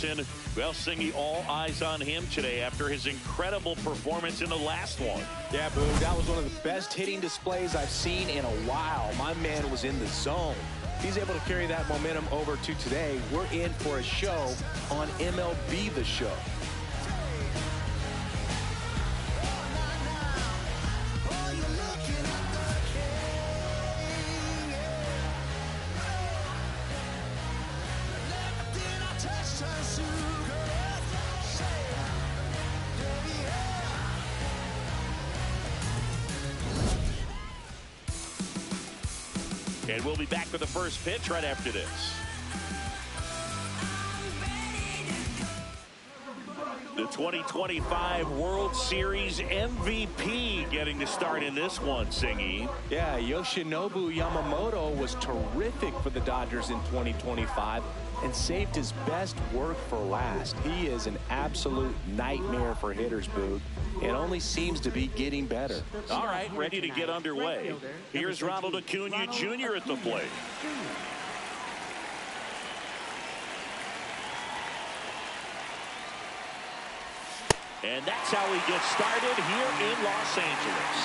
Hamilton. Well, Singy, all eyes on him today after his incredible performance in the last one. Yeah, Boog, that was one of the best hitting displays I've seen in a while. My man was in the zone. If he's able to carry that momentum over to today, we're in for a show on MLB The Show. And we'll be back with the first pitch right after this. The 2025 World Series MVP getting to start in this one, Singy. Yeah, Yoshinobu Yamamoto was terrific for the Dodgers in 2025 and saved his best work for last. He is an absolute nightmare for hitters, Boog. It only seems to be getting better. All right, ready to get underway. Here's Ronald Acuna Jr. at the plate. And that's how he gets started here in Los Angeles.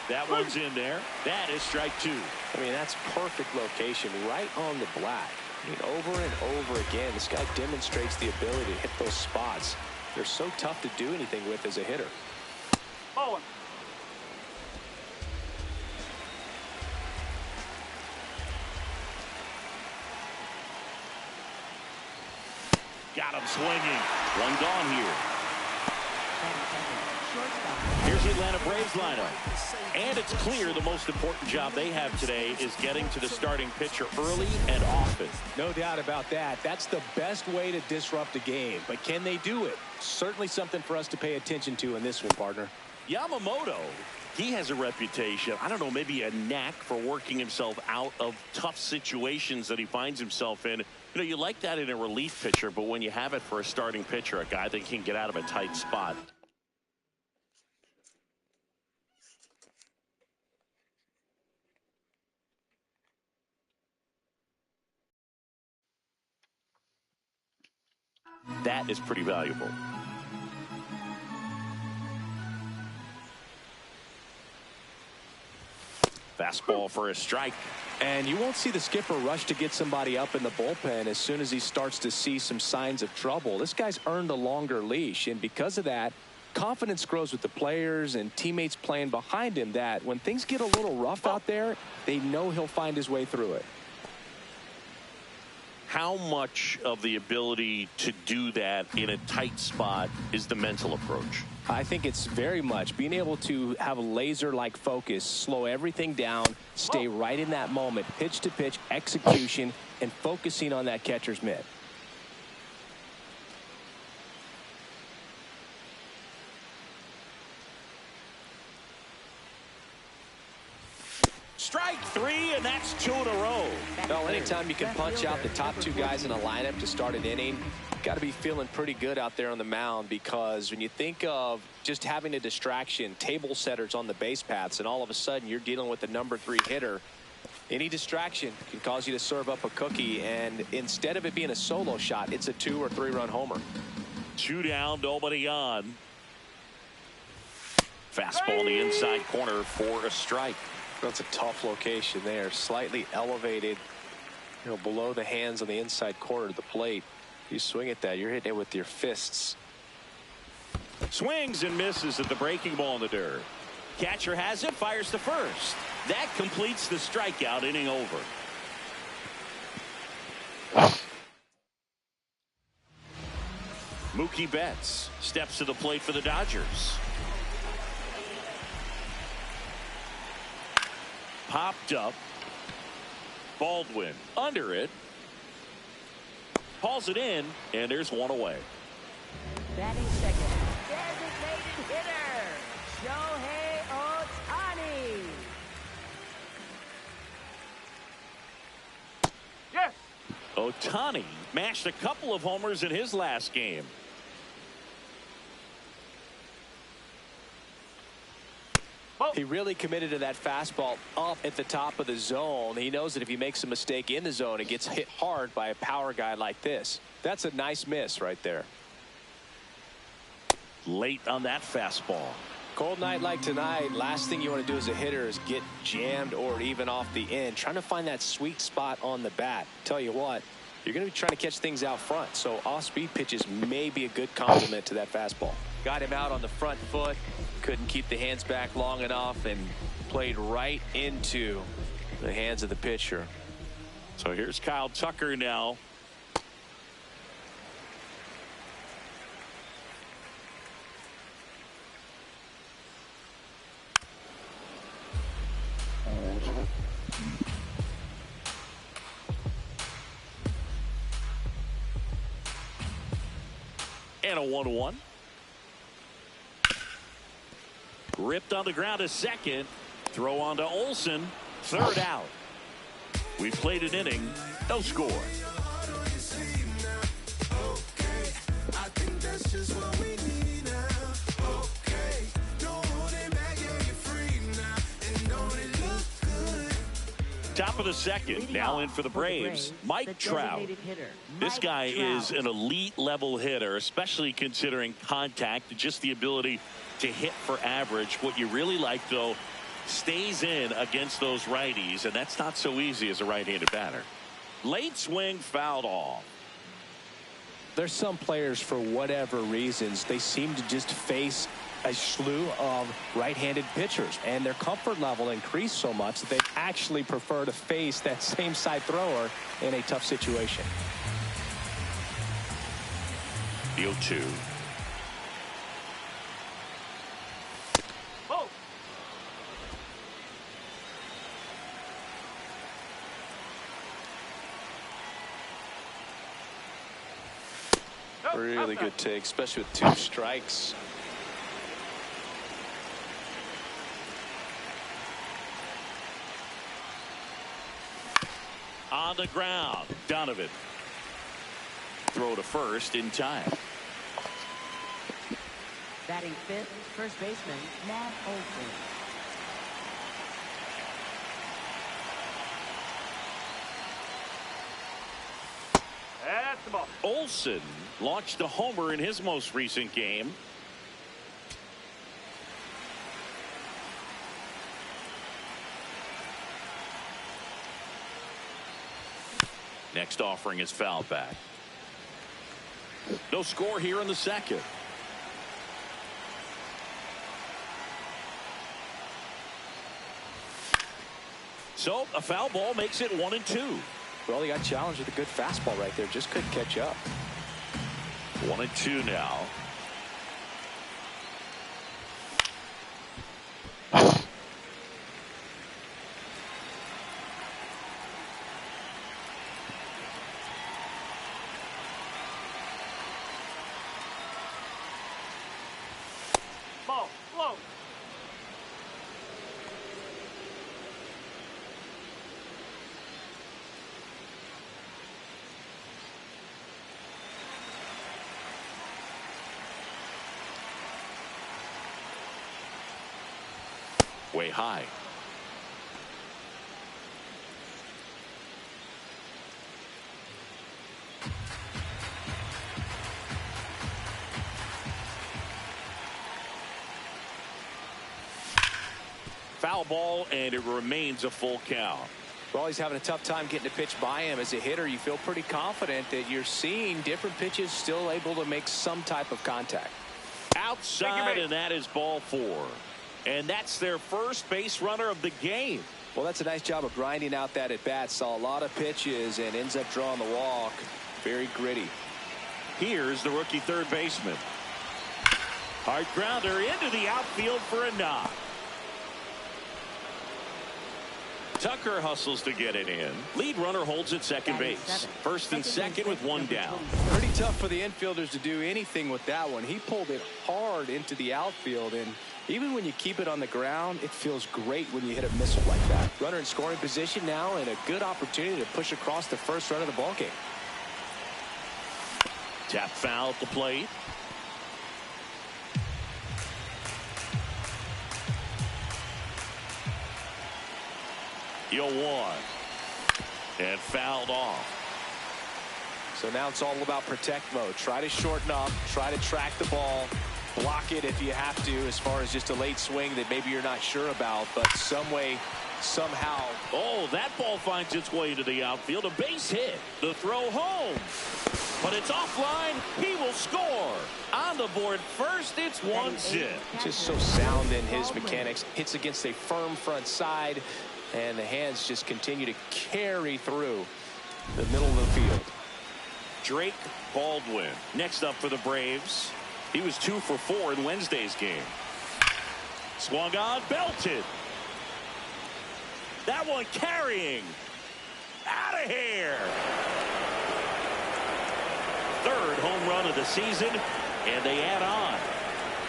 That one's in there. That is strike two. I mean, that's perfect location, right on the black. I mean, over and over again, this guy demonstrates the ability to hit those spots. They're so tough to do anything with as a hitter. Oh. Got him swinging. One gone here. Here's the Atlanta Braves lineup. And it's clear the most important job they have today is getting to the starting pitcher early and often. No doubt about that. That's the best way to disrupt a game. But can they do it? Certainly something for us to pay attention to in this one, partner. Yamamoto, he has a reputation, I don't know, maybe a knack for working himself out of tough situations that he finds himself in. You know, you like that in a relief pitcher, but when you have it for a starting pitcher, a guy that can get out of a tight spot. That is pretty valuable. Fastball for a strike. And you won't see the skipper rush to get somebody up in the bullpen as soon as he starts to see some signs of trouble. This guy's earned a longer leash, and because of that, confidence grows with the players and teammates playing behind him that when things get a little rough out there, they know he'll find his way through it. How much of the ability to do that in a tight spot is the mental approach? I think it's very much being able to have a laser-like focus, slow everything down, stay right in that moment, pitch-to-pitch execution, and focusing on that catcher's mitt. Strike three, and that's two in a row. Well, anytime you can punch out the top two guys in a lineup to start an inning, got to be feeling pretty good out there on the mound, because when you think of just having a distraction, table setters on the base paths, and all of a sudden you're dealing with the #3 hitter, any distraction can cause you to serve up a cookie, and instead of it being a solo shot, it's a 2 or 3 run homer. 2 down, nobody on. Fastball in the inside corner for a strike. That's a tough location there, slightly elevated, you know, below the hands on the inside corner of the plate. You swing at that, you're hitting it with your fists. Swings and misses at the breaking ball in the dirt. Catcher has it, fires to first. That completes the strikeout, inning over. Mookie Betts steps to the plate for the Dodgers. Popped up. Baldwin under it. Hauls it in, and there's one away. Batting second, designated hitter, Shohei Ohtani. Yes. Ohtani mashed a couple of homers in his last game. He really committed to that fastball up at the top of the zone. He knows that if he makes a mistake in the zone, it gets hit hard by a power guy like this. That's a nice miss right there. Late on that fastball. Cold night like tonight, last thing you want to do as a hitter is get jammed or even off the end. Trying to find that sweet spot on the bat. Tell you what, you're going to be trying to catch things out front, so off-speed pitches may be a good complement to that fastball. Got him out on the front foot, couldn't keep the hands back long enough, and played right into the hands of the pitcher. So here's Kyle Tucker now. And a 1-1. Ripped on the ground to second. Throw on to Olsen. Third out. We played an inning. No score. Top of the second. Now in for the Braves. Mike Trout. This guy is an elite level hitter, especially considering contact and just the ability to hit for average. What you really like, though, stays in against those righties, and that's not so easy as a right-handed batter. Late swing fouled off. There's some players, for whatever reasons, they seem to just face a slew of right-handed pitchers, and their comfort level increased so much that they actually prefer to face that same side thrower in a tough situation. The 0-2. Oh. Really good take, especially with 2 strikes. On the ground, Donovan. Throw to first in time. Batting fifth, first baseman, Matt Olson. That's the ball. Olsen launched a homer in his most recent game. Next offering is foul back. No score here in the second. So a foul ball makes it 1-2. Well, he got challenged with a good fastball right there. Just couldn't catch up. 1-2 now. Ball, low. Way high. Foul ball, and it remains a full count. Well, he's having a tough time getting a pitch by him. As a hitter, you feel pretty confident that you're seeing different pitches still able to make some type of contact. Outside, and that is ball 4. And that's their first base runner of the game. Well, that's a nice job of grinding out that at bat. Saw a lot of pitches and ends up drawing the walk. Very gritty. Here's the rookie third baseman. Hard grounder into the outfield for a knock. Tucker hustles to get it in. Lead runner holds at second base. First and second with 1 down. Pretty tough for the infielders to do anything with that one. He pulled it hard into the outfield, and even when you keep it on the ground, it feels great when you hit a missile like that. Runner in scoring position now, and a good opportunity to push across the first run of the ballgame. Tap foul at the plate. 0-1. And fouled off. So now it's all about protect mode. Try to shorten up, try to track the ball, block it if you have to, as far as just a late swing that maybe you're not sure about, but some way, somehow. Oh, that ball finds its way to the outfield. A base hit. The throw home. But it's offline. He will score. On the board first, it's 1-0. Just so sound in his mechanics. Hits against a firm front side, and the hands just continue to carry through the middle of the field. Drake Baldwin next up for the Braves. He was 2 for 4 in Wednesday's game. Swung on, belted. That one carrying. Out of here. Third home run of the season, and they add on.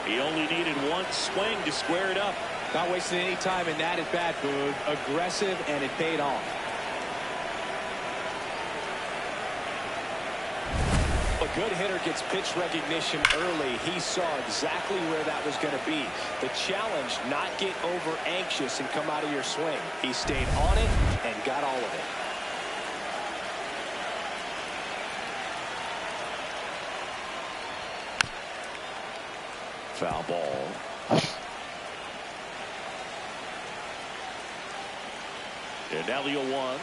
He only needed one swing to square it up. Not wasting any time in that at bat, Boone. Aggressive, and it paid off. A good hitter gets pitch recognition early. He saw exactly where that was going to be. The challenge, not get over anxious and come out of your swing. He stayed on it and got all of it. Foul ball. And now the 0-1.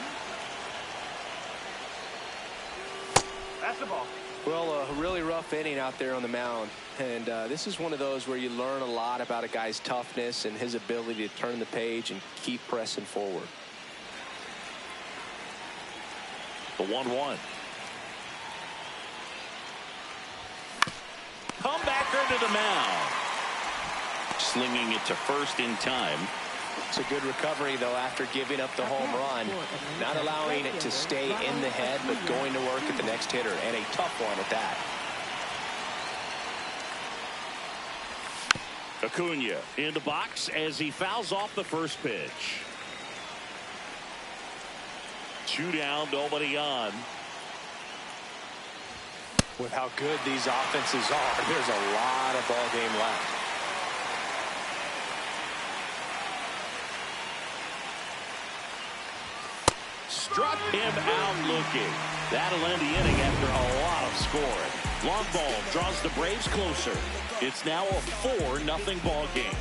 That's the ball. Well, a really rough inning out there on the mound. And this is one of those where you learn a lot about a guy's toughness and his ability to turn the page and keep pressing forward. The 1-1. Comebacker to the mound. Slinging it to first in time. It's a good recovery, though, after giving up the home run. Not allowing it to stay in the head, but going to work at the next hitter, and a tough one at that. Acuna in the box as he fouls off the first pitch. 2 down, nobody on. With how good these offenses are, there's a lot of ball game left. Struck him out looking. That'll end the inning after a lot of scoring. Long ball draws the Braves closer. It's now a 4-0 ball game.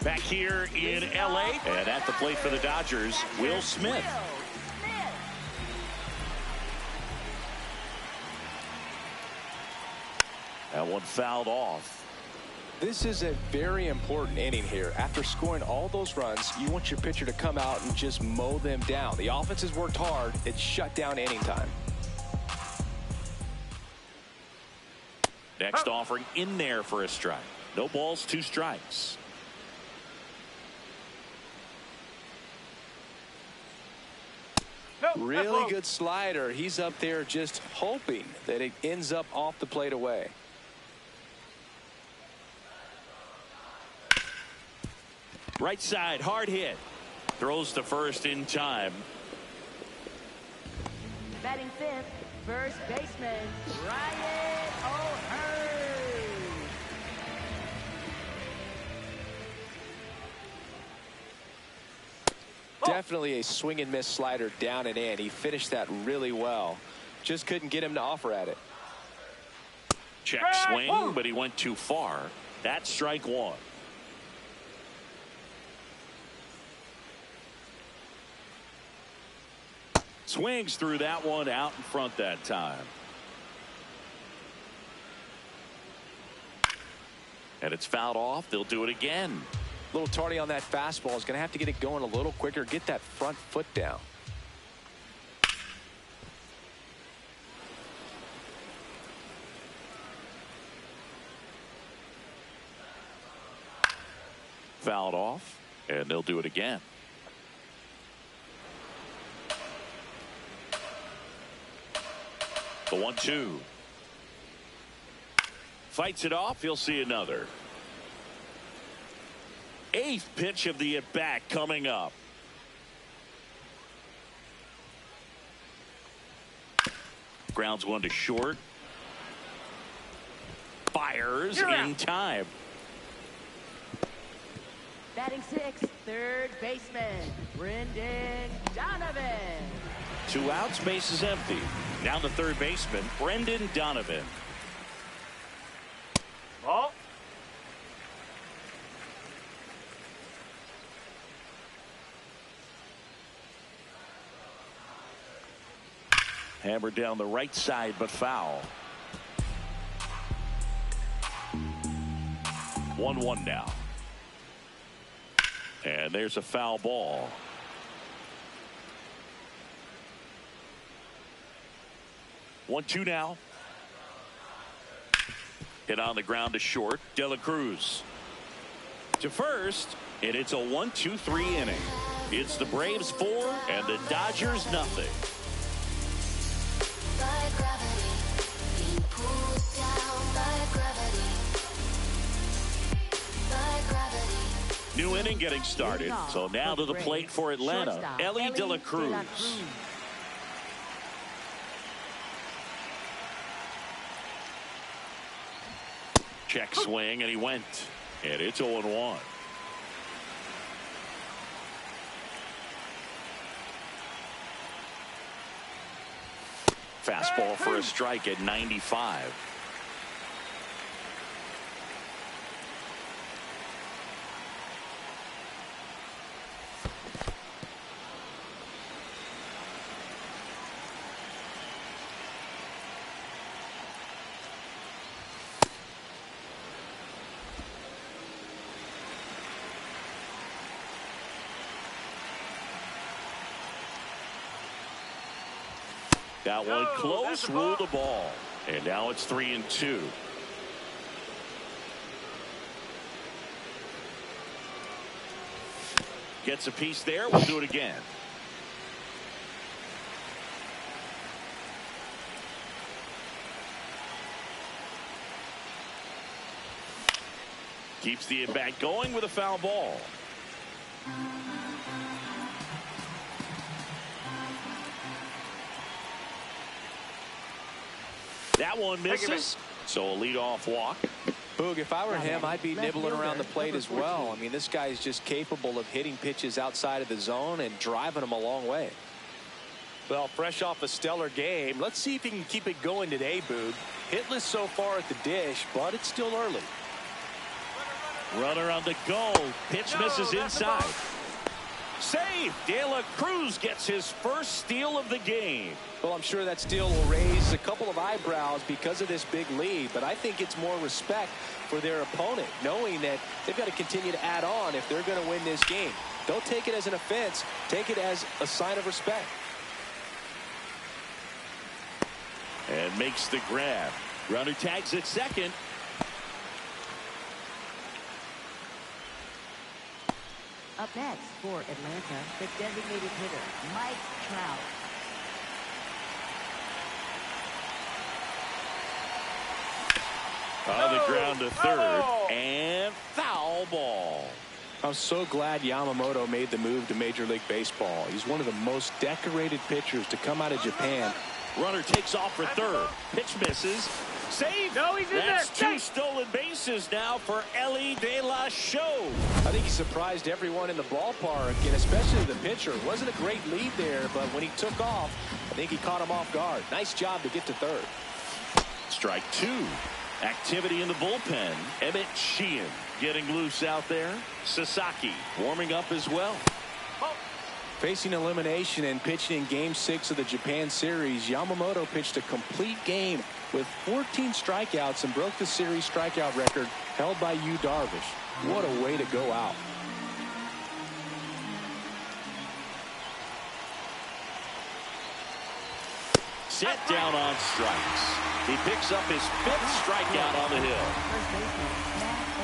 Back here in L.A. and at the plate for the Dodgers, Will Smith. That one fouled off. This is a very important inning here. After scoring all those runs, you want your pitcher to come out and just mow them down. The offense has worked hard. It's shut down inning time. Next offering in there for a strike. No balls, 2 strikes. Really good slider. He's up there just hoping that it ends up off the plate away. Right side, hard hit. Throws to first in time. Batting fifth, first baseman, Ryan O'Hearn. Definitely a swing and miss slider down and in. He finished that really well. Just couldn't get him to offer at it. Check swing, but he went too far. That's strike 1. Swings through that one out in front that time. And it's fouled off. They'll do it again. A little tardy on that fastball. Is going to have to get it going a little quicker. Get that front foot down. Fouled off, and they'll do it again. The 1-2. Fights it off. He'll see another. 8th pitch of the at-bat coming up. Grounds one to short. fires in time. Batting sixth, third baseman, Brendan Donovan. 2 outs, bases empty. Now the third baseman, Brendan Donovan. Ball. Hammered down the right side, but foul. 1-1 now. And there's a foul ball. One, two now. Hit on the ground to short. De La Cruz to first, and it's a 1-2-3 inning. It's the Braves 4 and the Dodgers nothing. New inning getting started. So now to the plate for Atlanta, Ellie De La Cruz. Check swing, and he went. And it's 0-1. Fastball for a strike at 95. That one close, ruled the ball. And now it's 3-2. Gets a piece there. We'll do it again. Keeps the at-bat going with a foul ball. That one misses. So a leadoff walk. Boog, if I were him, I'd be nibbling around the plate as well. I mean, this guy is just capable of hitting pitches outside of the zone and driving them a long way. Well, fresh off a stellar game, let's see if he can keep it going today, Boog. Hitless so far at the dish, but it's still early. Runner on the go. Pitch misses inside. Save. De La Cruz gets his first steal of the game. Well, I'm sure that steal will raise a couple of eyebrows because of this big lead, but I think it's more respect for their opponent, knowing that they've got to continue to add on if they're going to win this game. Don't take it as an offense. Take it as a sign of respect. And makes the grab. Runner tags at second. Up next for Atlanta, the designated hitter, Mike Trout. On the ground to third, and foul ball. I'm so glad Yamamoto made the move to Major League Baseball. He's one of the most decorated pitchers to come out of Japan. Runner takes off for third. Pitch misses. Save. No, he's in there. That's 2 stolen bases now for Ellie De La Show. I think he surprised everyone in the ballpark, and especially the pitcher. It wasn't a great lead there, but when he took off, I think he caught him off guard. Nice job to get to third. Strike 2. Activity in the bullpen. Emmett Sheehan getting loose out there. Sasaki warming up as well. Facing elimination and pitching in Game 6 of the Japan series, Yamamoto pitched a complete game with 14 strikeouts and broke the series strikeout record held by Yu Darvish. What a way to go out. Set down on strikes. He picks up his 5th strikeout on the hill.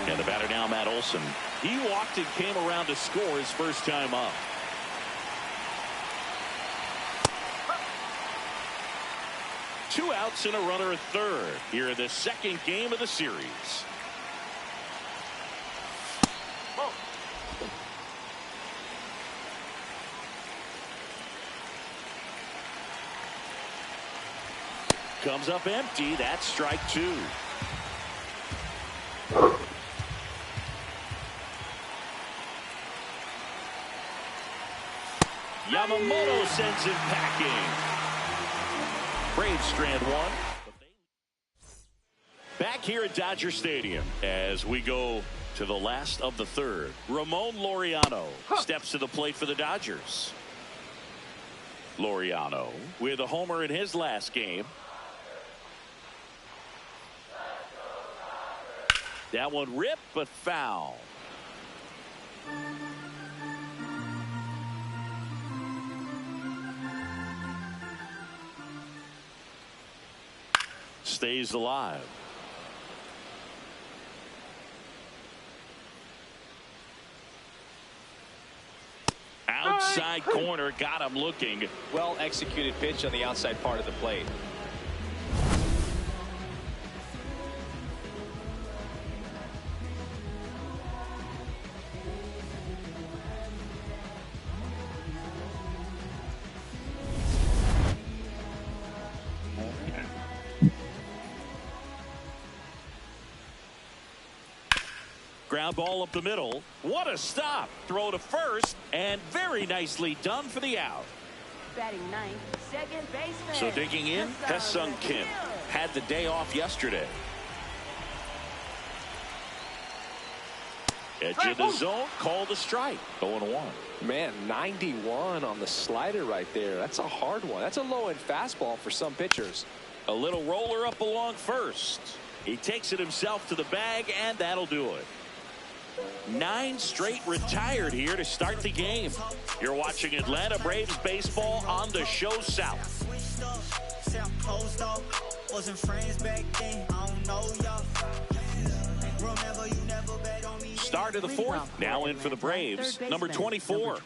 And the batter now, Matt Olson. He walked and came around to score his first time up. Two outs and a runner at third here in the second game of the series. Comes up empty. That's strike 2. Yamamoto sends it packing. Braves strand one. Back here at Dodger Stadium as we go to the last of the third. Ramon Laureano steps to the plate for the Dodgers. Laureano with a homer in his last game. That one ripped but foul. Stays alive. Outside corner, got him looking. Well executed pitch on the outside part of the plate. Ground ball up the middle. What a stop. Throw to first, and very nicely done for the out. Batting ninth, second baseman. So digging in, Ha-Sung Kim had the day off yesterday. Edge of the zone, called a strike. 0-1. Man, 91 on the slider right there. That's a hard one. That's a low-end fastball for some pitchers. A little roller up along first. He takes it himself to the bag, and that'll do it. 9 straight retired here to start the game. You're watching Atlanta Braves baseball on the show South. Start of the fourth. Now in for the Braves. Number 24.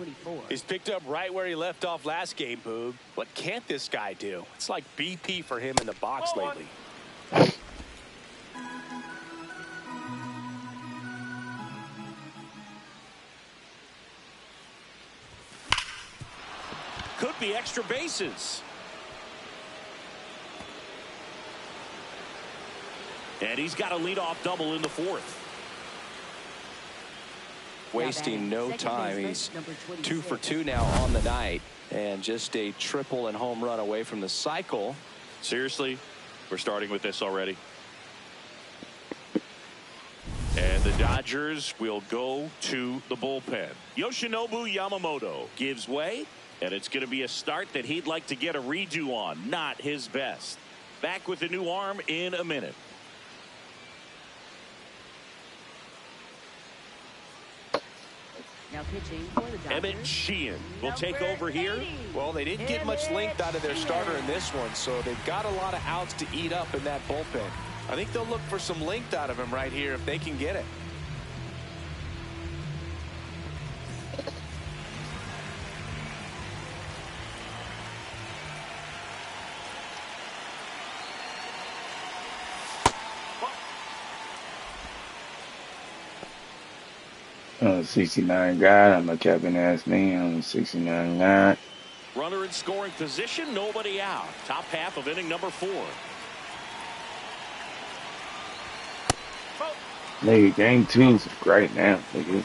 He's picked up right where he left off last game, Boog. What can't this guy do? It's like BP for him in the box lately. Could be extra bases. And he's got a leadoff double in the fourth. Wasting no time. He's 2 for 2 now on the night, and just a triple and home run away from the cycle. Seriously, we're starting with this already. And the Dodgers will go to the bullpen. Yoshinobu Yamamoto gives way, and it's going to be a start that he'd like to get a redo on. Not his best. Back with the new arm in a minute. Now pitching for the Dodgers. Emmett Sheehan will take over here. Well, they didn't get much length out of their starter in this one, so they've got a lot of outs to eat up in that bullpen. I think they'll look for some length out of him right here if they can get it. I'm a 69 guy. I'm a Kevin ass man. I'm a 69 guy. Runner in scoring position, nobody out. Top half of inning number 4. Nigga, game 2 is great now, nigga.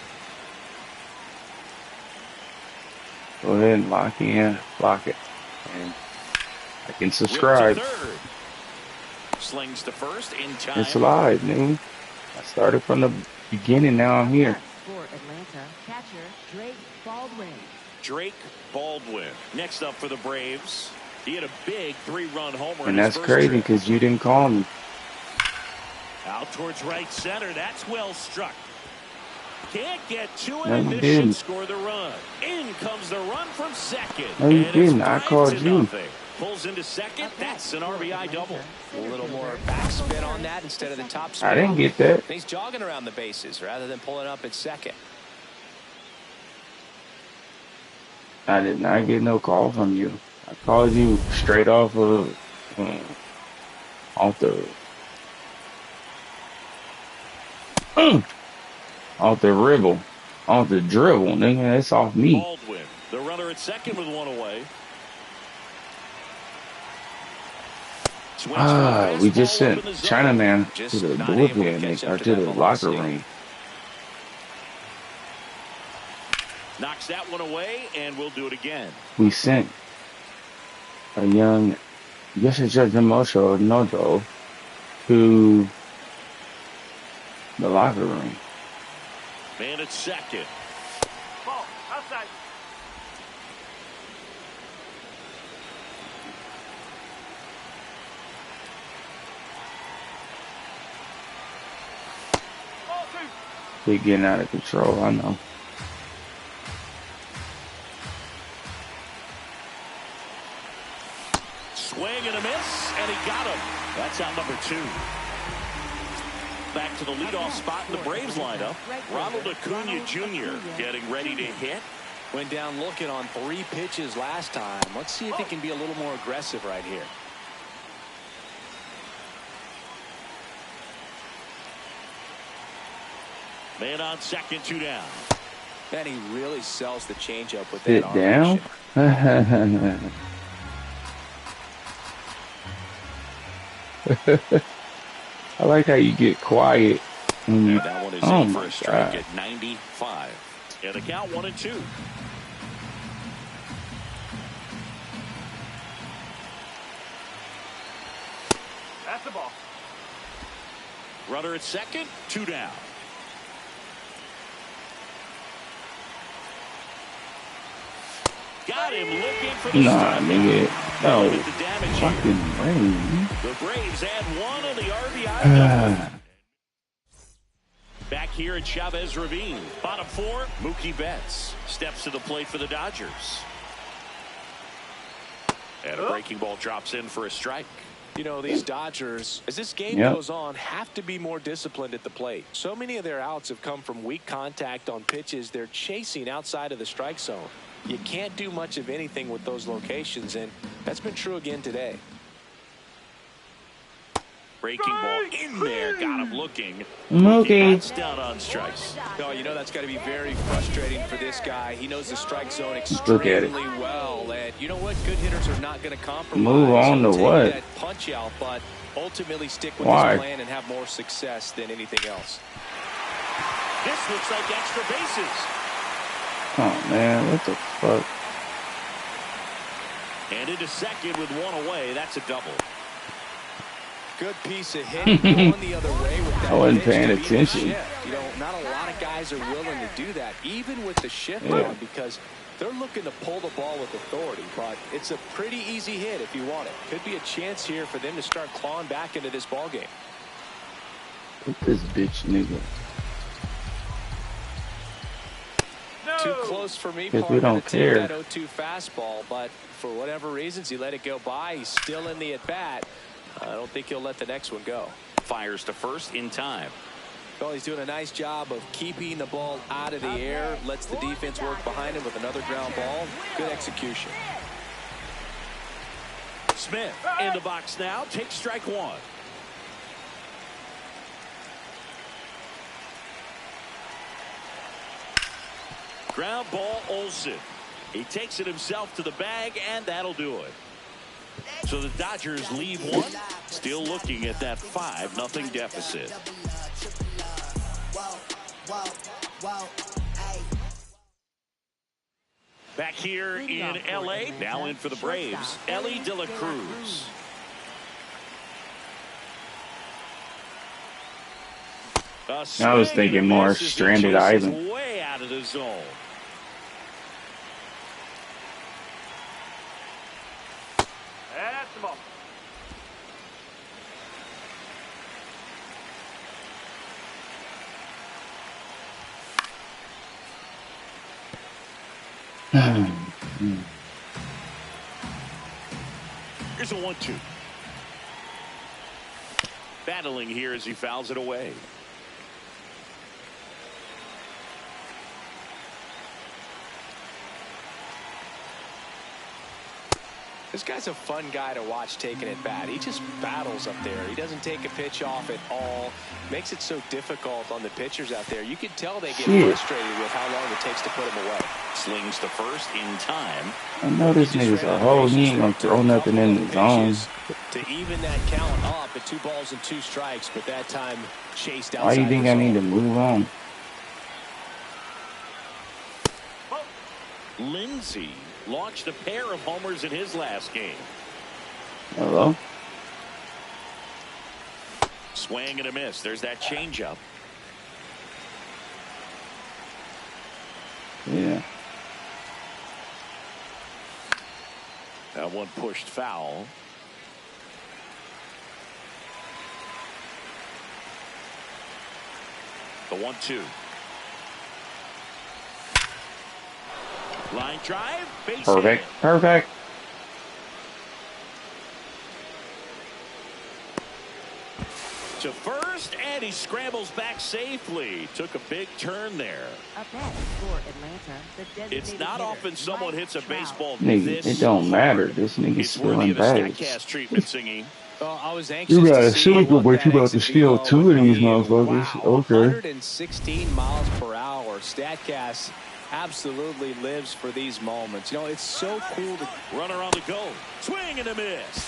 Go ahead and lock in, lock it. And I can subscribe. Slings to first in time. It's live, nigga. I started from the beginning, now I'm here. For Atlanta, catcher Drake Baldwin. Drake Baldwin. Next up for the Braves. He had a big 3-run homer. And that's crazy because you didn't call me. Out towards right center. That's well struck. Can't get to it. No, And you this didn't. should score the run. In comes the run from second. No, you And didn't. it's I called 5-0. you. Pulls into second. That's an RBI double. A little more backspin on that instead of the top spin. I didn't get that. He's jogging around the bases rather than pulling up at second. I did not get no call from you. I called you straight off of off the off the dribble, nigga. That's off me. Baldwin, the runner at second with one away. Swings for a We just fastball sent up in the zone. Chinaman to Just the not able to bullpen catch or up to to that the locker velocity. room. Knocks that one away, and we'll do it again. We sent a young Yoshimitsu Nojo to the locker room. Man at second. Ball. Outside. Ball 2. They're getting out of control, I know. Swing and a miss, and he got him. That's out number 2. Back to the leadoff spot in the Braves lineup. Ronald Acuna Jr. getting ready to hit. Went down looking on 3 pitches last time. Let's see if he can be a little more aggressive right here. Man on second, 2 down. And he really sells the changeup with that Sit arm down. action. I like how you get quiet when you. And that one is Oh in for my a strike God. at 95. And the count 1-2. That's the ball. Runner at second, 2 down. Got him looking for the Nah, strike. nigga. No. Limit the damage here. Fucking rain. The Braves add 1 on the RBI double. Back here at Chavez Ravine. Bottom 4, Mookie Betts steps to the plate for the Dodgers. And a breaking ball drops in for a strike. You know, these Dodgers, as this game Yep. goes on, have to be more disciplined at the plate. So many of their outs have come from weak contact on pitches they're chasing outside of the strike zone. You can't do much of anything with those locations, and that's been true again today. Breaking ball in there. Got him looking. Mookie. That's down on strikes. No, you know that's got to be very frustrating for this guy. He knows the strike zone Look at it. extremely well, and you know what? Good hitters are not going to compromise. Move on He'll to take what? that punch out, but ultimately stick with Why? his plan and have more success than anything else. This looks like extra bases. Oh man, what the fuck? And into second with 1 away. That's a double. Good piece of hitting going the other way with that. I wasn't pitch paying to beat the attention. shift. You know, not a lot of guys are willing to do that, even with the shift Yeah. on, because they're looking to pull the ball with authority. But it's a pretty easy hit if you want it. Could be a chance here for them to start clawing back into this ball game. What this bitch nigga? No. Too close for me. Guess we Parker, don't to take care. that 0-2 fastball, but for whatever reasons, he let it go by. He's still in the at-bat. I don't think he'll let the next one go. Fires to first in time. Well, he's doing a nice job of keeping the ball out of the air. Lets the defense work behind him with another ground ball. Good execution. Smith in the box now. Takes strike 1. Ground ball, Olsen. He takes it himself to the bag, and that'll do it. So the Dodgers leave 1. Still looking at that 5-0 deficit. Back here in L.A., now in for the Braves, Ellie De La Cruz. I was thinking more Stranded Island. Way out of the zone. That's the ball. Here's a 1-2. Battling here as he fouls it away. This guy's a fun guy to watch taking at bat. He just battles up there. He doesn't take a pitch off at all. Makes it so difficult on the pitchers out there. You can tell they get frustrated with how long it takes to put him away. Slings to first in time. I know this nigga's a hoe. He ain't gonna throw nothing in the zone. To even that count up at 2 balls and 2 strikes, but that time chased outside. Why do you think I need to move on? Lindsey launched a pair of homers in his last game. Hello? Swing and a miss. There's that changeup. Yeah. That one pushed foul. The 1-2. Line drive. Base Perfect. hit. Perfect. To first, and he scrambles back safely. Took a big turn there. Up next for Atlanta, the designated It's not hitter, often someone Mike hits a Trout. baseball Nigga, this it don't matter. hard. This nigga's It's stealing worthy of a bags. Statcast treatment, singing. Well, I was anxious You got to a see super, what but that you about to exit steal velo 2 of would these be. motherfuckers. Wow, Okay. 116 miles per hour. Statcast absolutely lives for these moments. You know, it's so cool to... Runner on the go. Swing and a miss.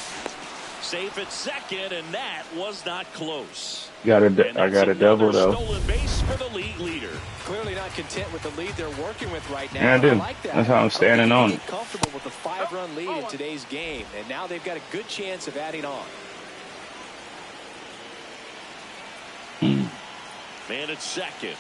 Safe at second, and that was not close. I got a double though. Stolen base for the league leader. Clearly not content with the lead they're working with right now. Yeah, I do. like that. That's how I'm standing on it. Comfortable with a 5-run lead in today's game, and now they've got a good chance of adding on. Man at second.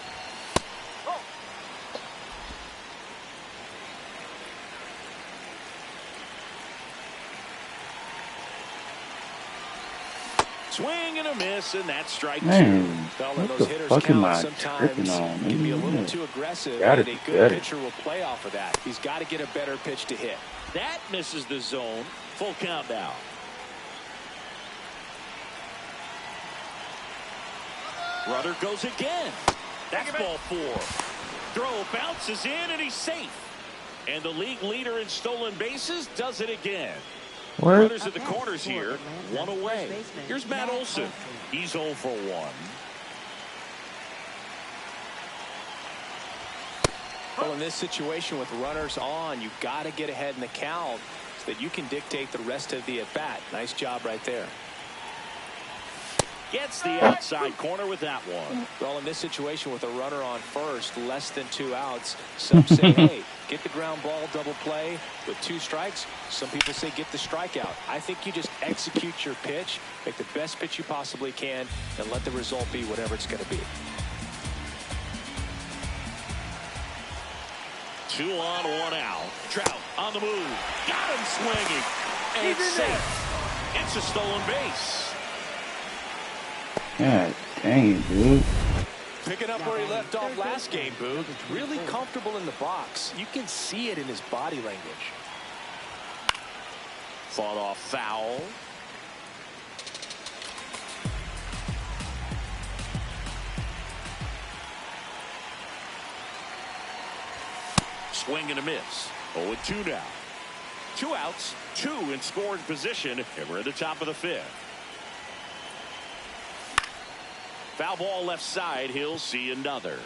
Swing and a miss, and that's strike 2. Man, Well, what those the hitters fuck am count I sometimes tripping on? can be a little Man, too aggressive, gotta and a be good better. pitcher will play off of that. He's got to get a better pitch to hit. That misses the zone. Full count now. Runner goes again. That's ball 4. Throw bounces in, and he's safe. And the league leader in stolen bases does it again. Where? Runners at the corners here. 1 away. Here's Matt Olson. He's 0 for 1. Well, in this situation with runners on, you've got to get ahead in the count so that you can dictate the rest of the at-bat. Nice job right there. Gets the outside corner with that one. Well, in this situation with a runner on first, less than 2 outs, some say, hey, get the ground ball, double play with 2 strikes. Some people say get the strikeout. I think you just execute your pitch, make the best pitch you possibly can, and let the result be whatever it's going to be. 2 on, 1 out. Trout on the move. Got him swinging. And it's safe. It's a stolen base. God dang it, dude. Picking up where he left off last game, Boog. Really comfortable in the box. You can see it in his body language. Fought off foul. Swing and a miss. 0-2 now. 2 outs, 2 in scoring position, and we're at the top of the 5th. Foul ball left side. He'll see another.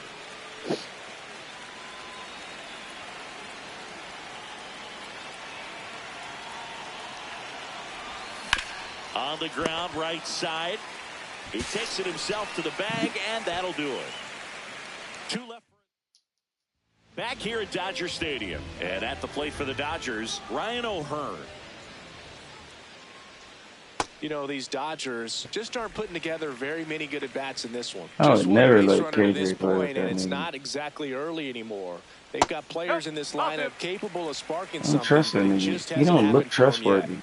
On the ground, right side. He takes it himself to the bag, and that'll do it. 2 left. Back here at Dodger Stadium, and at the plate for the Dodgers, Ryan O'Hearn. You know, these Dodgers just aren't putting together very many good at-bats in this one. I would Just one never base let runner to this KJ play with point, and that it's nigga. not exactly early anymore. They've got players in this lineup capable of sparking I don't something, trust but that it nigga. just He hasn't don't look happened for 'em yet. trustworthy.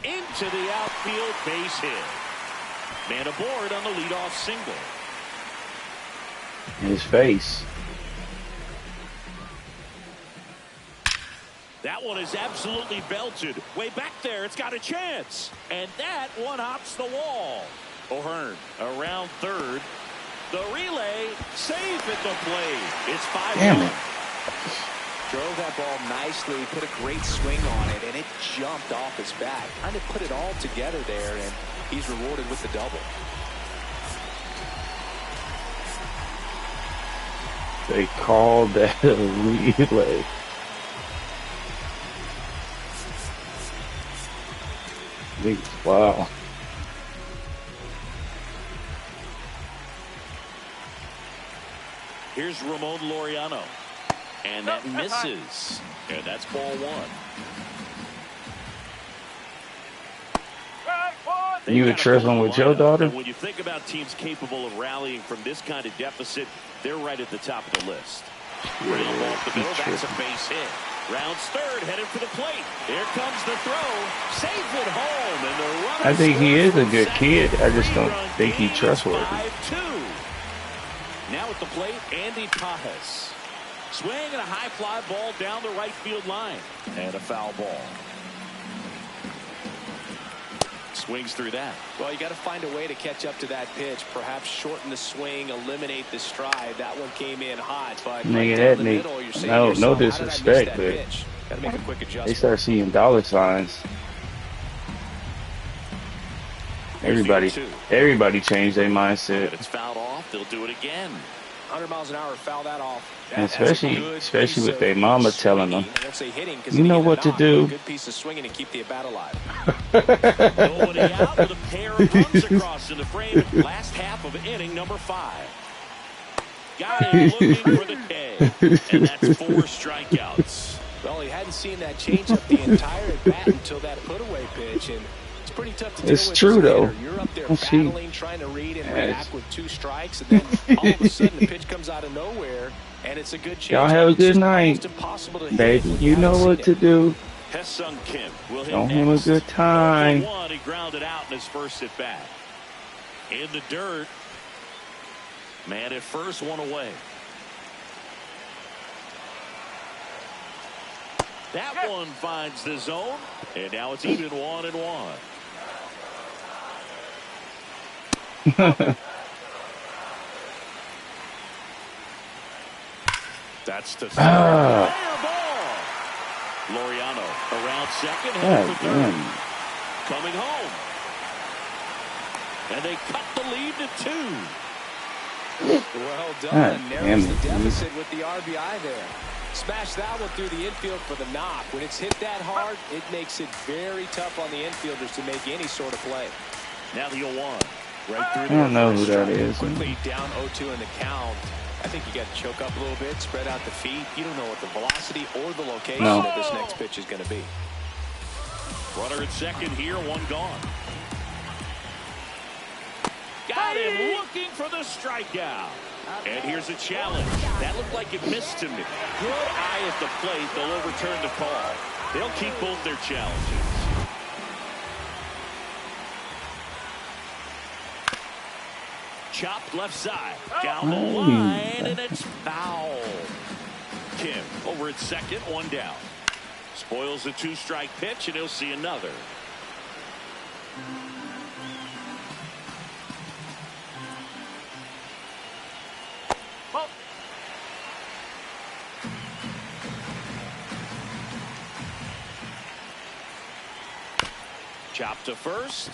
Into the outfield, base hit. Man aboard on the leadoff single. In his face. That one is absolutely belted. Way back there, it's got a chance. And that one hops the wall. O'Hearn around third. The relay, safe at the plate. It's 5-1. Damn it. Drove that ball nicely, put a great swing on it, and it jumped off his bat. Kind of put it all together there, and he's rewarded with the double. They called that a relay. Wow. Here's Ramon Laureano. And that misses. And that's ball one. You would trust one with your daughter? When you think about teams capable of rallying from this kind of deficit, they're right at the top of the list. Real ball up the middle. That's a base hit. Rounds third, headed for the plate. Here comes the throw. Safe at home. And the runner I think he is a good second. kid. I just don't think he's trustworthy. 5-2. Now at the plate, Andy Pajas. Swing and a high fly ball down the right field line. And a foul ball. Swings through that. Well, you got to find a way to catch up to that pitch. Perhaps shorten the swing, eliminate the stride. That one came in hot, but Nigga, right that down the nigga. middle, you're saying No, to yourself, no how did I miss disrespect, that but pitch? Got to make a quick they adjustment. start seeing dollar signs. Everybody changed their mindset. But it's fouled off. They'll do it again. 100 miles an hour, foul that off. And That's a especially piece with of their mama telling them, swinging. I won't say hitting, 'cause you know hitting a what to knock, do. a good piece of swinging to keep the at-bat alive. Nobody out with a pair of runs across in the frame. Last half of inning number 5. Got him looking for the K. And that's 4 strikeouts. Well, he hadn't seen that changeup the entire at-bat until that put-away pitch, and it's pretty tough to deal It's with. true, as a though. hitter. You're up there Let's see. battling, trying to read and react with 2 strikes, and then all of a sudden the pitch comes out of nowhere, and it's a good chance. Y'all have a good night. Baby, you know what to do. Hesung Kim will hit Show him a next. good time. 0-1, he grounded out in his first at bat. In the dirt. Man at first, one away. That one finds the zone, and now it's even 1-1. That's the fair ball. Laureano around second, headed for third. Coming home. And they cut the lead to 2. Well done. God, Narrows the deficit with the RBI there. Smash that one through the infield for the knock. When it's hit that hard, it makes it very tough on the infielders to make any sort of play. Now the 0-1. Right through I don't know who that Strike is. quickly down 0-2 in the count. I think you got to choke up a little bit, spread out the feet. You don't know what the velocity or the location of this next pitch is going to be. Runner at second here, 1 gone. Got him looking for the strikeout. And here's a challenge. That looked like it missed to me. Good eye at the plate. They'll overturn the call. They'll keep both their challenges. Chopped left side. Down the line, and it's foul. Kim over at second, 1 down. Spoils the 2-strike pitch, and he'll see another. Chop to first.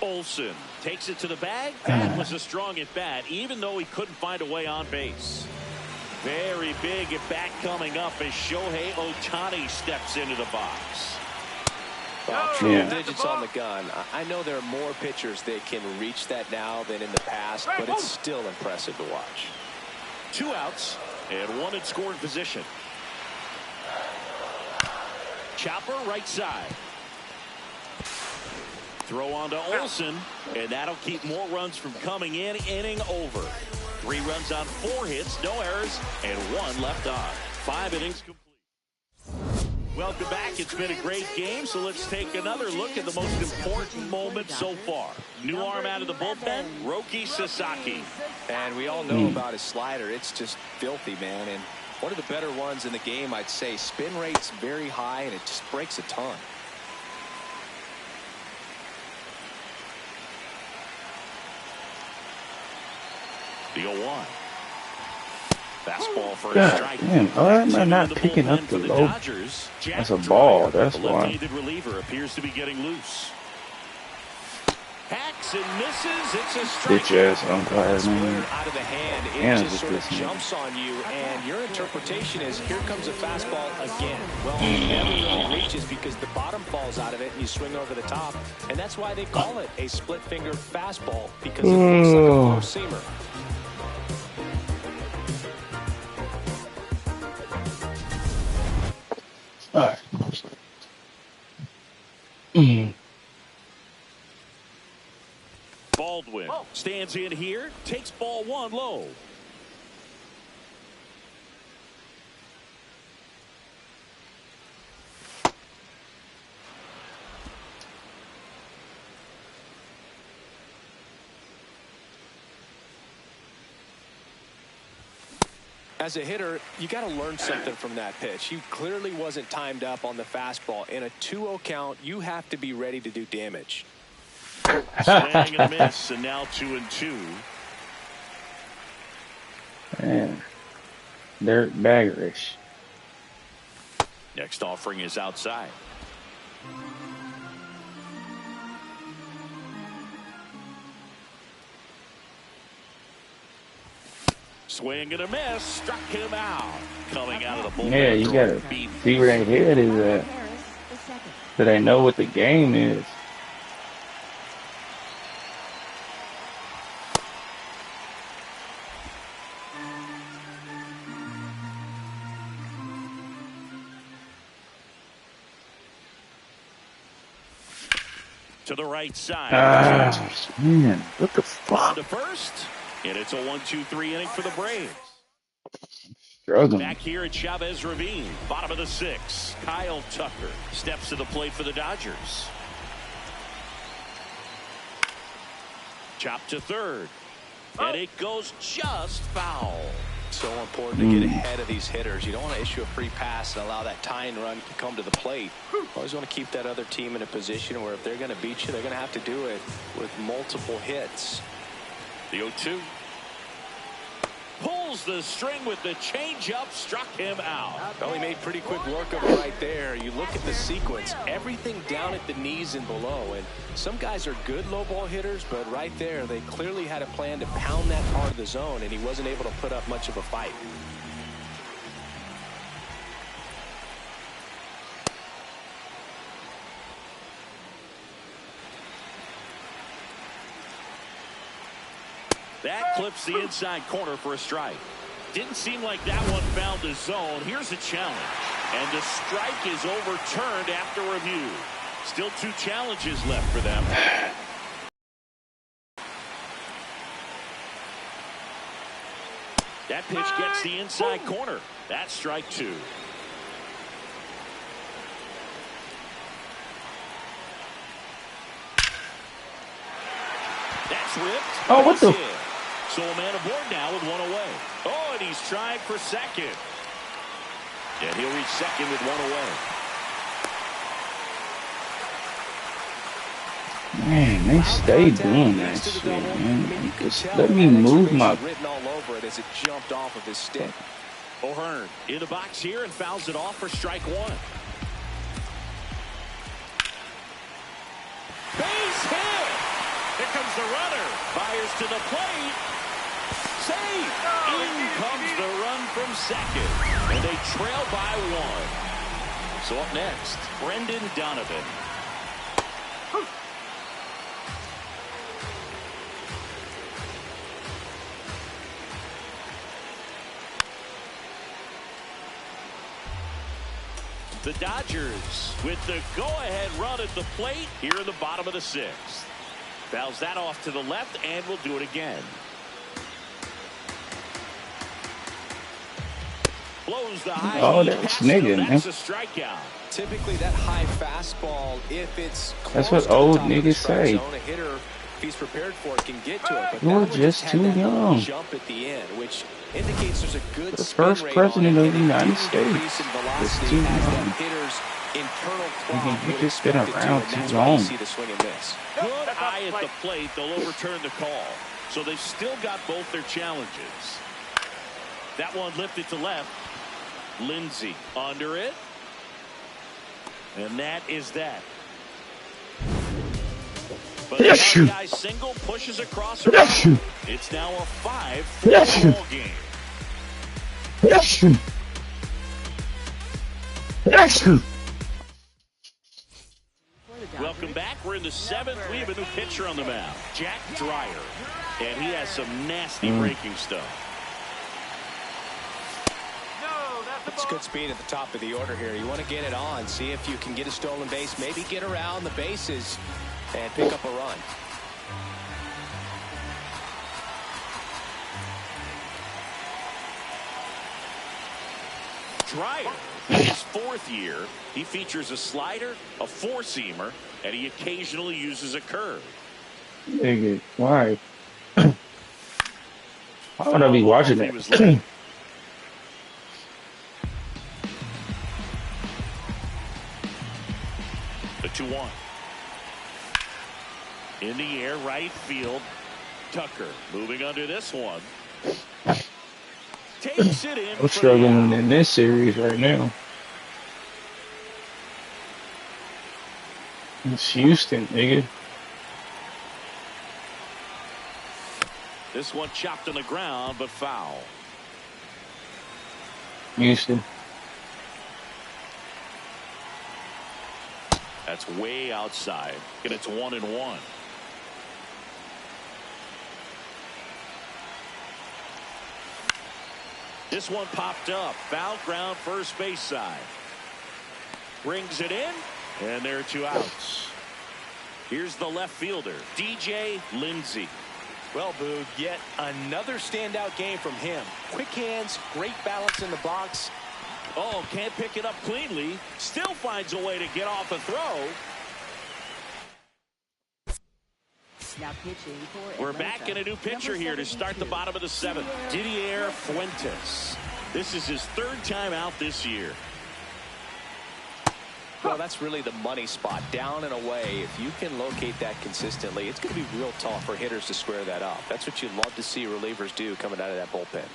Olsen takes it to the bag. That was a strong at bat, even though he couldn't find a way on base. Very big at bat coming up as Shohei Ohtani steps into the box. Triple digits on the gun. I know there are more pitchers that can reach that now than in the past, but it's still impressive to watch. 2 outs and 1 in scoring position. Chopper right side. Throw on to Olsen, and that'll keep more runs from coming in. Inning over. 3 runs on 4 hits, no errors, and 1 left on. 5 innings complete. Welcome back. It's been a great game, so let's take another look at the most important moment so far. New arm out of the bullpen, Roki Sasaki. And we all know about his slider. It's just filthy, man. And one of the better ones in the game, I'd say. Spin rate's very high, and it just breaks a ton. The 0-1. Fastball for a God strike. damn, why am I not picking up the low? Dodgers, That's a ball, that's the why. left-handed reliever appears to be getting loose. Hacks and misses. It's a strike. Bitch ass umpire, man. Out of the hand, it And just sort of jumps on you, and your interpretation is, here comes a fastball again. Well, it never really reaches because the bottom falls out of it, and you swing over the top, and that's why they call it a split-finger fastball, because it looks like a four-seamer. All right. Baldwin stands in here, takes ball one low. As a hitter, you got to learn something from that pitch. He clearly wasn't timed up on the fastball. In a 2-0 count, you have to be ready to do damage. Swing and a miss, and now 2-2. Man, they're baggerish. Next offering is outside. Swing and a miss, struck him out. Coming out of the bullpen. Yeah, you gotta see where their head is at, so they know what the game is. To the right side. Man, what the On fuck? to first, and it's a 1-2-3 inning for the Braves. Struggling. Back here at Chavez Ravine, bottom of the 6th. Kyle Tucker steps to the plate for the Dodgers. Chop to third, and it goes just foul. So important to get ahead of these hitters. You don't want to issue a free pass and allow that tying run to come to the plate. Always want to keep that other team in a position where if they're going to beat you, they're going to have to do it with multiple hits. The 0-2. Pulls the string with the changeup, struck him out. Well, he made pretty quick work of it right there. You look at the sequence, everything down at the knees and below. And some guys are good low ball hitters, but right there, they clearly had a plan to pound that part of the zone, and he wasn't able to put up much of a fight. That clips the inside corner for a strike. Didn't seem like that one found the zone. Here's a challenge. And the strike is overturned after review. Still 2 challenges left for them. That pitch gets the inside corner. That's strike 2. That's ripped. Oh, what the? So a man aboard now with 1 away. Oh, and he's trying for second. And he'll reach second with 1 away. Man, they stay doing that shit, man. Just let me move my. Written all over it as it jumped off of his stick. O'Hearn in the box here and fouls it off for strike 1. Base hit. Here comes the runner. Fires to the plate. Safe. In comes the run from second. And they trail by 1. So up next, Brendan Donovan. The Dodgers with the go-ahead run at the plate here in the bottom of the 6th. Fouls that off to the left and will do it again. Blows the high. Oh, that was nigga, man. That's a strikeout. Typically, that high fastball, if it's That's close what to old the top of the niggas strike say. zone, a hitter, if he's prepared for it, can get to it. But You're that one just had too that little young. jump at the end, which indicates there's a good The spin first rate president on it, of the and United it didn't States decrease in is velocity too as that young. hitter's internal He clock would just been expect it to, around and too that's why you long. see the swing and miss. Good eye at the plate. They'll overturn the call. So they've still got both their challenges. That one lifted to left. Lindsey under it. And that is that. But the RBI single pushes across the road. It's now a 5-4 ball game. Welcome back. We're in the 7th. We have a new pitcher on the mound, Jack Dreyer. And he has some nasty breaking stuff. It's good speed at the top of the order here. You want to get it on, see if you can get a stolen base, maybe get around the bases and pick up a run. Dreyer, in his 4th year, he features a slider, a 4-seamer, and he occasionally uses a curve. Nigga, why? Why would I be watching that? The 2-1. In the air, right field. Tucker moving under this one. Takes it in. I'm struggling in this series right now. It's Houston, nigga. This one chopped on the ground, but foul. Houston. That's way outside. And it's 1-1. This one popped up. Foul ground, first base side. Brings it in, and there are 2 outs. Here's the left fielder, DJ Lindsey. Well, Boog, yet another standout game from him. Quick hands, great balance in the box. Oh, can't pick it up cleanly. Still finds a way to get off the throw. Now pitching for We're Atlanta, back in a new pitcher here to start the bottom of the 7th. Didier Fuentes. This is his 3rd time out this year. Well, that's really the money spot, down and away. If you can locate that consistently, it's going to be real tough for hitters to square that up. That's what you'd love to see relievers do coming out of that bullpen.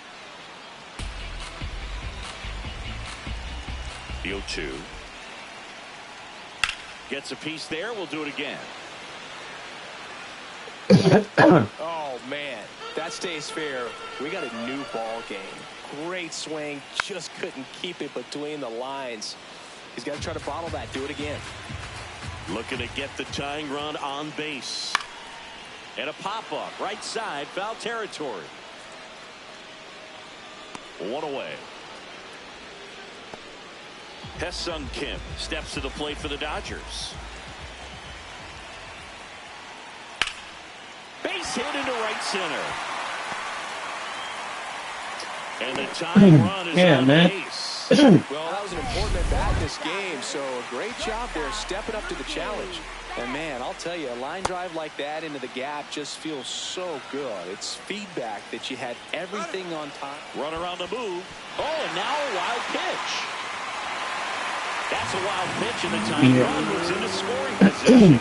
The 0-2. Gets a piece there. We'll do it again. Oh, man, that stays fair. We got a new ball game. Great swing, just couldn't keep it between the lines. He's got to try to bottle that. Do it again. Looking to get the tying run on base. And a pop-up, right side, foul territory. 1 away. Hesung Kim steps to the plate for the Dodgers. Base hit into right center. And the tying run is on base. Well, that was an important at-bat this game, so a great job there stepping up to the challenge. And, man, I'll tell you, a line drive like that into the gap just feels so good. It's feedback that you had everything on time. Runner on the move. Oh, and now a wild pitch. That's a wild pitch, and the tying run was in the scoring position.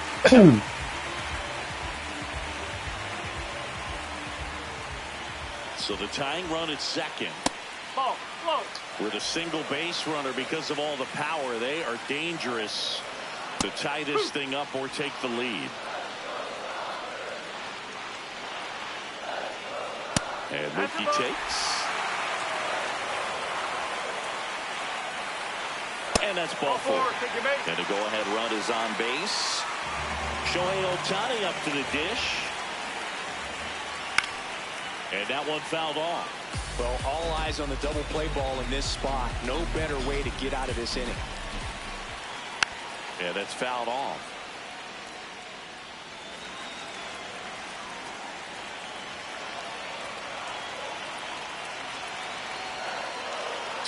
So the tying run at second. With a single base runner, because of all the power, they are dangerous to tie this thing up or take the lead. And Mookie takes. And that's ball 4. And the go-ahead run is on base. Shohei Ohtani up to the dish. And that one fouled off. Well, all eyes on the double play ball in this spot. No better way to get out of this inning. And that's fouled off.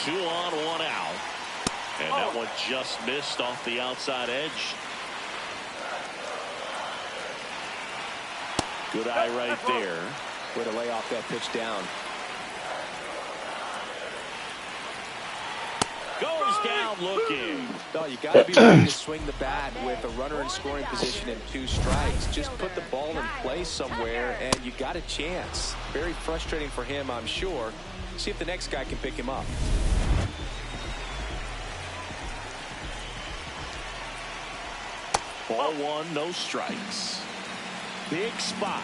Two on, 1 out. And that one just missed off the outside edge. Good eye right there. Way to lay off that pitch down. Goes He's down looking. No, you got to be ready to swing the bat with a runner in scoring position and 2 strikes. Just put the ball in place somewhere, and you got a chance. Very frustrating for him, I'm sure. See if the next guy can pick him up. Ball 1, no strikes. Big spot.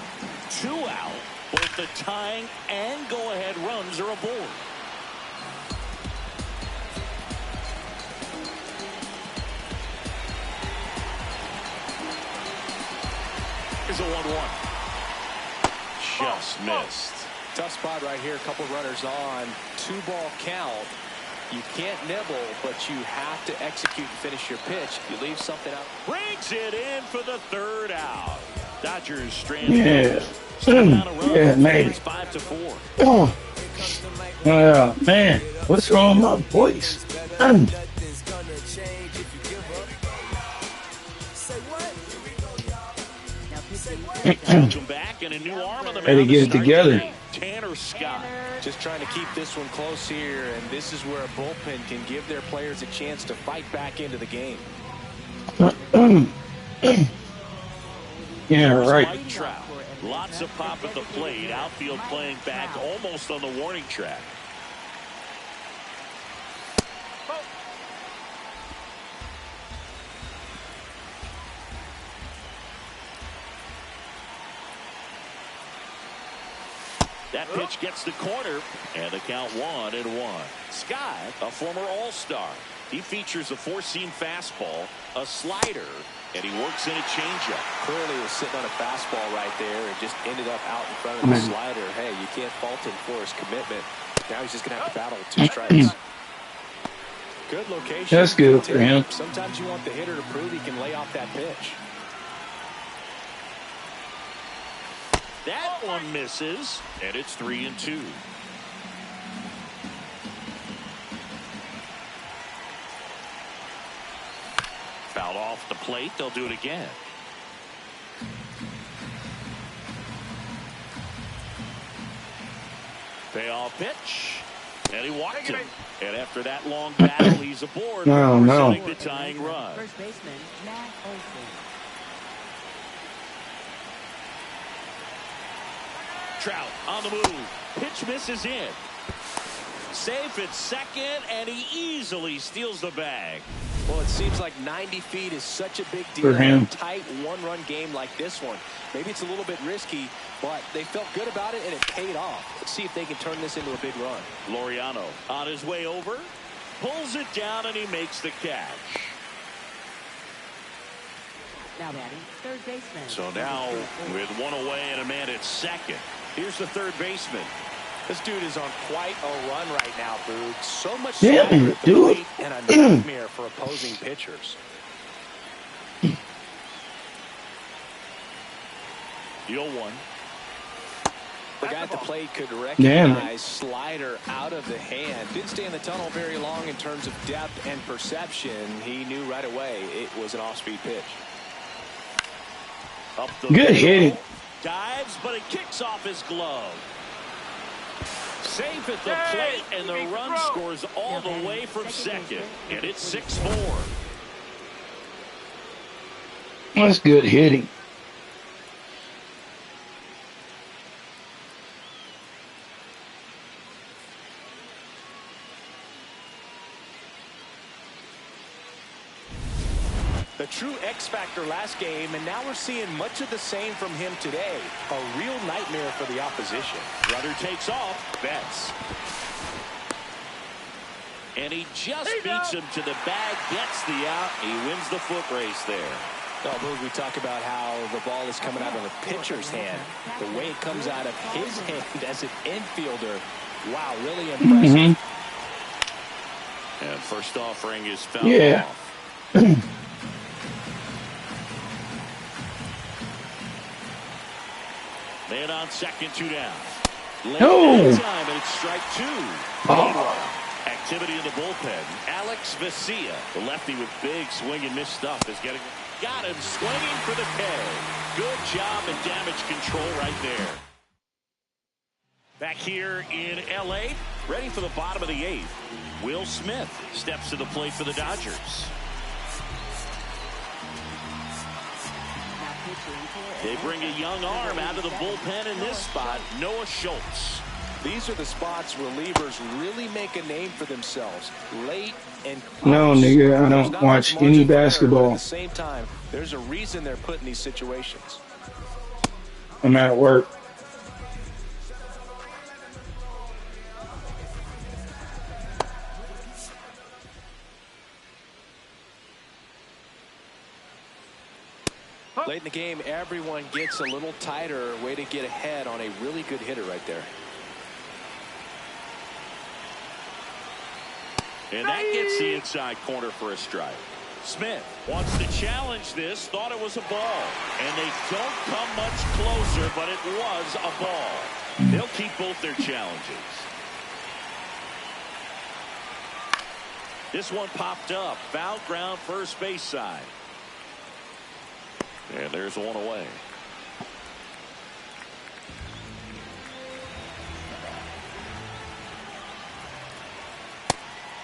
2 out. Both the tying and go-ahead runs are aboard. Here's a 1-1. Just missed. Tough spot right here. A couple runners on. 2-ball count. You can't nibble, but you have to execute and finish your pitch. You leave something out. Brings it in for the 3rd out. Dodgers strand. Yeah, maybe. 5-4. Oh, man, what's wrong with my voice? Come back and a new arm on the Had to get it together. Tanner Scott. Just trying to keep this one close here, and this is where a bullpen can give their players a chance to fight back into the game. Yeah, right. Mike Trout. Lots of pop at the plate. Outfield playing back almost on the warning track. That pitch gets the corner, and the count 1-1. Scott, a former All-Star. He features a 4-seam fastball, a slider, and he works in a changeup. Clearly was sitting on a fastball right there and just ended up out in front of the slider. Hey, you can't fault him for his commitment. Now he's just going to have to battle 2 strikes. Good location. That's good for him. Sometimes you want the hitter to prove he can lay off that pitch. That one misses, and it's 3-2. Fouled off the plate. They'll do it again. Payoff pitch, and he walked him. And after that long battle, he's aboard. No. The tying run. First baseman, Matt Olson. Trout on the move. Pitch misses in. Safe at second, and he easily steals the bag. Well, it seems like 90 feet is such a big deal For in him. a tight 1-run game like this one. Maybe it's a little bit risky, but they felt good about it, and it paid off. Let's see if they can turn this into a big run. Laureano on his way over. Pulls it down, and he makes the catch. Now batting, third baseman. So now, with 1 away and a man at second, here's the third baseman. This dude is on quite a run right now, Boog. So much Yeah, slider at the dude. plate and a nightmare for opposing pitchers. The 0-1. The guy at the plate could recognize slider out of the hand. Didn't stay in the tunnel very long in terms of depth and perception. He knew right away it was an off-speed pitch. Up the Good middle. hitting. Dives, but it kicks off his glove. Safe at the plate, and the run scores all the way from second. And it's 6-4. That's good hitting. The true X factor last game, and now we're seeing much of the same from him today. A real nightmare for the opposition. Runner takes off. Betts. And he just beats him to the bag, gets the out. He wins the foot race there. Oh, Boog, we talk about how the ball is coming out of the pitcher's hand. The way it comes out of his hand as an infielder. Wow, really impressive. And first offering is fouled off. Man on second, 2 down. No. Time, and it's strike 2. Activity in the bullpen. Alex Vesia, the lefty with big swing and miss stuff, is got him swinging for the K. Good job and damage control right there. Back here in L.A., Ready for the bottom of the 8th. Will Smith steps to the plate for the Dodgers. Now pitching for They bring a young arm out of the bullpen in this spot, Noah Schultz. These are the spots relievers really make a name for themselves. Late and close. No, nigga, I There's don't not watch much any margin for error, but basketball. At the same time, there's a reason they're put in these situations. I'm at work. Late in the game, everyone gets a little tighter. Way to get ahead on a really good hitter right there. And that gets the inside corner for a strike. Smith wants to challenge this, thought it was a ball. And they don't come much closer, but it was a ball. They'll keep both their challenges. This one popped up. Foul ground, first base side. And there's one away.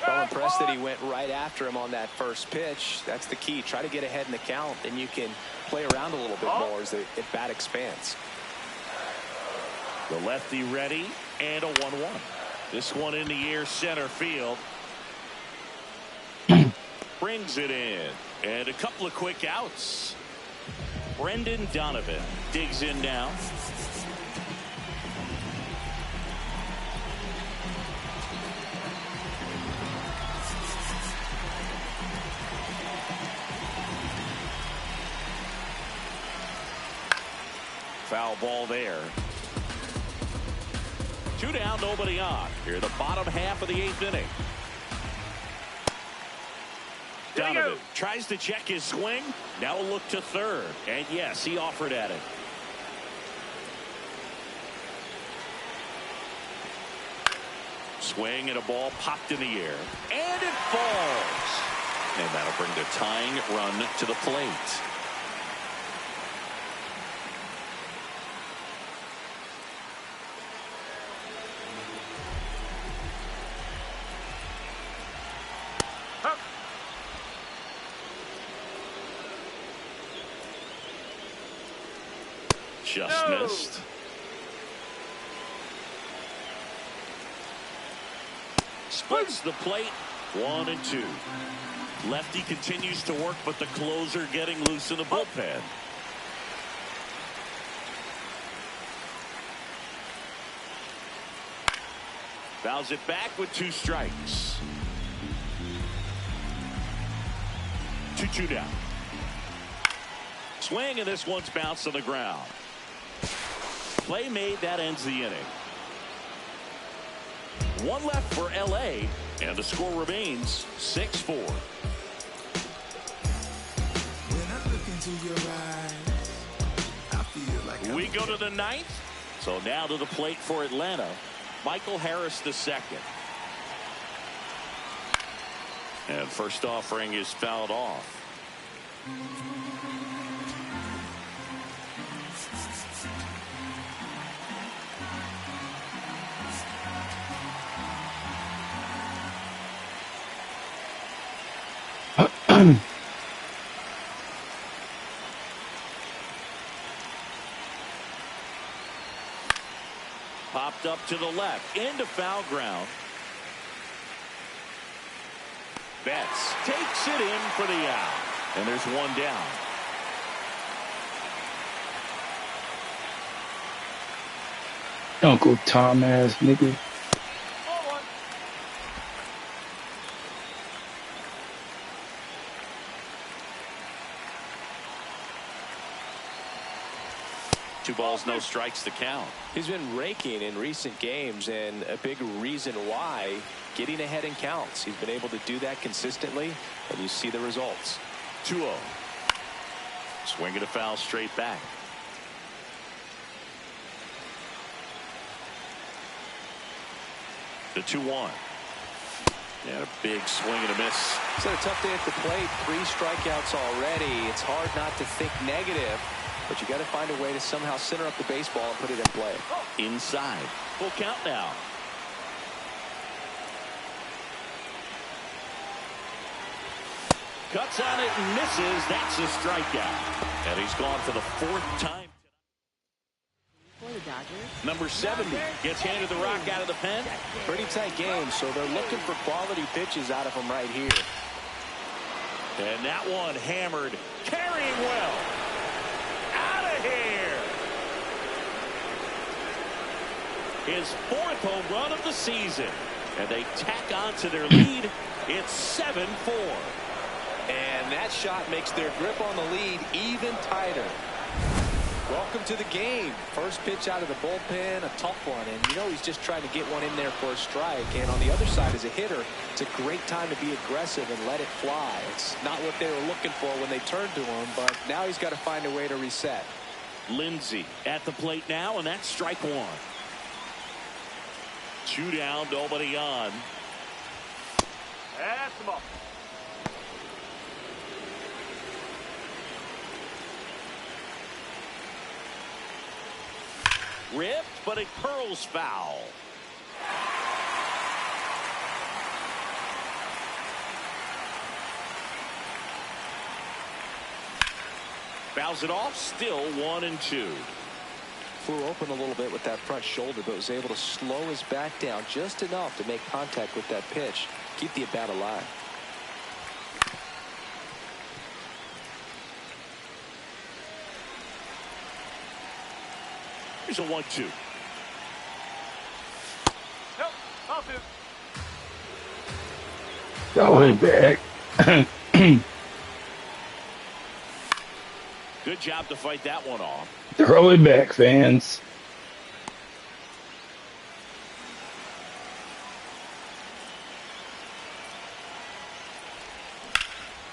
Well, impressed that he went right after him on that first pitch. That's the key. Try to get ahead in the count, and you can play around a little bit more as the at-bat expands. The lefty ready, and a 1-1. This one in the air, center field. Brings it in. And a couple of quick outs. Brendan Donovan digs in now. Foul ball there. 2 down, nobody on. Here, the bottom half of the 8th inning. Donovan tries to check his swing. Now a look to third. And yes, he offered at it. Swing and a ball popped in the air. And it falls. And that'll bring the tying run to the plate. Just missed. Splits the plate. 1 and 2. Lefty continues to work, but the closer getting loose in the bullpen. Fouls it back with 2 strikes. 2-2 down. Swing, and this one's bounced on the ground. Play made, that ends the inning. 1 left for LA, and the score remains 6-4. When I look into your eyes, I feel like We go to the 9th. So now to the plate for Atlanta, Michael Harris II. And first offering is fouled off. Popped up to the left, into foul ground. Betts takes it in for the out. And there's 1 down. Uncle Tom ass nigga. Two balls, no strikes to count. He's been raking in recent games, and a big reason why, getting ahead in counts. He's been able to do that consistently, and you see the results. 2-0. Swinging a foul straight back. The 2-1. And a big swing and a miss. He's had a tough day at the plate. 3 strikeouts already. It's hard not to think negative, but you got to find a way to somehow center up the baseball and put it in play. Inside. Full count now. Cuts on it and misses. That's a strikeout. And he's gone for the 4th time. For the Dodgers. Number 70 gets handed the rock out of the pen. Pretty tight game, so they're looking for quality pitches out of him right here. And that one hammered. Carrying well. Out of here. His 4th home run of the season. And they tack on to their lead. It's 7-4. And that shot makes their grip on the lead even tighter. Welcome to the game. First pitch out of the bullpen, a tough one. And you know he's just trying to get one in there for a strike. And on the other side, as a hitter, it's a great time to be aggressive and let it fly. It's not what they were looking for when they turned to him, but now he's got to find a way to reset. Lindsey at the plate now, and that's strike 1. 2 down, nobody on. That's the ball. Ripped, but it curls foul. Fouls it off, still 1-2. Flew open a little bit with that front shoulder, but was able to slow his back down just enough to make contact with that pitch. Keep the at-bat alive. Here's a 1-2. Nope. I'll do. Going back. Good job to fight that one off. Throw it back, fans.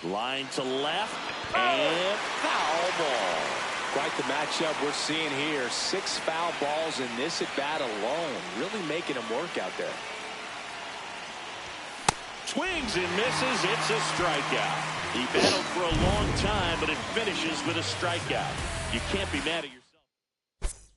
Line to left and foul ball. Quite the matchup we're seeing here. 6 foul balls in this at-bat alone. Really making him work out there. Swings and misses. It's a strikeout. He battled for a long time, but it finishes with a strikeout. You can't be mad at yourself.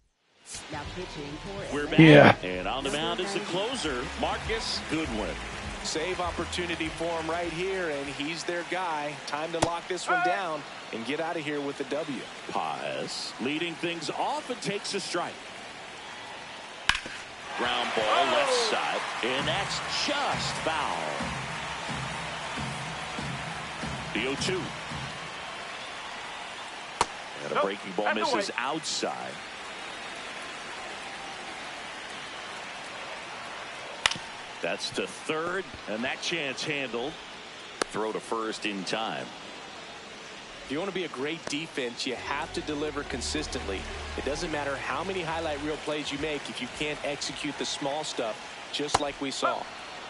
Now pitching for We're back. Yeah. And on the mound is the closer, Marcus Goodwin. Save opportunity for him right here, and he's their guy. Time to lock this one down and get out of here with the W. Paz leading things off and takes a strike. Ground ball left side, and that's just foul. The 0-2. And a breaking ball misses outside. That's to third, and that chance handled. Throw to first in time. If you want to be a great defense, you have to deliver consistently. It doesn't matter how many highlight reel plays you make if you can't execute the small stuff, just like we saw.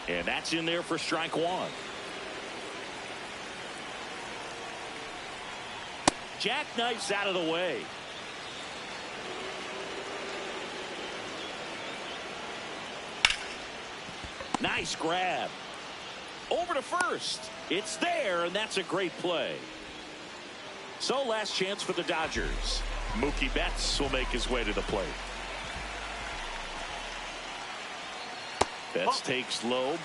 And that's in there for strike 1. Jackknifes out of the way. Nice grab. Over to first. It's there, and that's a great play. So last chance for the Dodgers. Mookie Betts will make his way to the plate. Betts takes low.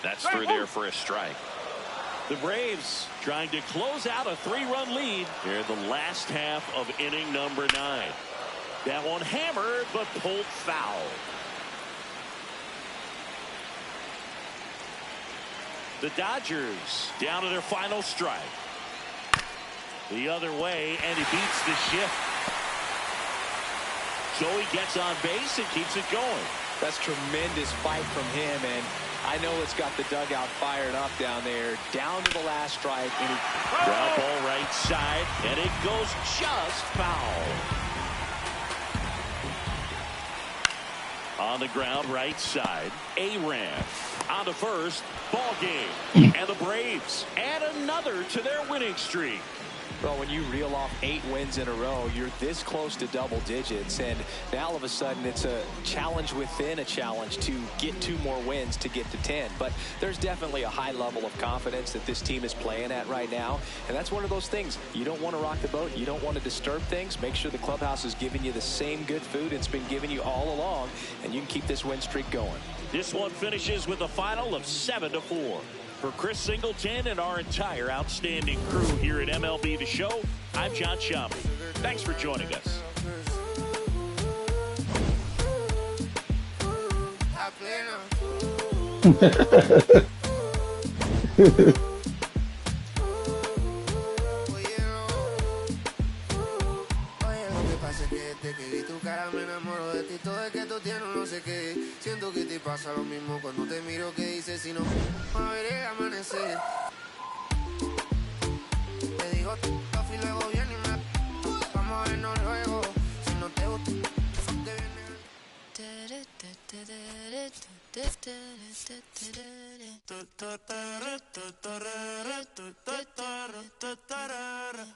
That's through there for a strike. The Braves trying to close out a 3-run lead here in the last half of inning number 9. That one hammered but pulled foul. The Dodgers down to their final strike. The other way, and he beats the shift. So he gets on base and keeps it going. That's tremendous fight from him, and I know it's got the dugout fired up down there. Down to the last strike, and he ground ball right side, and it goes just foul. On the ground right side, Aram on the first, ball game, and the Braves add another to their winning streak. Well, when you reel off 8 wins in a row, you're this close to double digits, and now all of a sudden it's a challenge within a challenge to get 2 more wins to get to 10. But there's definitely a high level of confidence that this team is playing at right now, and that's one of those things. You don't want to rock the boat. You don't want to disturb things. Make sure the clubhouse is giving you the same good food it's been giving you all along, and you can keep this win streak going. This one finishes with a final of 7-4. For Chris Singleton and our entire outstanding crew here at MLB The Show, I'm John Shambi. Thanks for joining us. Siento que te pasa lo mismo cuando te miro, que dices si no a ver amanecer. Te digo y luego viene y me vamos a vernos luego. Si no te gusta, te viene.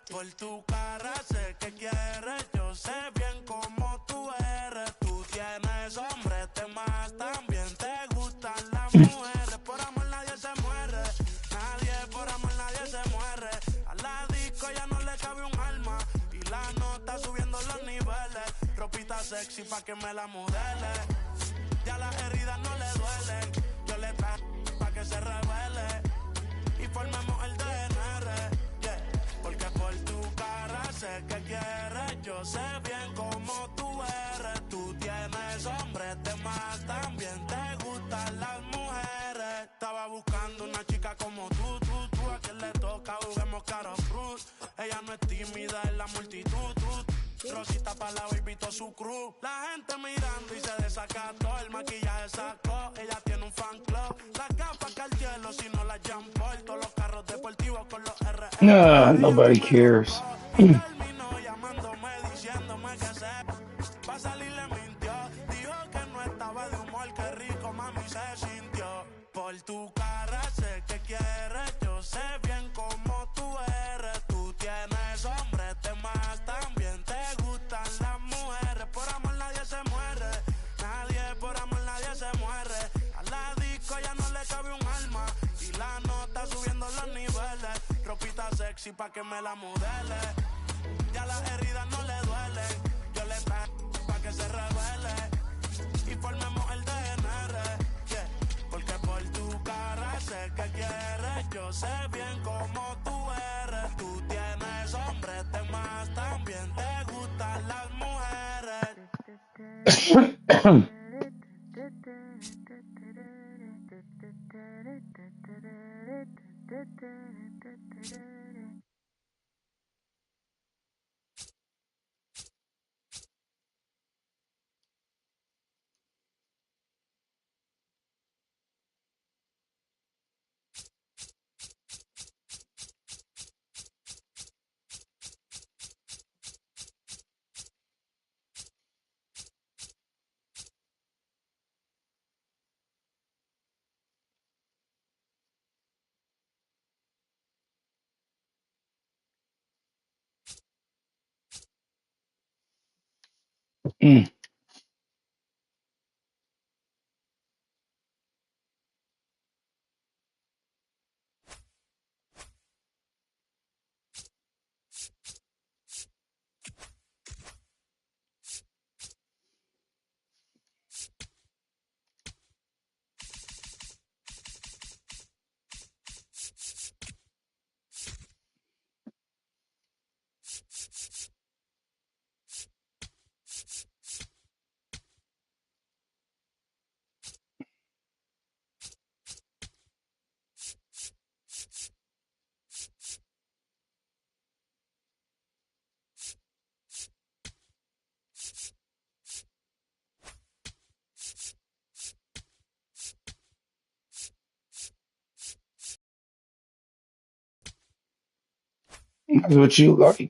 Por tu cara sé que quieres, yo sé bien cómo tú eres. Tú tienes hombre, te más también te gustan las mujeres. Por amor nadie se muere, nadie por amor nadie se muere. A la disco ya no le cabe un alma y la nota subiendo los niveles. Ropita sexy pa' que me la modele. Ya las heridas no le duelen. Yo le traje pa' que se revele y formemos el DNR, yeah. Porque por tu cara sé que quieres, yo sé bien cómo tú eres. Tú tienes hombre, te más también te gustan las mujeres. Estaba buscando una chica como tú. A quien le toca juguemos cara cruz. Ella no es tímida en la multitud. Rosita para la baby todo su crew. La gente mirando y se desacató. El maquillaje sacó. Ella tiene un fan club. Las gafas que al cielo si no las Paul. Todos los carros deportivos con los RR. Nobody cares. Terminó llamándome diciéndome que se va a salir, le mintió. Dijo que no estaba de humor. Qué rico mami se sintió. Por tu cara sé que quieres. Yo sé bien cómo tú eres. Tú tienes hombre, te más también te gustan las mujeres. Por amor nadie se muere. Nadie por amor nadie se muere. A la disco ya no le cabe un alma y la nota subiendo los niveles. Ropita sexy pa' que me la modele. Ya las heridas no le duelen. Yo le pego pa' que se revele y formemos el DNR, yeah. Porque por tu cara sé que quieres. Yo sé bien cómo tú eres. Tú tienes hombre, te más también te gustan las mujeres. Mm. That's what you like.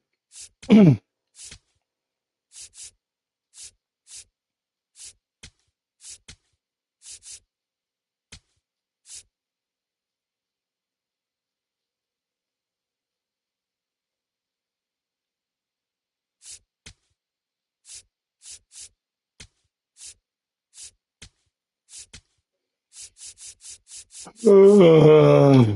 Man,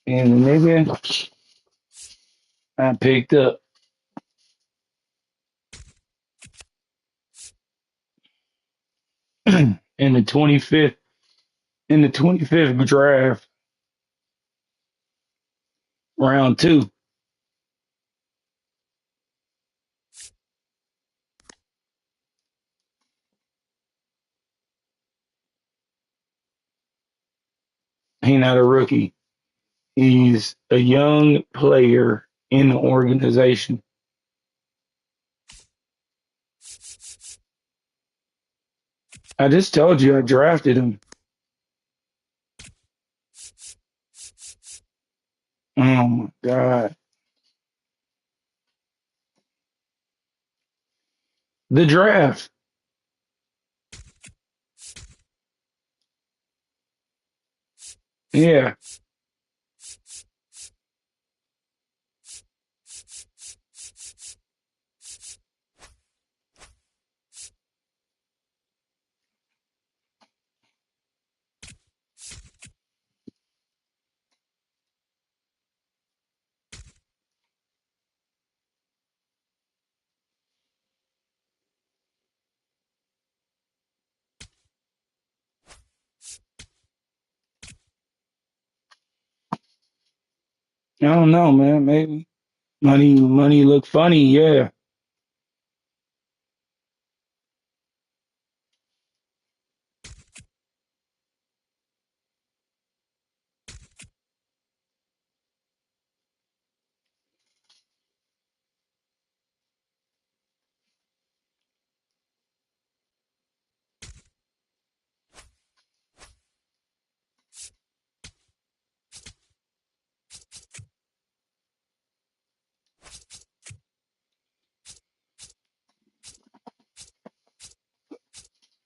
and the nigga I picked up in the 25th draft, round 2. He not a rookie. He's a young player in the organization. I just told you I drafted him. Oh my God. The draft. Yeah. I don't know, man. Maybe money look funny. Yeah.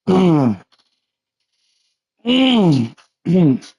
Mm, mm, mm.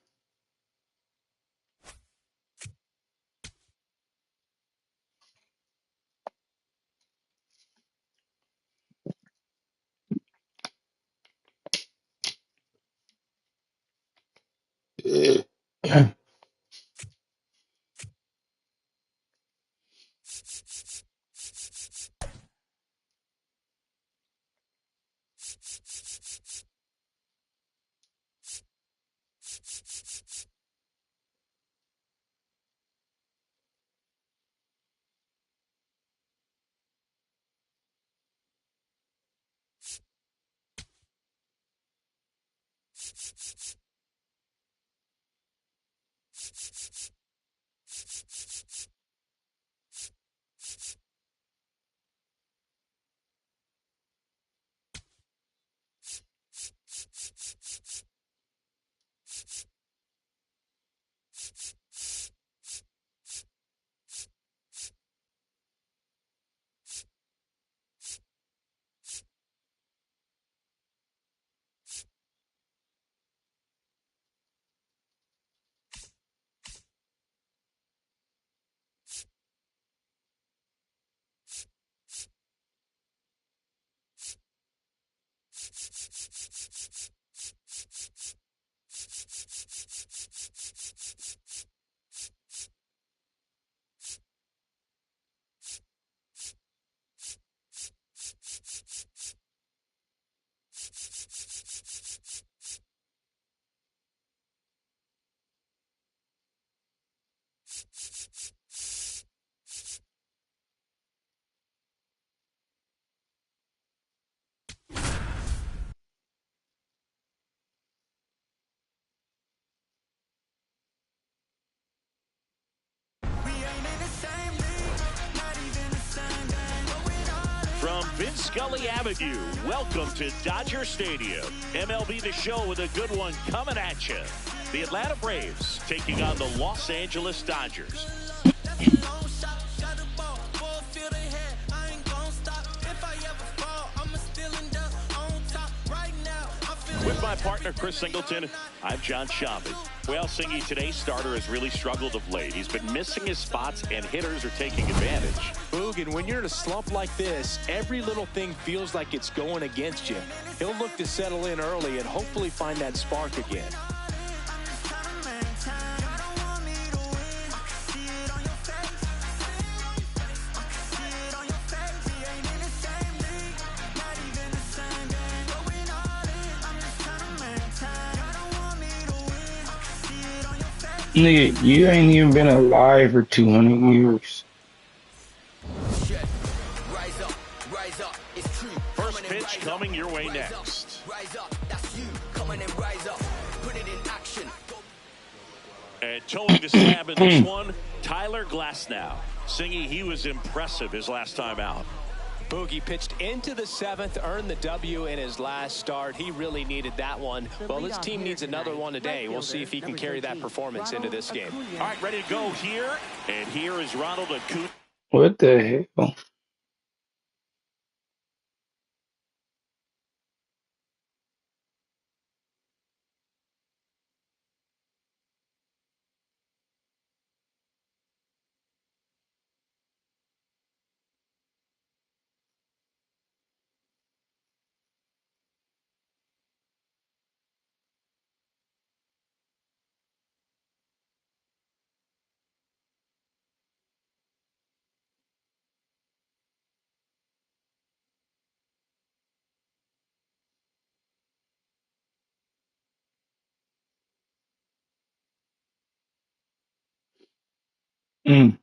From Vince Scully Avenue, welcome to Dodger Stadium. MLB The Show with a good one coming at you. The Atlanta Braves taking on the Los Angeles Dodgers. With my partner, Chris Singleton, I'm John Schaubby. Well, Singy, today's starter has really struggled of late. He's been missing his spots, and hitters are taking advantage. Boog, and when you're in a slump like this, every little thing feels like it's going against you. He'll look to settle in early and hopefully find that spark again. Nigga, you ain't even been alive for 200 years. First pitch coming your way next. And towing the slab in this one, Tyler Glasnow. Singy, he was impressive his last time out. Boogie pitched into the 7th, earned the W in his last start. He really needed that one. Well, this team needs another one today. We'll see if he can carry that performance into this game. All right, ready to go here. And here is Ronald Acuna. What the hell? Mm.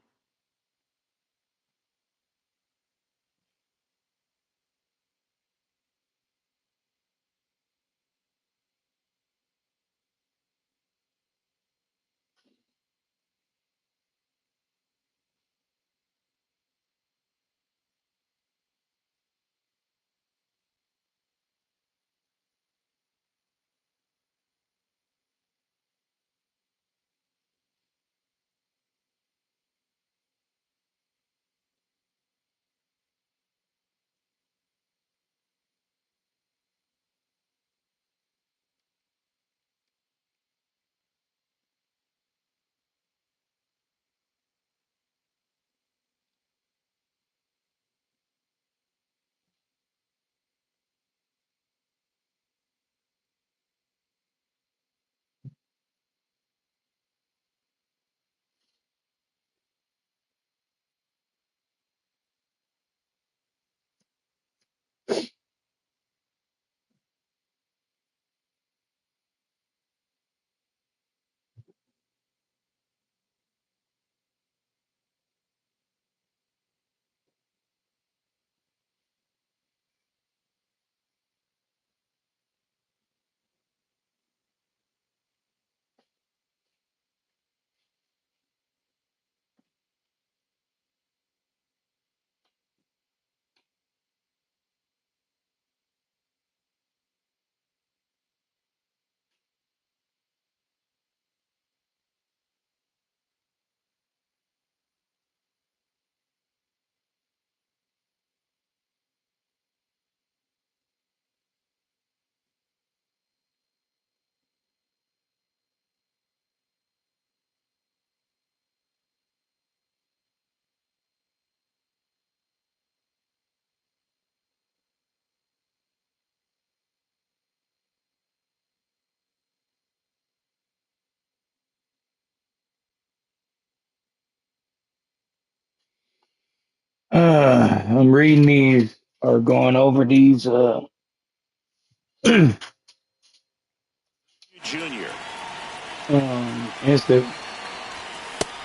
I'm reading these or going over these Junior.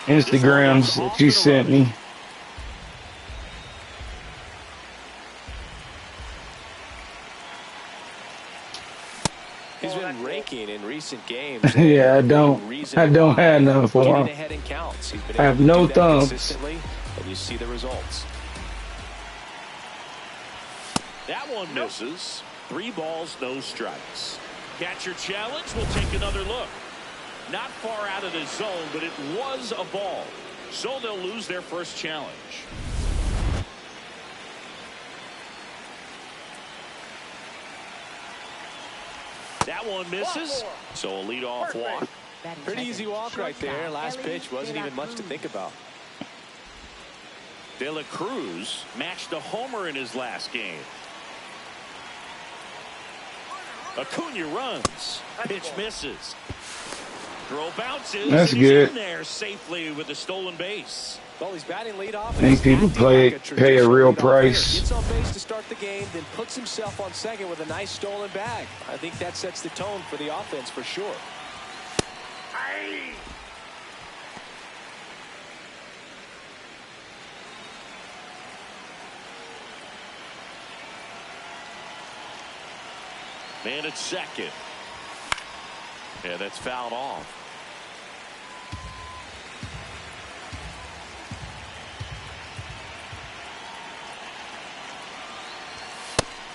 Instagrams that you sent me. He's been raking in recent games. Yeah, I don't have none for him. I have no thumbs. And you see the results. That one misses. 3 balls, no strikes. Catcher challenge. We'll take another look. Not far out of the zone, but it was a ball. So they'll lose their first challenge. That one misses. So a leadoff walk. Pretty easy walk right there. Last pitch wasn't even much to think about. De La Cruz matched a homer in his last game. Acuna runs. Pitch misses. Throw bounces. That's and he's good. in there safely with the stolen base. Well, he's batting leadoff. I think people pay a real price. Gets on base to start the game, then puts himself on second with a nice stolen bag. I think that sets the tone for the offense for sure. Man at second. Yeah, that's fouled off.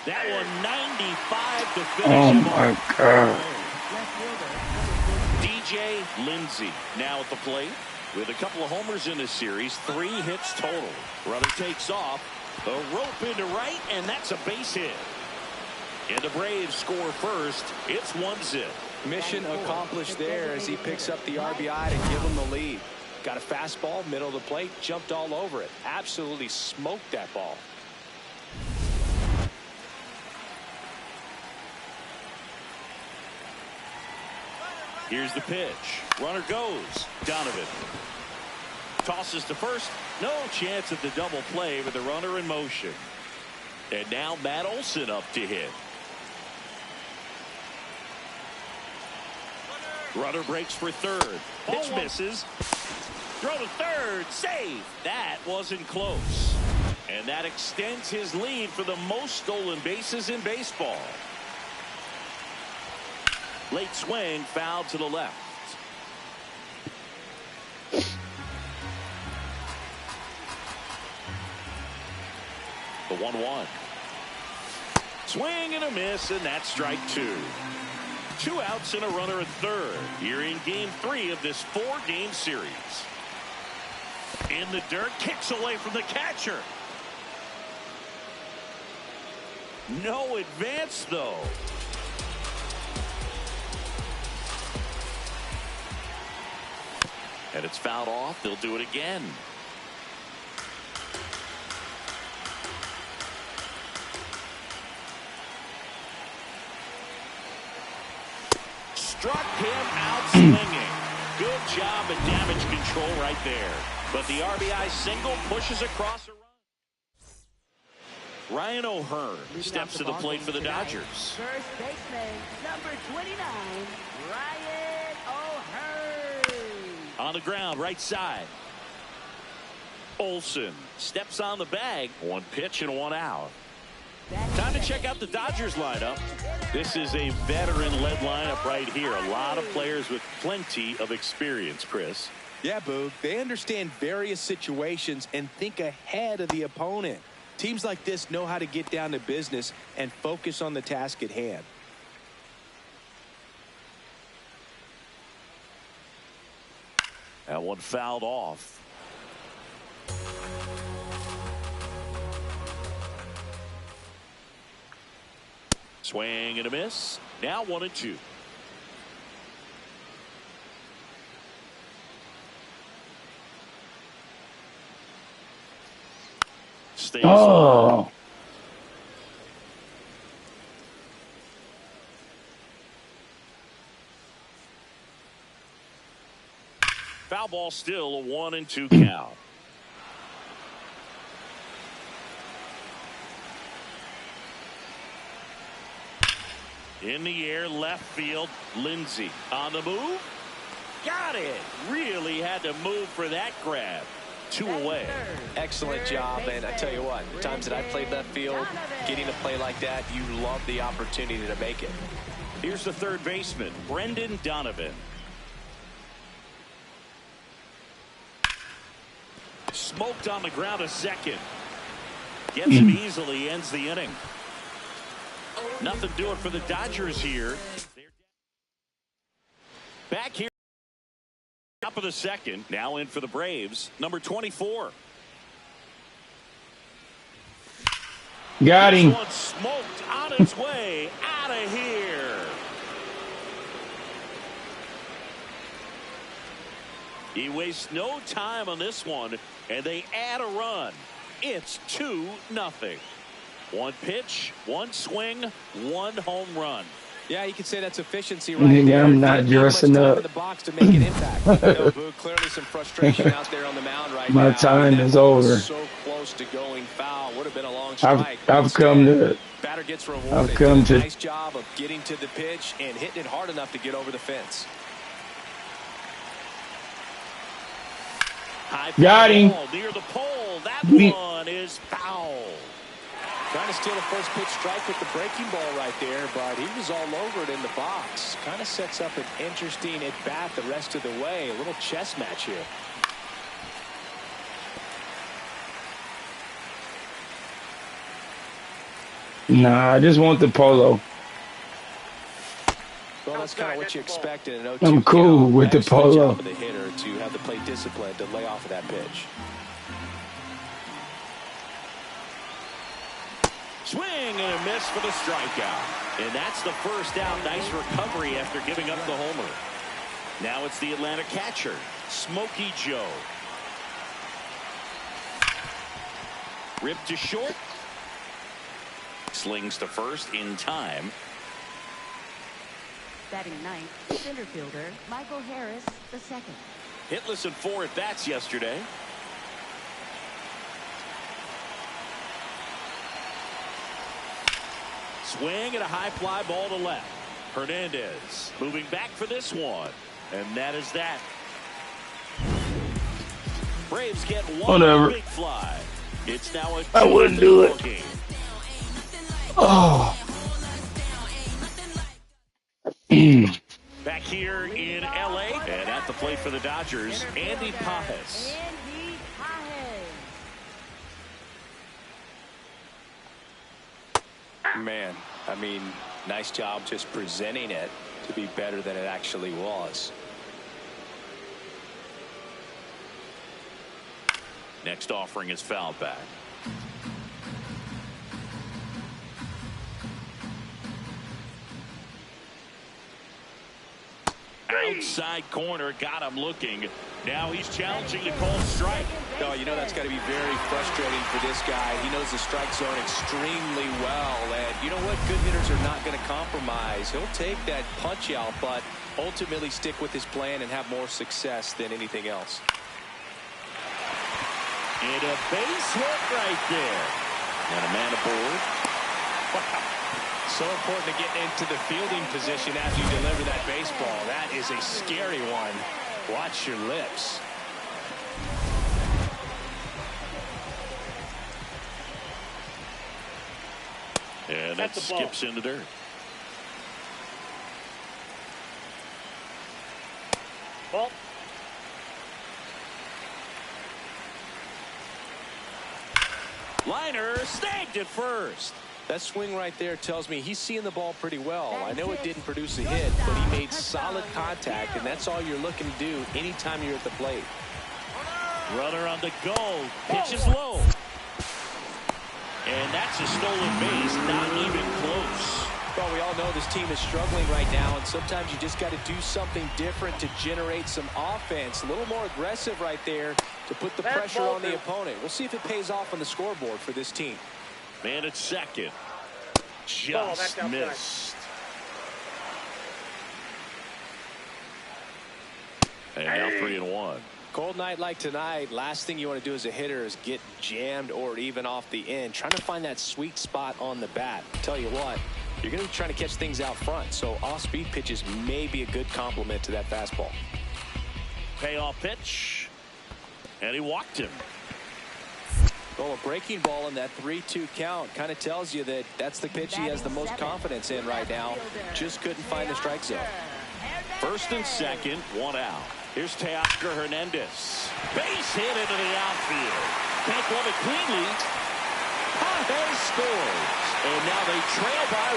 That one 95 to finish Oh him my off. God. DJ Lindsay now at the plate with a couple of homers in this series. 3 hits total. Runner takes off. A rope into right, and that's a base hit. And the Braves score first. It's 1-0. Mission accomplished there as he picks up the RBI to give him the lead. Got a fastball, middle of the plate, jumped all over it. Absolutely smoked that ball. Here's the pitch. Runner goes. Donovan tosses to first. No chance at the double play with the runner in motion. And now Matt Olson up to hit. Runner breaks for third. Pitch misses. Throw to third. Save. That wasn't close. And that extends his lead for the most stolen bases in baseball. Late swing, foul to the left. The 1-1. Swing and a miss, and that's strike 2. 2 outs and a runner at third. Here in game 3 of this 4-game series. In the dirt, kicks away from the catcher. No advance, though. And it's fouled off. They'll do it again. Struck him out swinging. Good job of damage control right there. But the RBI single pushes across a run. Ryan O'Hearn steps to the plate for the Dodgers. First baseman, number 29, Ryan O'Hearn. On the ground, right side. Olson steps on the bag. 1 pitch and 1 out. Time to check out the Dodgers lineup. This is a veteran-led lineup right here. A lot of players with plenty of experience, Chris. Yeah, Boog. They understand various situations and think ahead of the opponent. Teams like this know how to get down to business and focus on the task at hand. That one fouled off. Swing and a miss. Now 1-2. Stays on. Foul ball, still a 1-2 count. In the air, left field. Lindsay on the move. Got it. Really had to move for that grab. 2 away. Excellent job, and I tell you what, the times that I played left field, getting a play like that, you love the opportunity to make it. Here's the third baseman, Brendan Donovan. Smoked on the ground a second. Gets him easily, ends the inning. Nothing doing for the Dodgers here. Back here. Top of the second. Now in for the Braves, number 24. Got him. This one smoked on its way out of here. He wastes no time on this one, and they add a run. It's 2-0. One pitch, one swing, one home run. Yeah, you could say that's efficiency right there. I'm not dressing up. In the box to make an impact. No, Boo, clearly some frustration out there on the mound right now. My time is over. So close to going foul. Would have been a long strike. I've come to. Batter gets rewarded. I've come to. Nice job of getting to the pitch and hitting it hard enough to get over the fence. Got him. Near the pole. That one is foul. Trying to steal a first pitch strike with the breaking ball right there, but he was all over it in the box. Kind of sets up an interesting at bat the rest of the way. A little chess match here. Nah, I just want the polo. Well, that's kind of what you expect in an 0-2 I'm cool count. with the Excellent polo. job of the hitter to have the plate discipline to lay off of that pitch. Swing and a miss for the strikeout. And that's the first out. Nice recovery after giving up the homer. Now it's the Atlanta catcher, Smokey Joe. Ripped to short. Slings to first in time. Batting ninth, center fielder Michael Harris II. Hitless in 4 at-bats yesterday. Swing and a high fly ball to left. Hernandez moving back for this one. And that is that. Braves get one big fly. It's now a I wouldn't do it. game. Oh. Back here in LA and at the plate for the Dodgers, Andy Pajes. Andy Pajes. Man, I mean, nice job just presenting it to be better than it actually was. Next offering is fouled back. Outside corner, got him looking. Now he's challenging to call strike. Oh, you know that's got to be very frustrating for this guy. He knows the strike zone extremely well. And you know what? Good hitters are not going to compromise. He'll take that punch out, but ultimately stick with his plan and have more success than anything else. And a base hit right there. And a man aboard. Wow. So important to get into the fielding position as you deliver that baseball. That is a scary one. Watch your lips. And that skips into dirt. Ball. Liner snagged at first. That swing right there tells me he's seeing the ball pretty well. I know it didn't produce a hit, but he made solid contact, and that's all you're looking to do anytime you're at the plate. Runner on the go. Pitch is low. And that's a stolen base. Not even close. Well, we all know this team is struggling right now, and sometimes you just got to do something different to generate some offense. A little more aggressive right there to put the pressure on the opponent. We'll see if it pays off on the scoreboard for this team. Man at second. Just missed. And now 3-1. Cold night like tonight, last thing you want to do as a hitter is get jammed or even off the end. Trying to find that sweet spot on the bat. Tell you what, you're going to be trying to catch things out front, so off-speed pitches may be a good complement to that fastball. Payoff pitch. And he walked him. Well, a breaking ball in that 3-2 count kind of tells you that that's the pitch he has the most confidence in right now. Just couldn't find the strike zone. First and second, one out. Here's Teoscar Hernandez. Base hit into the outfield. Can't glove it cleanly. Pajes scores. And now they trail by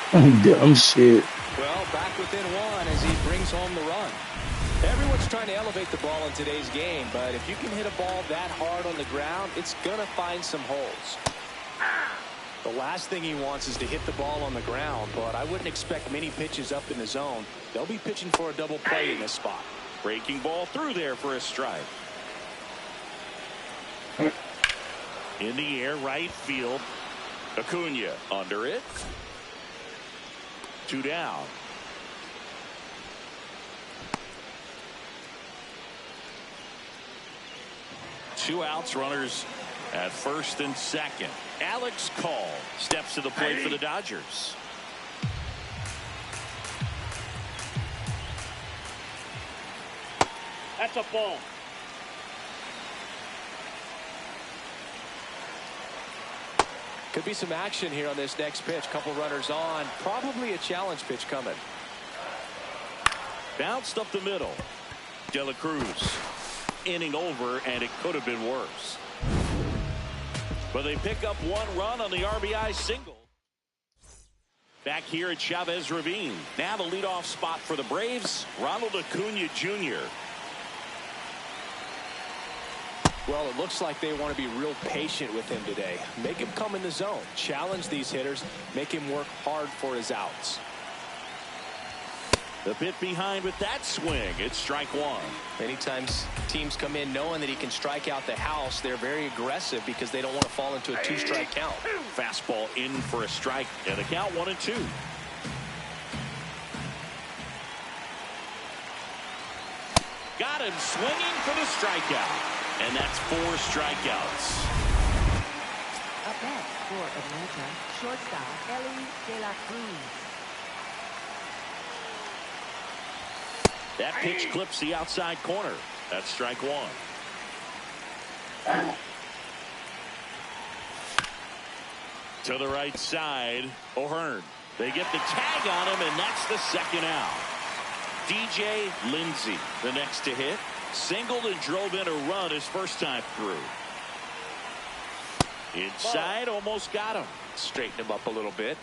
1. Dumb shit. Well, back within one as he brings home the run. Everyone's trying to elevate the ball in today's game, but if you can hit a ball that hard on the ground, it's going to find some holes. The last thing he wants is to hit the ball on the ground, but I wouldn't expect many pitches up in the zone. They'll be pitching for a double play in this spot. Breaking ball through there for a strike. In the air, right field. Acuna under it. 2 down. Two outs, runners at first and second. Alex Call steps to the plate for the Dodgers. That's a ball. Could be some action here on this next pitch. Couple runners on. Probably a challenge pitch coming. Bounced up the middle. De La Cruz. Inning over, and it could have been worse. But they pick up 1 run on the RBI single. Back here at Chavez Ravine. Now the leadoff spot for the Braves, Ronald Acuna Jr. Well, it looks like they want to be real patient with him today. Make him come in the zone. Challenge these hitters. Make him work hard for his outs. The bit behind with that swing. It's strike 1. Many times teams come in knowing that he can strike out the house. They're very aggressive because they don't want to fall into a 2-strike count. Fastball in for a strike, and the count 1-2. Got him swinging for the strikeout. And that's 4 strikeouts. Up next for Atlanta, shortstop Ellie De La Cruz. That pitch clips the outside corner. That's strike 1. To the right side, O'Hearn. They get the tag on him, and that's the second out. DJ Lindsay, the next to hit. Singled and drove in a run his first time through. Inside, almost got him. Straighten him up a little bit.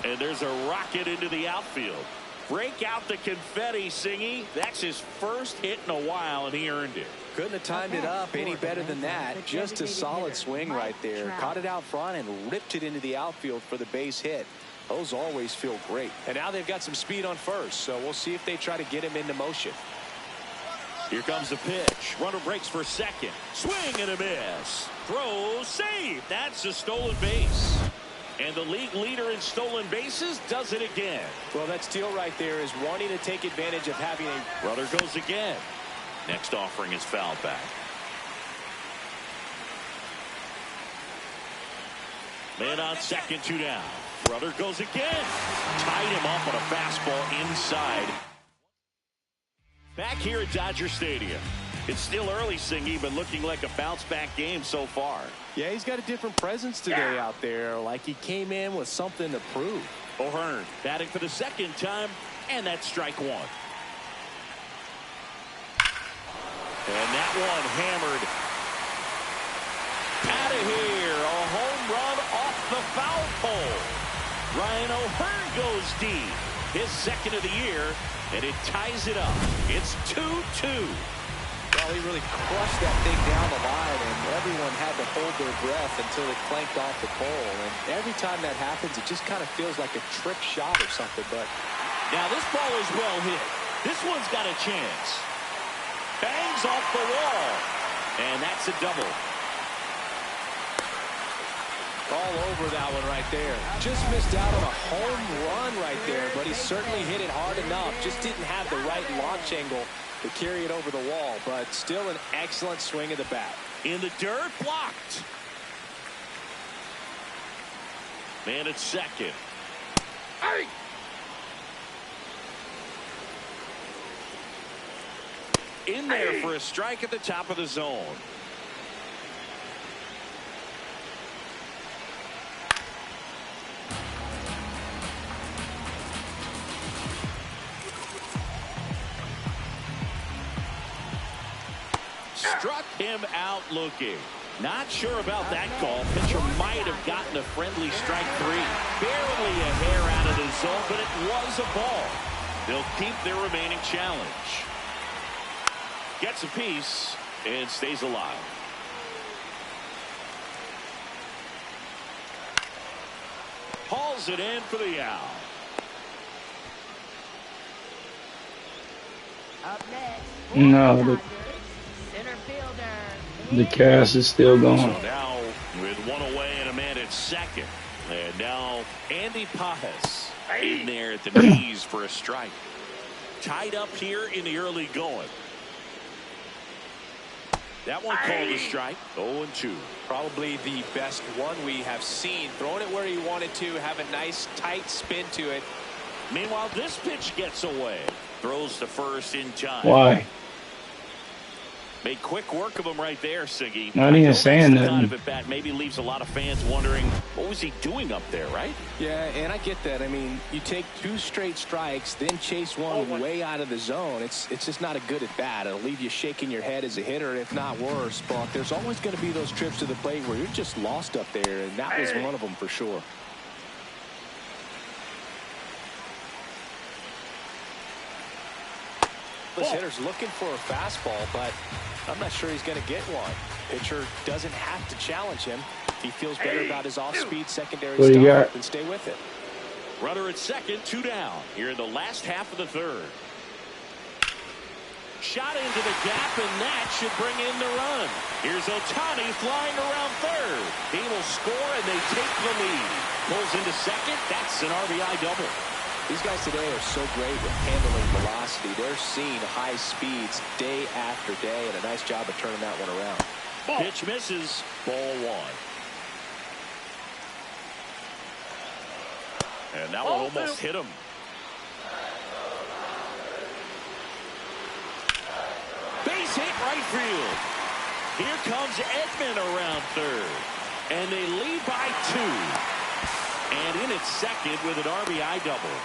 And there's a rocket into the outfield. Break out the confetti, Singy. That's his first hit in a while, and he earned it. Couldn't have timed it up any better than that. Just a solid swing right there. Caught it out front and ripped it into the outfield for the base hit. Those always feel great. And now they've got some speed on first, so we'll see if they try to get him into motion. Here comes the pitch. Runner breaks for second. Swing and a miss. Throw, save. That's a stolen base. And the league leader in stolen bases does it again. Well, that steal right there is wanting to take advantage of having a runner goes again. Next offering is fouled back. Man on second, 2 down. Runner goes again. Tied him up on a fastball inside. Back here at Dodger Stadium. It's still early, Singy, but looking like a bounce-back game so far. Yeah, he's got a different presence today out there, like he came in with something to prove. O'Hearn batting for the second time, and that's strike 1. And that one hammered out of here. A home run off the foul pole. Ryan O'Hearn goes deep. His second of the year, and it ties it up. It's 2-2. Well, he really crushed that thing down the line, and everyone had to hold their breath until it clanked off the pole. And every time that happens, it just kind of feels like a trick shot or something. But now this ball is well hit. This one's got a chance. Bangs off the wall, and that's a double. All over that one right there. Just missed out on a home run right there, but he certainly hit it hard enough. Just didn't have the right launch angle to carry it over the wall, but still an excellent swing of the bat. In the dirt, blocked. Man at second. Hey! In there for a strike at the top of the zone. Struck him out looking. Not sure about that call. Pitcher might have gotten a friendly strike 3. Barely a hair out of the zone, but it was a ball. They'll keep their remaining challenge. Gets a piece and stays alive. Hauls it in for the out. Up next, No, center fielder. the cast is still going. So now with one away and a man at second. And now Andy Pajes in there at the knees for a strike. Tied up here in the early going. That one called a strike. 0-2. Probably the best one we have seen. Throwing it where he wanted to, have a nice tight spin to it. Meanwhile, this pitch gets away. Throws to first in time. Why? Made quick work of him right there, Siggy. Not even saying that. nothing. Kind of at bat maybe leaves a lot of fans wondering what was he doing up there, right? Yeah, and I get that. I mean, you take 2 straight strikes, then chase one way out of the zone. It's just not a good at bat. It'll leave you shaking your head as a hitter, if not worse. But there's always going to be those trips to the plate where you're just lost up there, and that was one of them for sure. This hitter's looking for a fastball, but I'm not sure he's going to get one. Pitcher doesn't have to challenge him. He feels better about his off-speed secondary stuff and stay with it. Runner at second, 2 down. Here in the last half of the third. Shot into the gap, and that should bring in the run. Here's Ohtani flying around third. He will score, and they take the lead. Pulls into second. That's an RBI double. These guys today are so great with handling velocity. They're seeing high speeds day after day, and a nice job of turning that one around. Pitch misses. Ball 1. And that one almost hit him. Base hit right field. Here comes Edman around third. And they lead by 2. And in at second with an RBI double.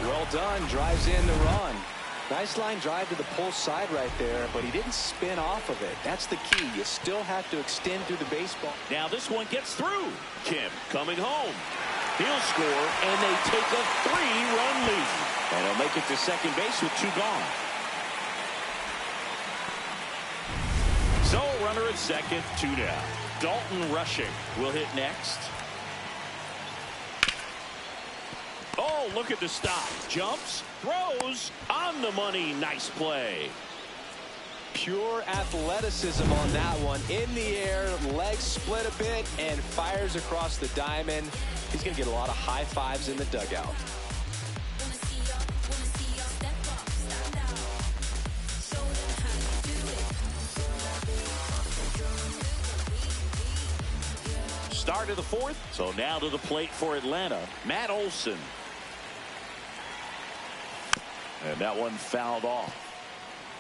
Well done. Drives in the run. Nice line drive to the pull side right there, but he didn't spin off of it. That's the key. You still have to extend through the baseball. Now this one gets through. Kim coming home. He'll score, and they take a 3-run lead. And he'll make it to second base with 2 gone. So runner at second, 2 down. Dalton rushing will hit next. Oh, look at the stop. Jumps, throws, on the money. Nice play. Pure athleticism on that one. In the air, legs split a bit, and fires across the diamond. He's going to get a lot of high fives in the dugout. Start of the 4th. So now to the plate for Atlanta, Matt Olson. And that one fouled off.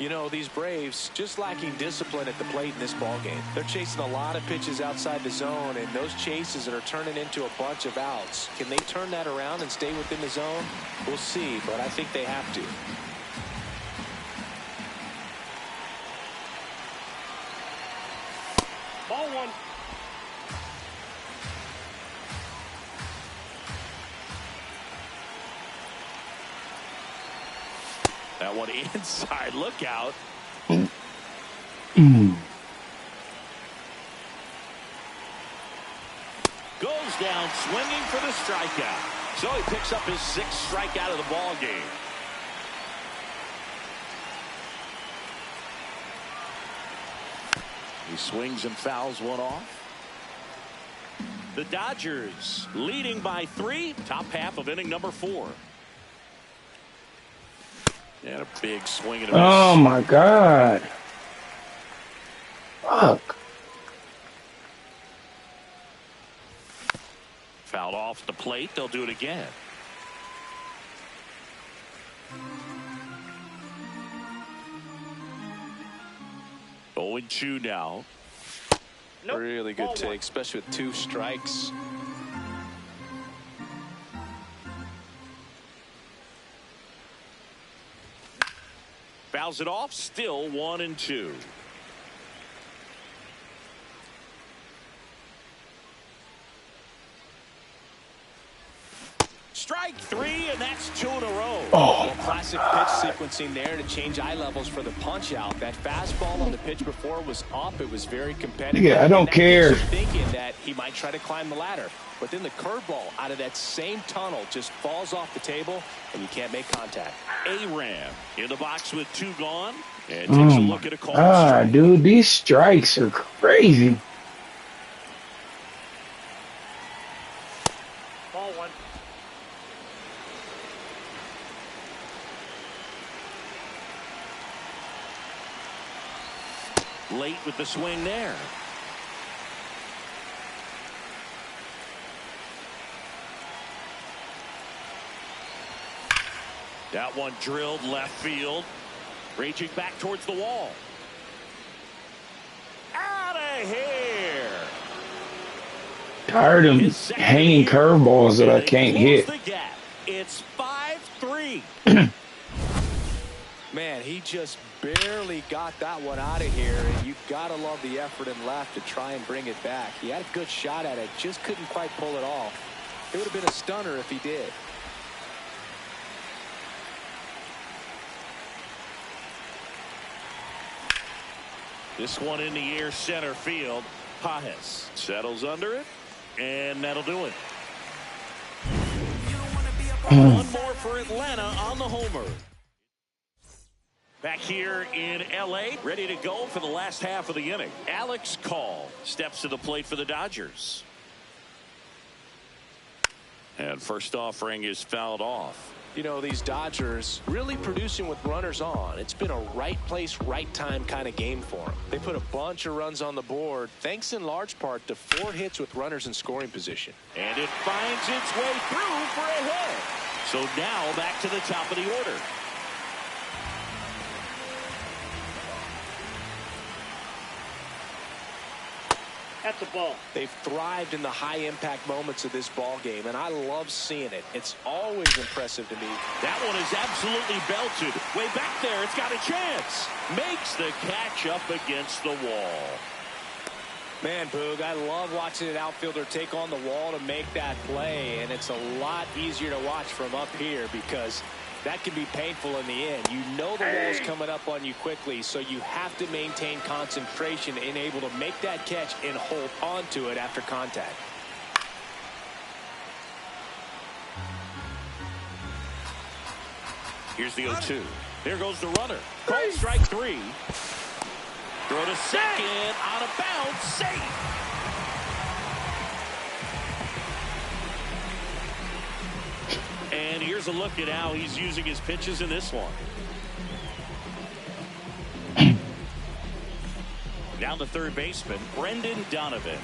You know, these Braves just lacking discipline at the plate in this ballgame. They're chasing a lot of pitches outside the zone, and those chases are turning into a bunch of outs. Can they turn that around and stay within the zone? We'll see, but I think they have to. Ball 1. That one inside. Look out. Goes down swinging for the strikeout. So he picks up his 6th strikeout of the ball game. He swings and fouls one off. The Dodgers leading by 3. Top half of inning number 4. And a big swing and a miss. Oh my God. Fuck. Fouled off the plate. They'll do it again. Oh, 0-2 now. Nope. Really good Ball take, 1. especially with 2 strikes. Fouls it off. Still 1-2. Strike three, and that's 2 in a row. Well, classic pitch sequencing there to change eye levels for the punch out. That fastball on the pitch before was up. It was very competitive. Yeah, I don't care. Thinking that he might try to climb the ladder. But then the curveball out of that same tunnel just falls off the table, and you can't make contact. Aram in the box with 2 gone. And takes a look at a call. Dude, these strikes are crazy. Ball 1. Late with the swing there. That one drilled left field. Reaching back towards the wall. Out of here. Tired of hanging curveballs that I can't hit. The gap. It's 5-3. Man, he just barely got that one out of here, and you gotta love the effort in left to try and bring it back. He had a good shot at it, just couldn't quite pull it off. It would have been a stunner if he did. This one in the air, center field. Pajes settles under it, and that'll do it. One more for Atlanta on the homer. Back here in L.A., ready to go for the last half of the inning. Alex Call steps to the plate for the Dodgers. And first offering is fouled off. You know, these Dodgers really producing with runners on. It's been a right place, right time kind of game for them. They put a bunch of runs on the board, thanks in large part to 4 hits with runners in scoring position. And it finds its way through for a hit. So now back to the top of the order. That's a ball. They've thrived in the high-impact moments of this ball game, and I love seeing it. It's always impressive to me. That one is absolutely belted. Way back there, it's got a chance. Makes the catch up against the wall. Man, Boog, I love watching an outfielder take on the wall to make that play, and it's a lot easier to watch from up here because that can be painful in the end. You know the wall's coming up on you quickly, so you have to maintain concentration and able to make that catch and hold onto it after contact. Here's the 0-2. There goes the runner. Called strike 3. Throw to second, out of bounds, safe. And here's a look at how he's using his pitches in this one. Down to third baseman, Brendan Donovan.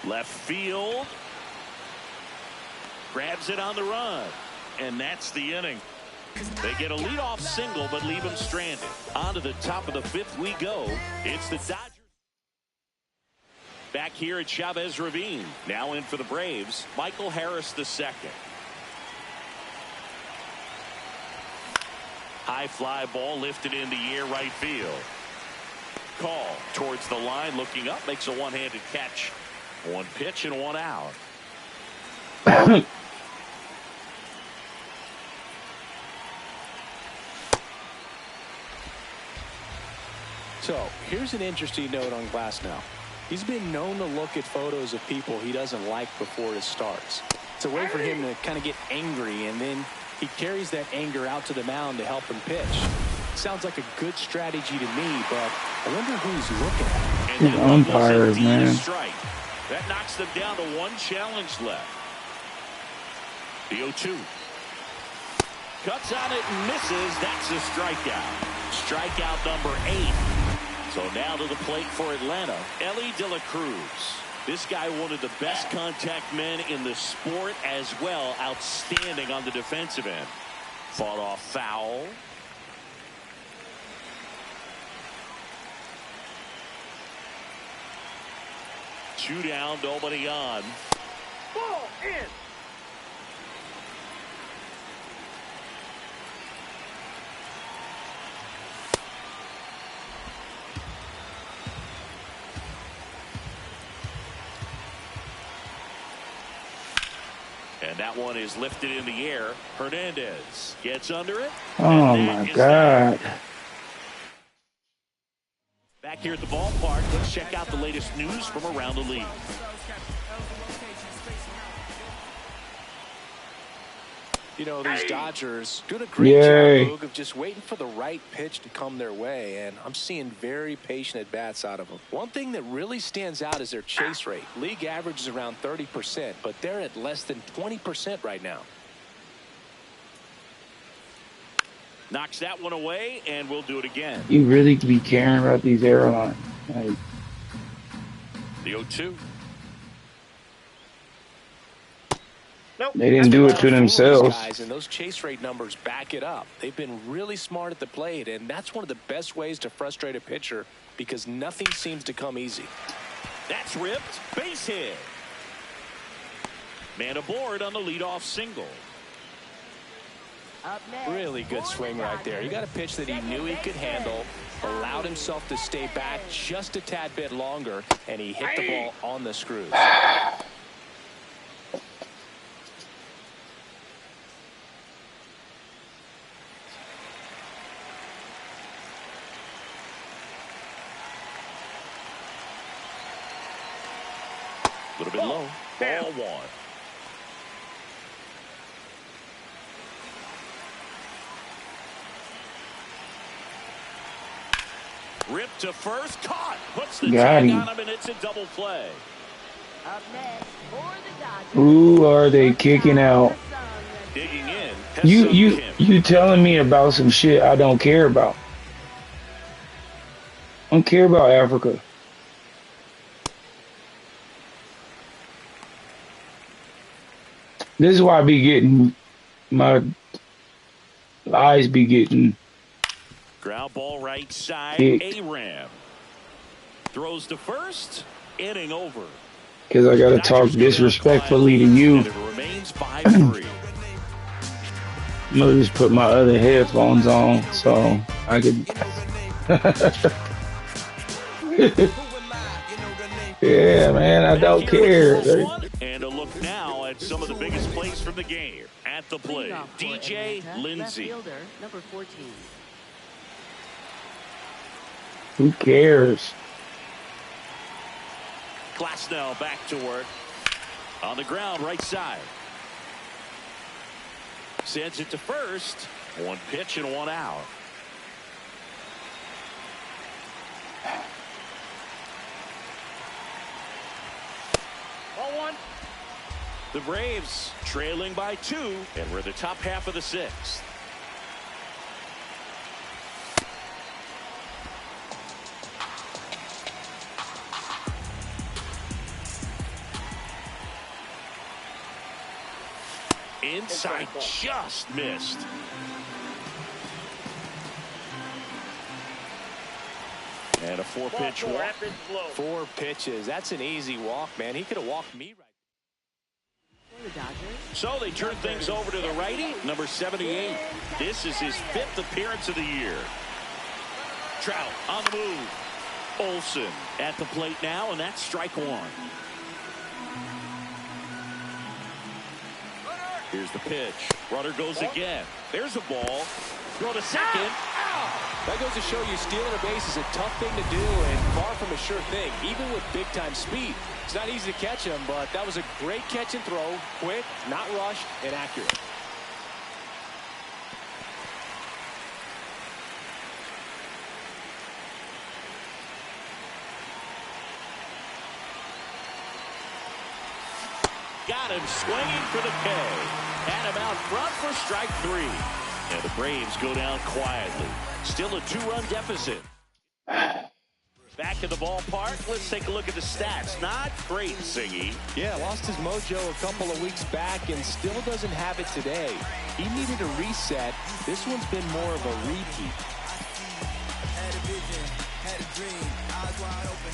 Left field. Grabs it on the run. And that's the inning. They get a leadoff single, but leave him stranded. On to the top of the 5th we go. It's the Dodgers. Back here at Chavez Ravine. Now in for the Braves, Michael Harris II. High fly ball lifted in the air right field. Call towards the line, looking up, makes a one-handed catch. 1 pitch and 1 out. So here's an interesting note on Glasnow. He's been known to look at photos of people he doesn't like before it starts. It's a way for him to kind of get angry, and then he carries that anger out to the mound to help him pitch. Sounds like a good strategy to me, but I wonder who he's looking at. And umpires, man. Strike. That knocks them down to 1 challenge left. The 0-2. Cuts on it and misses. That's a strikeout. Strikeout number 8. So now to the plate for Atlanta, Ellie De La Cruz. This guy, one of the best contact men in the sport as well. Outstanding on the defensive end. Fought off foul. Two down, nobody on. Ball in. And that one is lifted in the air. Hernandez gets under it. Oh, my God. Back here at the ballpark, let's check out the latest news from around the league. You know, these Dodgers doing a great job, Boog, of just waiting for the right pitch to come their way, and I'm seeing very patient at-bats out of them. One thing that really stands out is their chase rate. League average is around 30%, but they're at less than 20% right now. Knocks that one away, and we'll do it again. You really be caring about these airlines. Like, the 0-2. Nope. They didn't do it to themselves. Guys, and those chase rate numbers back it up. They've been really smart at the plate, and that's one of the best ways to frustrate a pitcher because nothing seems to come easy. That's ripped. Base hit. Man aboard on the leadoff single. Really good swing right there. He got a pitch that he knew he could handle, allowed himself to stay back just a tad bit longer, and he hit the ball on the screws. A little bit low. Ball one. Ripped to first. Caught. Puts the tag on him, and it's a double play. Up next for the Dodgers. Who are they kicking out? Digging in. You telling me about some shit I don't care about. I don't care about Africa. This is why I be getting my eyes be getting. Ground ball right side. Aram throws to first. Inning over. Because I gotta talk disrespectfully to you. And it remains 5-3. I'm gonna just put my other headphones on so I could. Yeah, man, I don't care. And a look now at some of the biggest plays from the game. At the plate, DJ Lindsay. Number 14. Who cares? Glasnow back to work. On the ground, right side. Sends it to first. One pitch and one out. The Braves trailing by 2, and we're in the top half of the 6th. Inside, just missed. And a 4-pitch walk. 4 pitches. That's an easy walk, man. He could have walked me right. So they turn things over to the righty, number 78. This is his 5th appearance of the year. Trout on the move. Olsen at the plate now, and that's strike one. Here's the pitch. Runner goes again. There's a ball. Throw to second. That goes to show you stealing a base is a tough thing to do and far from a sure thing, even with big-time speed. It's not easy to catch him, but that was a great catch and throw. Quick, not rushed, and accurate. Got him swinging for the K. Had him out front for strike 3. And the Braves go down quietly. Still a 2-run deficit. Back in the ballpark, let's take a look at the stats. Not great, Singy. Yeah, lost his mojo a couple of weeks back and still doesn't have it today. He needed a reset. This one's been more of a repeat. Had a vision, had a dream, eyes wide open.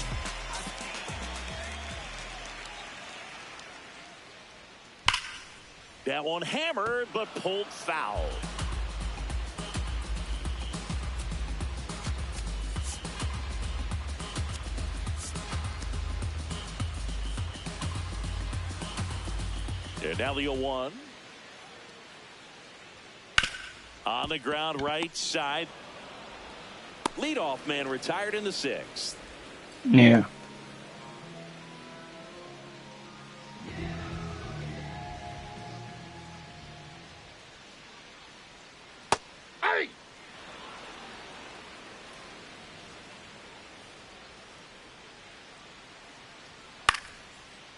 That one hammered, but pulled foul. And now the 0-1. On the ground right side. Leadoff man retired in the 6th. Yeah.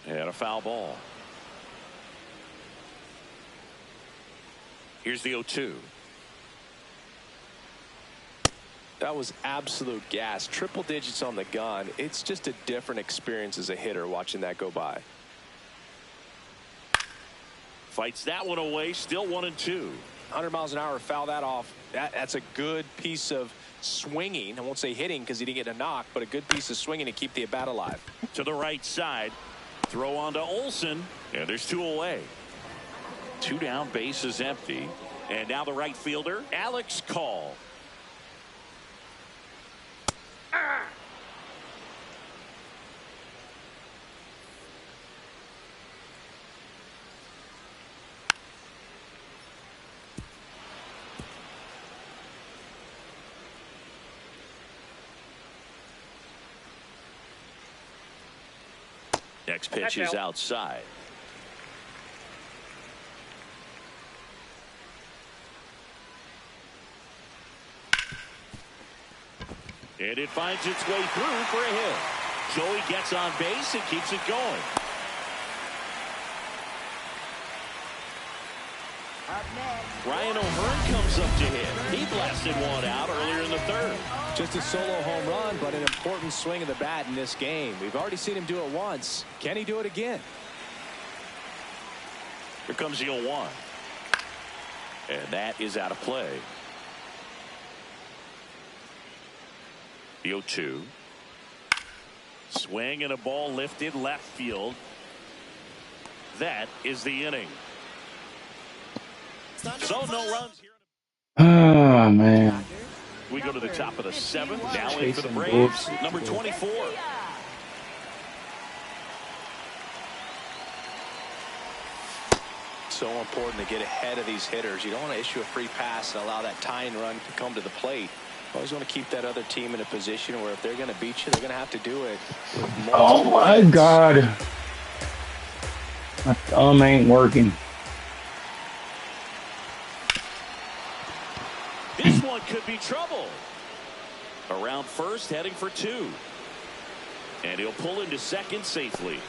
And a foul ball. Here's the 0-2. That was absolute gas. Triple digits on the gun. It's just a different experience as a hitter watching that go by. Fights that one away. Still 1-2. 100 miles an hour, foul that off. That's a good piece of swinging. I won't say hitting because he didn't get a knock, but a good piece of swinging to keep the at-bat alive. To the right side. Throw on to Olsen. And there's 2 away. 2 down, base is empty. And now the right fielder, Alex Call. Next pitch is outside. And it finds its way through for a hit. Joey gets on base and keeps it going. Up next. Ryan O'Hearn comes up to hit. He blasted one out earlier in the 3rd. Just a solo home run, but an important swing of the bat in this game. We've already seen him do it once. Can he do it again? Here comes the 0-1. And that is out of play. The 0-2. Swing and a ball lifted left field. That is the inning. So no runs here. Oh, man. We go to the top of the 7th. Now in for the Chasing Braves, bullshit. number 24. So important to get ahead of these hitters. You don't want to issue a free pass and allow that tying run to come to the plate. Always want to keep that other team in a position where if they're going to beat you, they're going to have to do it with Oh, multiple my hits. God. My thumb ain't working. This one could be trouble. Around first, heading for 2. And he'll pull into second safely.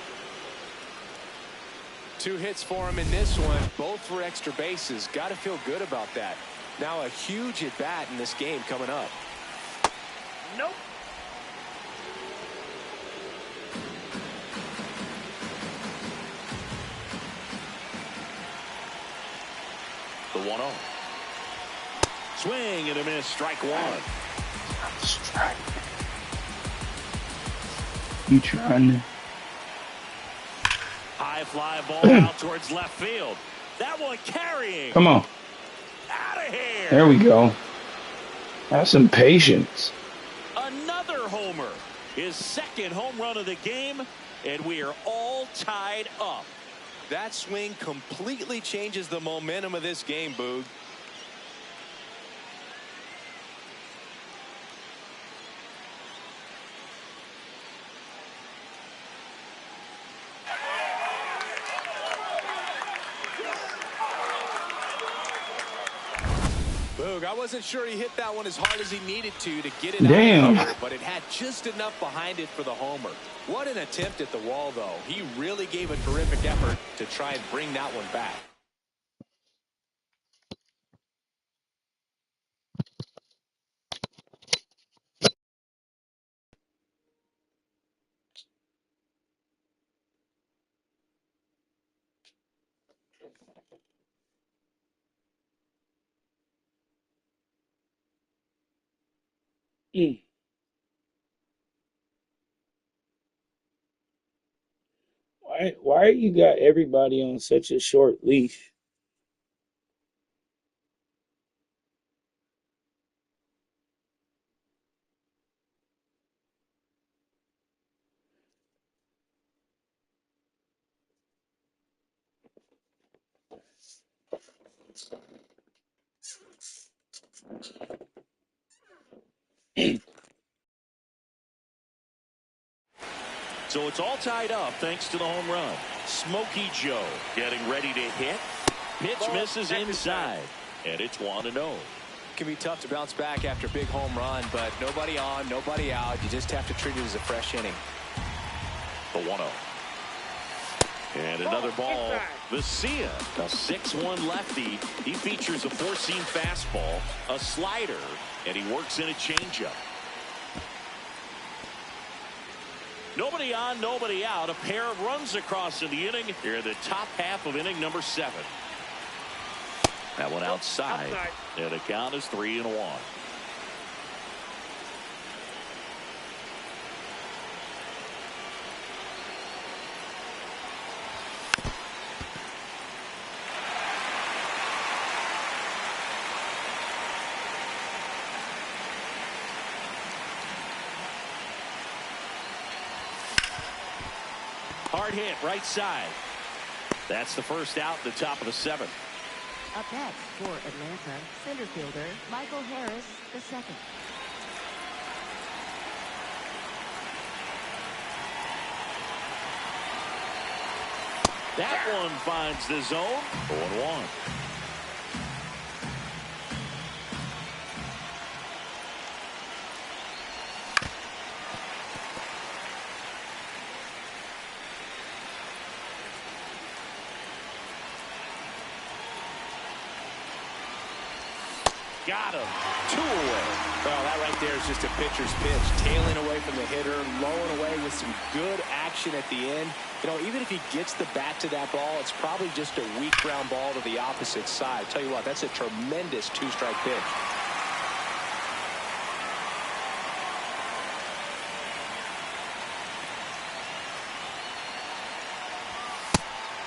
2 hits for him in this one, both for extra bases. Got to feel good about that. Now a huge at bat in this game coming up. Nope. The 1-0. Swing and a miss. Strike 1. Strike. You trying to... High fly ball out towards left field. That one carrying. Come on. Out of here. There we go. Have some patience. Another homer. His 2nd home run of the game. And we are all tied up. That swing completely changes the momentum of this game, Boog. Boog, I wasn't sure he hit that one as hard as he needed to get it Damn. out of here, but it had just enough behind it for the homer. What an attempt at the wall, though. He really gave a terrific effort to try and bring that one back. Why you got everybody on such a short leash? So it's all tied up thanks to the home run. Smokey Joe getting ready to hit. Pitch misses inside. And it's 1-0. It can be tough to bounce back after a big home run, but nobody on, nobody out. You just have to treat it as a fresh inning. The 1-0. And another ball. Vesia, a 6'1 lefty. He features a four-seam fastball, a slider, and he works in a changeup. Nobody on, nobody out. A pair of runs across in the inning. Here in the top half of inning number 7. That one outside. And the count is 3-1. Hard hit right side. That's the first out in the top of the 7th. Up next for Atlanta, center fielder Michael Harris II. That one finds the zone. 0-1. Got him. 2 away. Well, that right there is just a pitcher's pitch. Tailing away from the hitter, lowing away with some good action at the end. You know, even if he gets the bat to that ball, it's probably just a weak ground ball to the opposite side. Tell you what, that's a tremendous 2-strike pitch.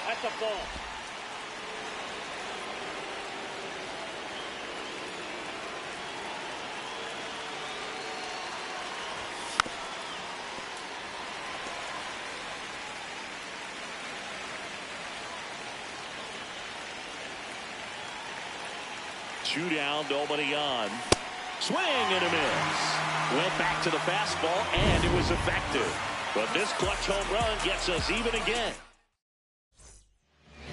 That's a ball. Two down, nobody on. Swing and a miss. Went back to the fastball, and it was effective. But this clutch home run gets us even again.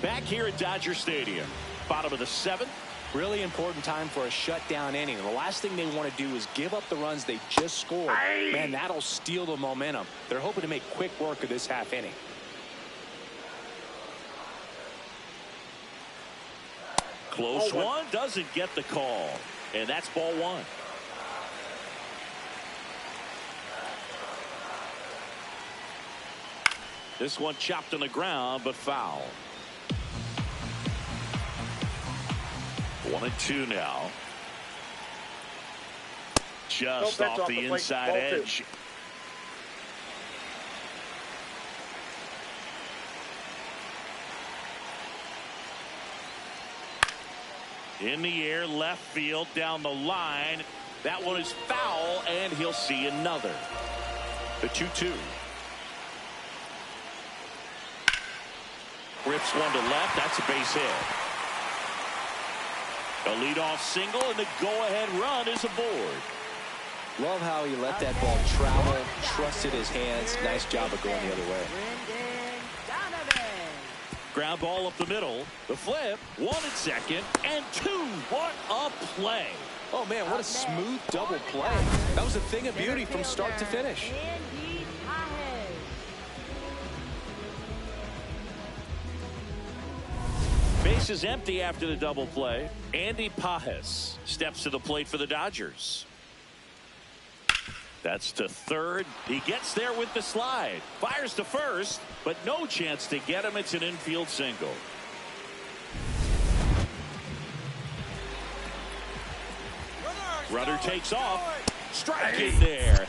Back here at Dodger Stadium, bottom of the 7th. Really important time for a shutdown inning. The last thing they want to do is give up the runs they just scored. Man, that'll steal the momentum. They're hoping to make quick work of this half inning. Close one, doesn't get the call. And that's ball 1. This one chopped on the ground, but foul. 1-2 now. Just off the inside edge. In the air, left field, down the line. That one is foul, and he'll see another. The 2-2. Rips one to left. That's a base hit. A leadoff single, and the go-ahead run is aboard. Love how he let that ball travel, trusted his hands. Nice job of going the other way. Ground ball up the middle. The flip. 1 at second. And 2. What a play. Oh, man, what a smooth double play. That was a thing of beauty from start to finish. Base is empty after the double play. Andy Pages steps to the plate for the Dodgers. That's to third. He gets there with the slide. Fires to first, but no chance to get him. It's an infield single. Runner takes off. Strike in there.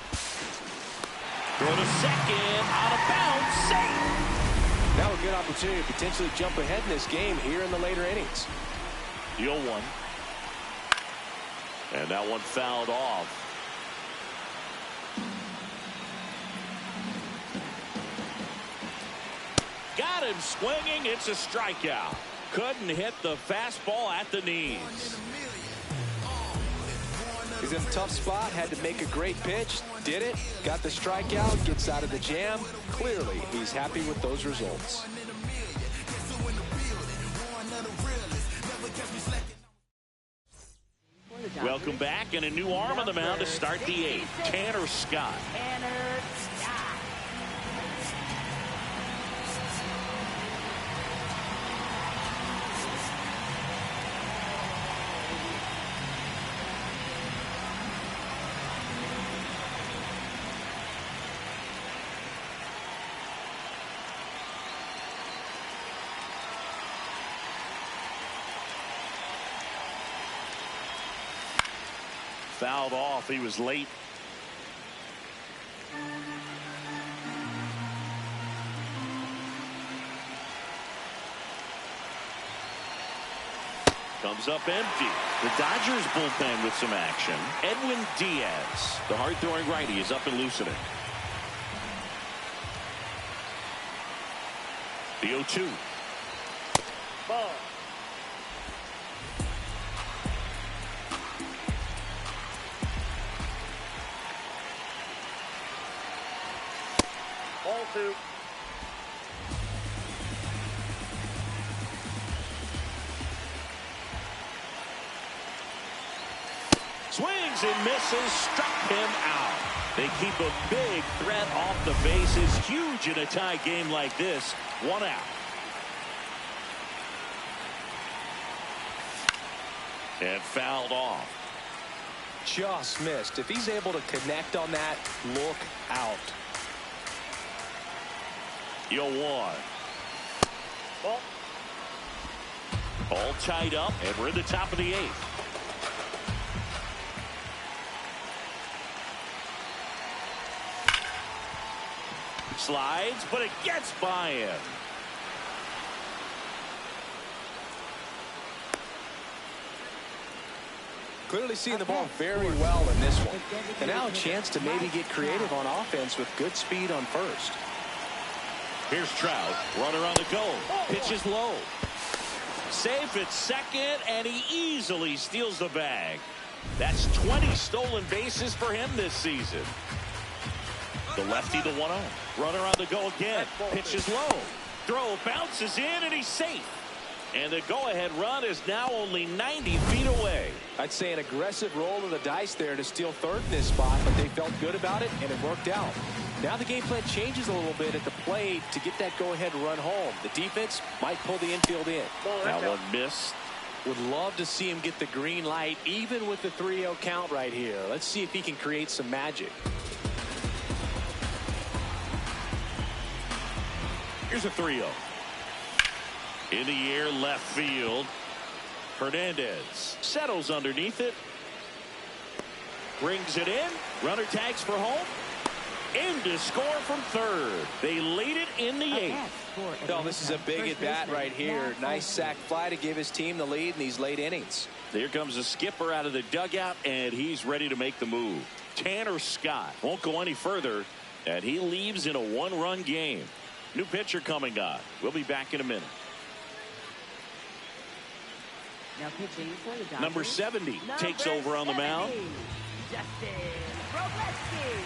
Throw to second. Out of bounds. Safe. Now a good opportunity to potentially jump ahead in this game here in the later innings. The 0-1. And that one fouled off. Got him swinging. It's a strikeout. Couldn't hit the fastball at the knees. He's in a tough spot, had to make a great pitch, did it, got the strikeout, gets out of the jam. Clearly, he's happy with those results. Welcome back, and a new arm on the mound to start the 8th. Tanner Scott. Tanner Scott. Fouled off. He was late. Comes up empty. The Dodgers bullpen with some action. Edwin Diaz, the hard-throwing righty, is up and loosening. The 0-2. Ball. Ball 2. Swings and misses, struck him out. They keep a big threat off the bases. Huge in a tie game like this. 1 out. And fouled off. Just missed. If he's able to connect on that, look out. 0-1. Ball. All tied up, and we're in the top of the 8th. Slides, but it gets by him. Clearly seeing the ball very well in this one. And now a chance to maybe get creative on offense with good speed on first. Here's Trout, runner on the go. Pitches low. Safe at second, and he easily steals the bag. That's 20 stolen bases for him this season. The lefty, the 1-0. Runner on the go again. Pitches low. Throw bounces in, and he's safe. And the go-ahead run is now only 90 feet away. I'd say an aggressive roll of the dice there to steal third in this spot, but they felt good about it, and it worked out. Now the game plan changes a little bit at the plate to get that go-ahead run home. The defense might pull the infield in. That one missed. Would love to see him get the green light, even with the 3-0 count right here. Let's see if he can create some magic. Here's a 3-0. In the air, left field. Hernandez settles underneath it. Brings it in. Runner tags for home. In to score from third. They lead it in the 8th. Oh, this is a big at-bat right here. Nice sac fly to give his team the lead in these late innings. Here comes the skipper out of the dugout, and he's ready to make the move. Tanner Scott won't go any further, and he leaves in a 1-run game. New pitcher coming on. We'll be back in a minute. Now pitching for the Dodgers. Number 70 takes over on the mound. Justin Robleski.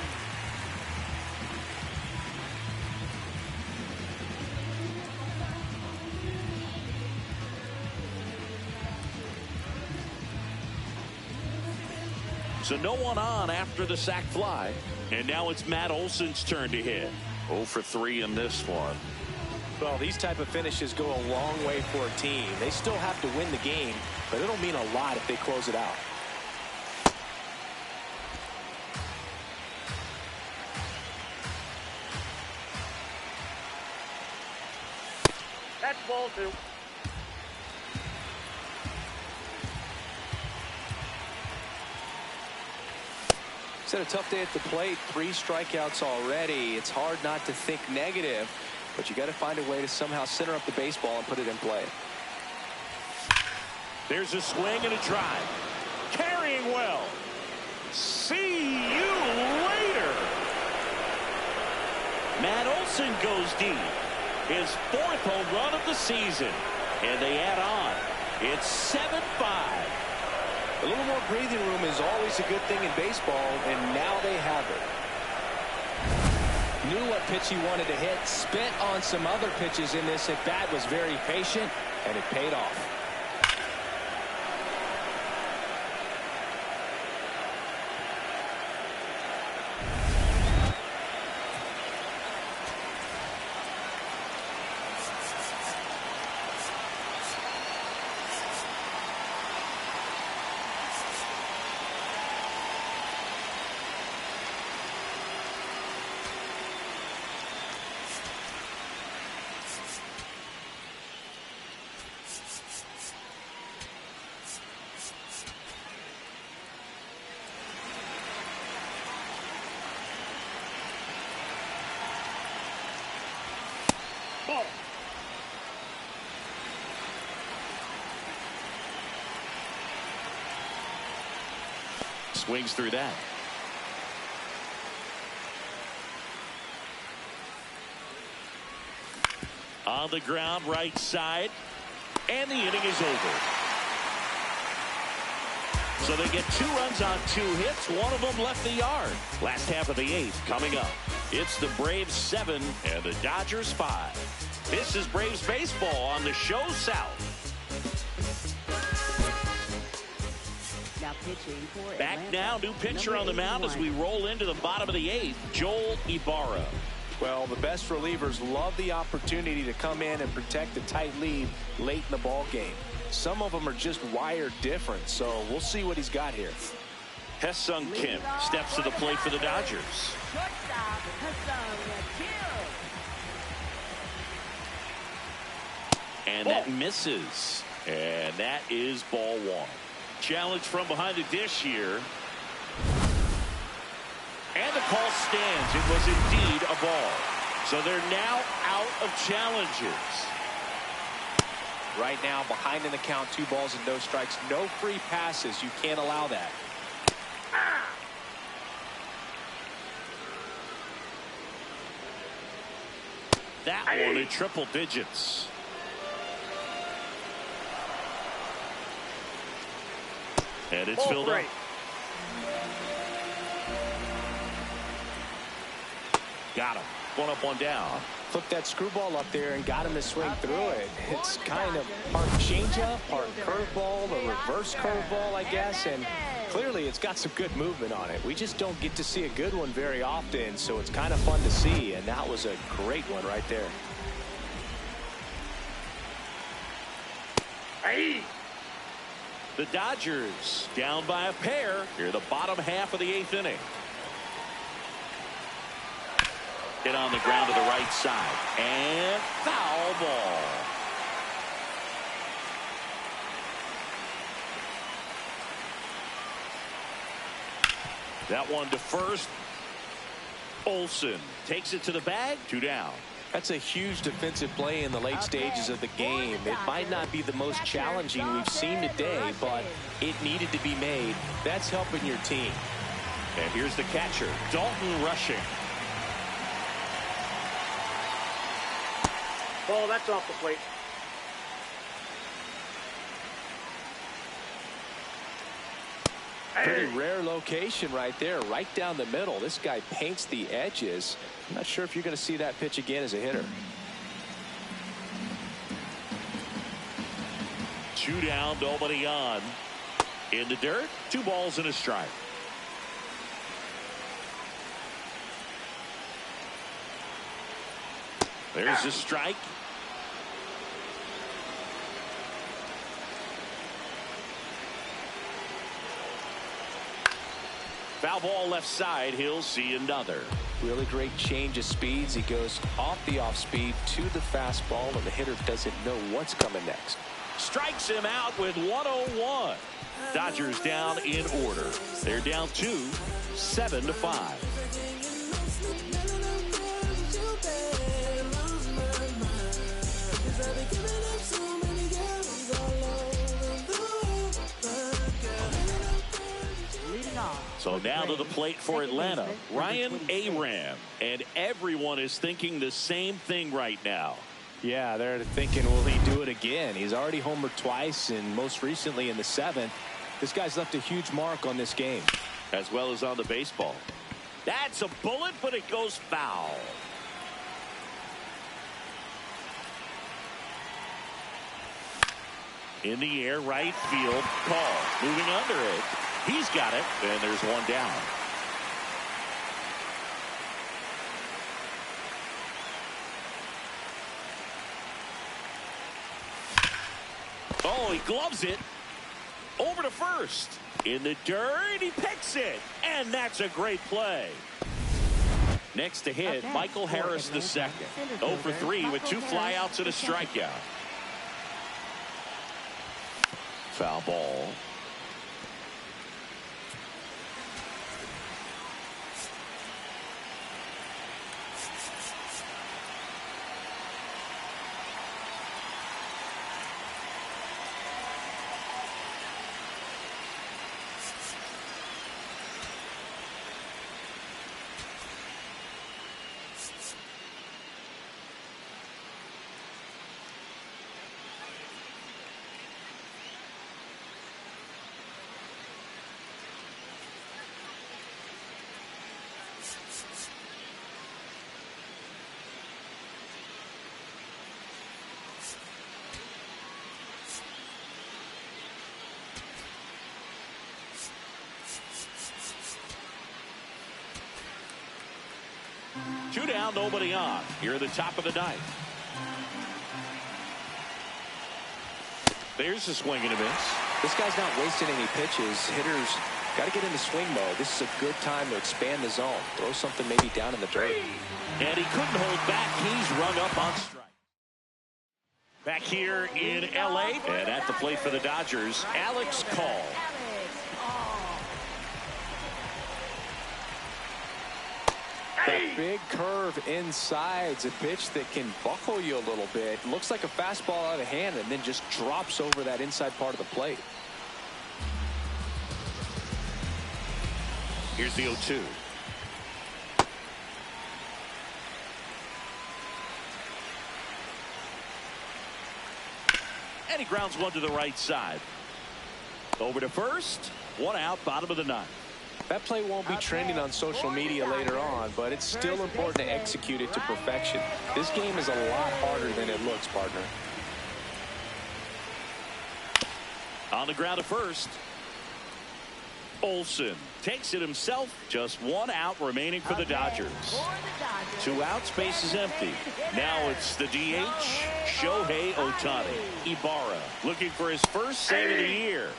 So no one on after the sac fly. And now it's Matt Olson's turn to hit. 0 for 3 in this one. Well, these type of finishes go a long way for a team. They still have to win the game, but it'll mean a lot if they close it out. That's ball 2. He's had a tough day at the plate. 3 strikeouts already. It's hard not to think negative, but you got to find a way to somehow center up the baseball and put it in play. There's a swing and a drive. Carrying well. See you later. Matt Olson goes deep. His 4th home run of the season. And they add on. It's 7-5. A little more breathing room is always a good thing in baseball, and now they have it. Knew what pitch he wanted to hit, spent on some other pitches in this at bat, was very patient, and it paid off. Ball. Swings through that. On the ground, right side. And the inning is over. So they get 2 runs on 2 hits. One of them left the yard. Last half of the 8th coming up. It's the Braves 7 and the Dodgers 5. This is Braves baseball on the show South. Now pitching for Back Atlanta, now, new pitcher on the mound as we roll into the bottom of the 8th, Joel Ibarra. Well, the best relievers love the opportunity to come in and protect a tight lead late in the ball game. Some of them are just wired different, so we'll see what he's got here. Hesung Kim steps to the plate for the Dodgers. shortstop, And that misses. And that is ball 1. Challenge from behind the dish here. And the call stands. It was indeed a ball. So they're now out of challenges. Right now, behind in the count, 2 balls and no strikes. No free passes. You can't allow that. That one in triple digits. And it's filled up. Got him. 1 up, 1 down. Flipped that screwball up there and got him to swing through it. It's kind of part changeup, part curveball, a reverse curveball, I guess. And clearly it's got some good movement on it. We just don't get to see a good one very often, so it's kind of fun to see. And that was a great one right there. Hey. The Dodgers down by a pair here, the bottom half of the 8th inning. Hit on the ground to the right side. And foul ball. That one to first. Olsen takes it to the bag. 2 down. That's a huge defensive play in the late stages of the game. It might not be the most challenging we've seen today, but it needed to be made. That's helping your team. And here's the catcher, Dalton rushing. Ball, that's off the plate. Pretty rare location right there, right down the middle. This guy paints the edges. I'm not sure if you're going to see that pitch again as a hitter. 2 down, nobody on. In the dirt, 2 balls and a strike. There's a strike. Foul ball left side. He'll see another. Really great change of speeds. He goes off the off speed to the fastball, and the hitter doesn't know what's coming next. Strikes him out with 101. Dodgers down in order. They're down 2, 7-5. So now to the plate for Atlanta, Ryan Aram. And everyone is thinking the same thing right now. Yeah, they're thinking, will he do it again? He's already homered twice, and most recently in the 7th. This guy's left a huge mark on this game. As well as on the baseball. That's a bullet, but it goes foul. In the air, right field, call. Moving under it. He's got it, and there's one down. Oh, he gloves it. Over to first. In the dirt, he picks it. And that's a great play. Next to hit, Michael Harris II. 0 for 3 with 2 flyouts and a strikeout. Foul ball. Two down, nobody on. Here at the top of the ninth. There's a swing and a miss. This guy's not wasting any pitches. Hitters got to get into swing mode. This is a good time to expand the zone. Throw something maybe down in the dirt. And he couldn't hold back. He's rung up on strike. Back here in L.A. and at the plate for the Dodgers, Alex Call. That big curve inside's a pitch that can buckle you a little bit. Looks like a fastball out of hand and then just drops over that inside part of the plate. Here's the 0-2. And he grounds one to the right side. Over to first. One out, bottom of the ninth. That play won't be trending on social media later on, but it's still important to execute it to perfection. This game is a lot harder than it looks, partner. On the ground to first. Olsen takes it himself. Just one out remaining for the Dodgers. 2 outs, base is empty. Now it's the DH, Shohei Ohtani. Ibarra looking for his first save of the year.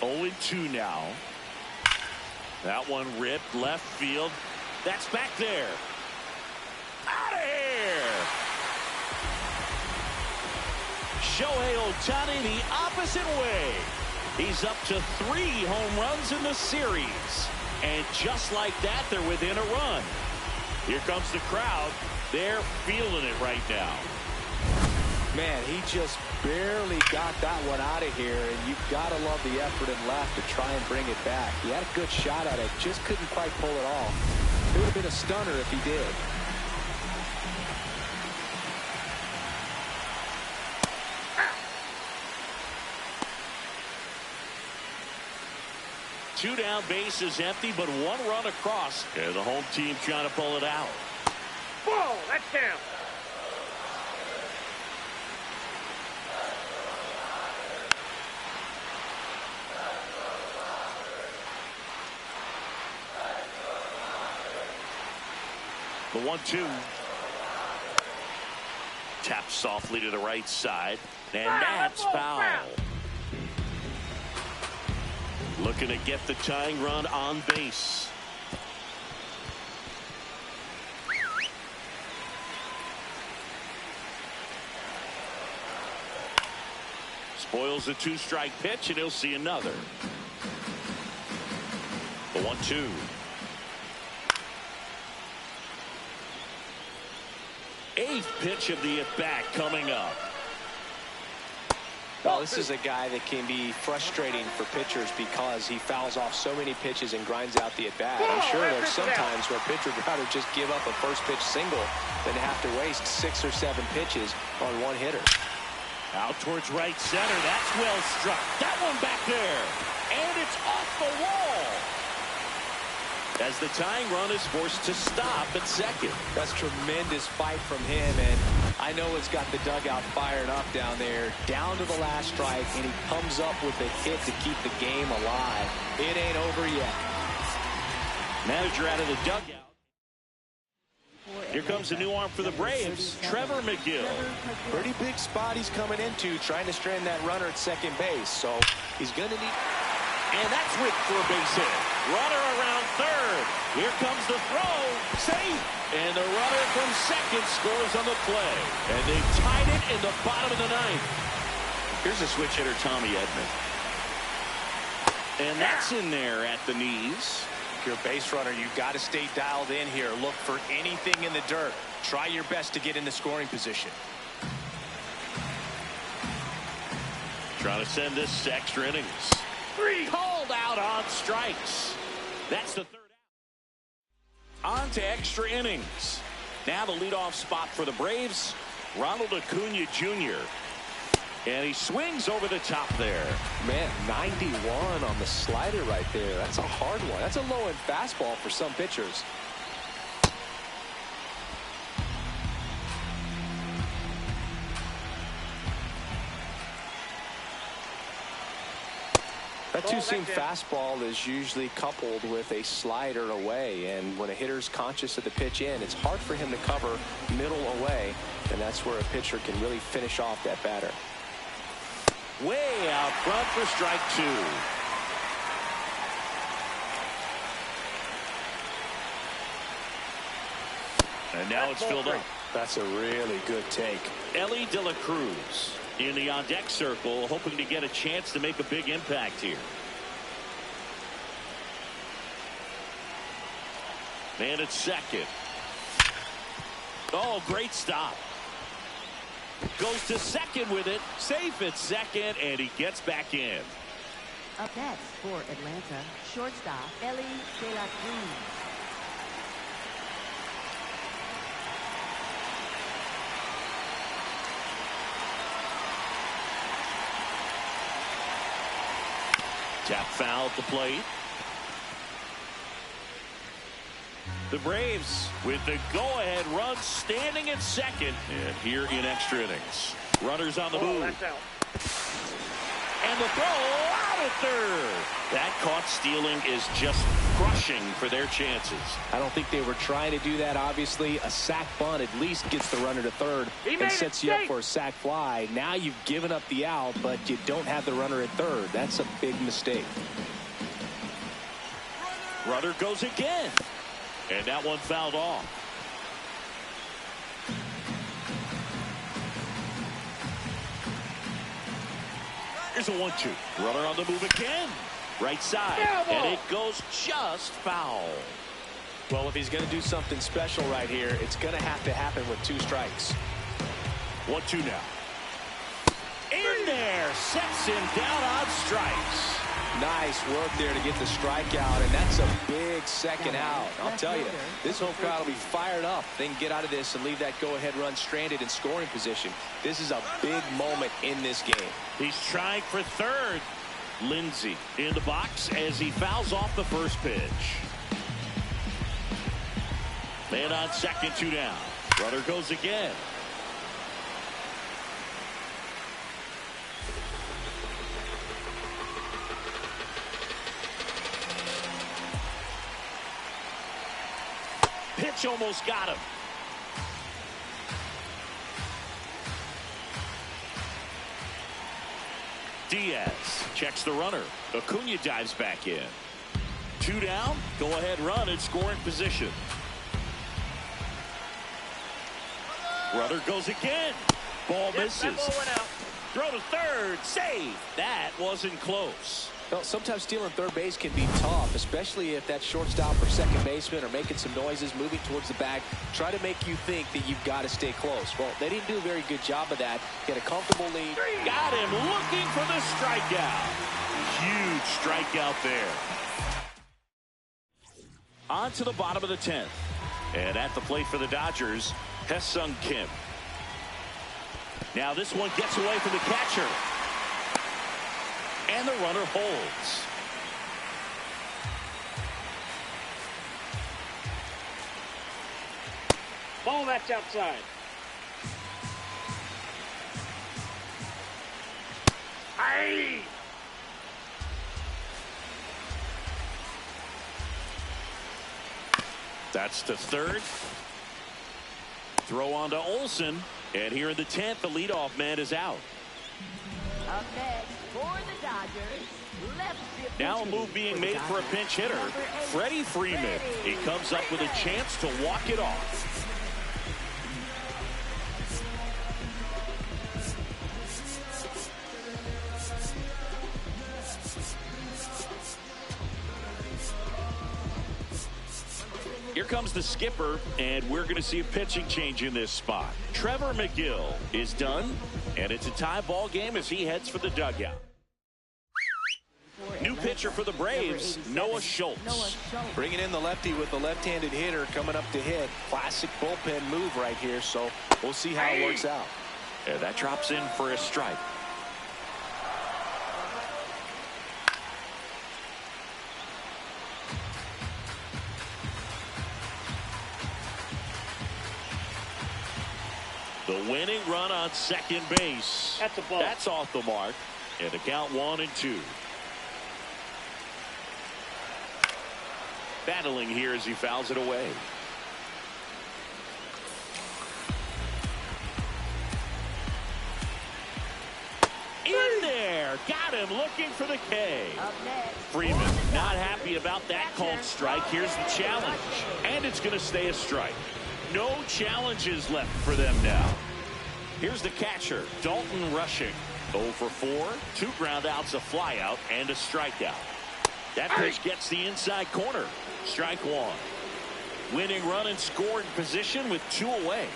Oh, 2 now. That one ripped left field. That's back there. Out of here. Shohei Ohtani the opposite way. He's up to 3 home runs in the series. And just like that, they're within a run. Here comes the crowd. They're feeling it right now. Man, he just barely got that one out of here, and you've got to love the effort and left to try and bring it back. He had a good shot at it, just couldn't quite pull it off. It would have been a stunner if he did. Two down, base is empty, but 1 run across. And the home team trying to pull it out. Ball, that's down. The 1-2. Taps softly to the right side. And that's foul. Looking to get the tying run on base. Spoils the 2-strike pitch, and he'll see another. The 1-2. Eighth pitch of the at-bat coming up. Well, this is a guy that can be frustrating for pitchers because he fouls off so many pitches and grinds out the at-bat. I'm sure there's some times where a pitcher would rather just give up a first pitch single than have to waste 6 or 7 pitches on one hitter. Out towards right center. That's well struck. That one back there. And it's off the wall. As the tying run is forced to stop at second. That's tremendous fight from him, and I know it's got the dugout fired up down there. Down to the last strike, and he comes up with a hit to keep the game alive. It ain't over yet. Manager out of the dugout. Here comes a new arm for the Braves, Trevor McGill. Pretty big spot he's coming into, trying to strand that runner at second base, so he's going to need... And that's Wick for a base hit. Runner around third. Here comes the throw. Safe. And the runner from second scores on the play. And they've tied it in the bottom of the ninth. Here's a switch hitter, Tommy Edman. And that's in there at the knees. If you're a base runner, you've got to stay dialed in here. Look for anything in the dirt. Try your best to get in the scoring position. Trying to send this to extra innings. Called out on strikes. That's the third out. On to extra innings. Now the leadoff spot for the Braves, Ronald Acuna Jr. And he swings over the top there. Man, 91 on the slider right there. That's a hard one. That's a low-end fastball for some pitchers. That two-seam fastball is usually coupled with a slider away, and when a hitter's conscious of the pitch in, it's hard for him to cover middle away, and that's where a pitcher can really finish off that batter. Way out front for strike 2. And now it's filled up. That's a really good take. Ellie De La Cruz in the on-deck circle, hoping to get a chance to make a big impact here. And it's second. Oh, great stop. Goes to second with it. Safe at second, and he gets back in. Up next for Atlanta, shortstop Ellie De La Cruz. Tap foul at the plate. The Braves with the go-ahead run standing at second. And here in extra innings. Runners on the move. That's out. And the throw out at third. That caught stealing is just crushing for their chances. I don't think they were trying to do that, obviously. A sac bunt at least gets the runner to third and sets you up for a sac fly. Now you've given up the out, but you don't have the runner at third. That's a big mistake. Runner goes again. And that one fouled off. Here's a 1-2. Runner on the move again. Right side. And it goes just foul. Well, if he's going to do something special right here, it's going to have to happen with 2 strikes. 1-2 now. In there. Sets him down on strikes. Nice work there to get the strikeout, and that's a big second out. I'll tell you, this home crowd will be fired up. They can get out of this and leave that go-ahead run stranded in scoring position. This is a big moment in this game. He's trying for third. Lindsey in the box as he fouls off the first pitch. Man on second, 2 down. Runner goes again. Pitch almost got him. Diaz checks the runner. Acuna dives back in. 2 down. Go ahead run in scoring position. Runner goes again. Ball misses. Throw to third. Save. That wasn't close. Well, sometimes stealing third base can be tough, especially if that shortstop or second baseman are making some noises, moving towards the bag, try to make you think that you've got to stay close. Well, they didn't do a very good job of that. Get a comfortable lead. Got him looking for the strikeout. Huge strikeout there. On to the bottom of the 10th. And at the plate for the Dodgers, Hesung Kim. Now this one gets away from the catcher. And the runner holds. Ball, that's outside. Aye. That's to third. Throw on to Olsen. And here in the 10th, the leadoff man is out. Up next for the Dodgers, left field. Now a move being made for a pinch hitter, Freddie Freeman. He comes up with a chance to walk it off. Here comes the skipper, and we're going to see a pitching change in this spot. Trevor McGill is done, and it's a tie ball game as he heads for the dugout. New pitcher for the Braves, Noah Schultz. Bringing in the lefty with the left-handed hitter coming up to hit. Classic bullpen move right here, so we'll see how it works out. And that drops in for a strike. The winning run on second base. That's a ball. That's off the mark. And the count 1-2. Battling here as he fouls it away. In there. Got him looking for the K. Freeman not happy about that called strike. Here's the challenge. And it's going to stay a strike. No challenges left for them now. Here's the catcher, Dalton Rushing. 0 for 4, 2 ground outs, a fly out, and a strikeout. That pitch gets the inside corner. Strike one. Winning run and scoring position with 2 away.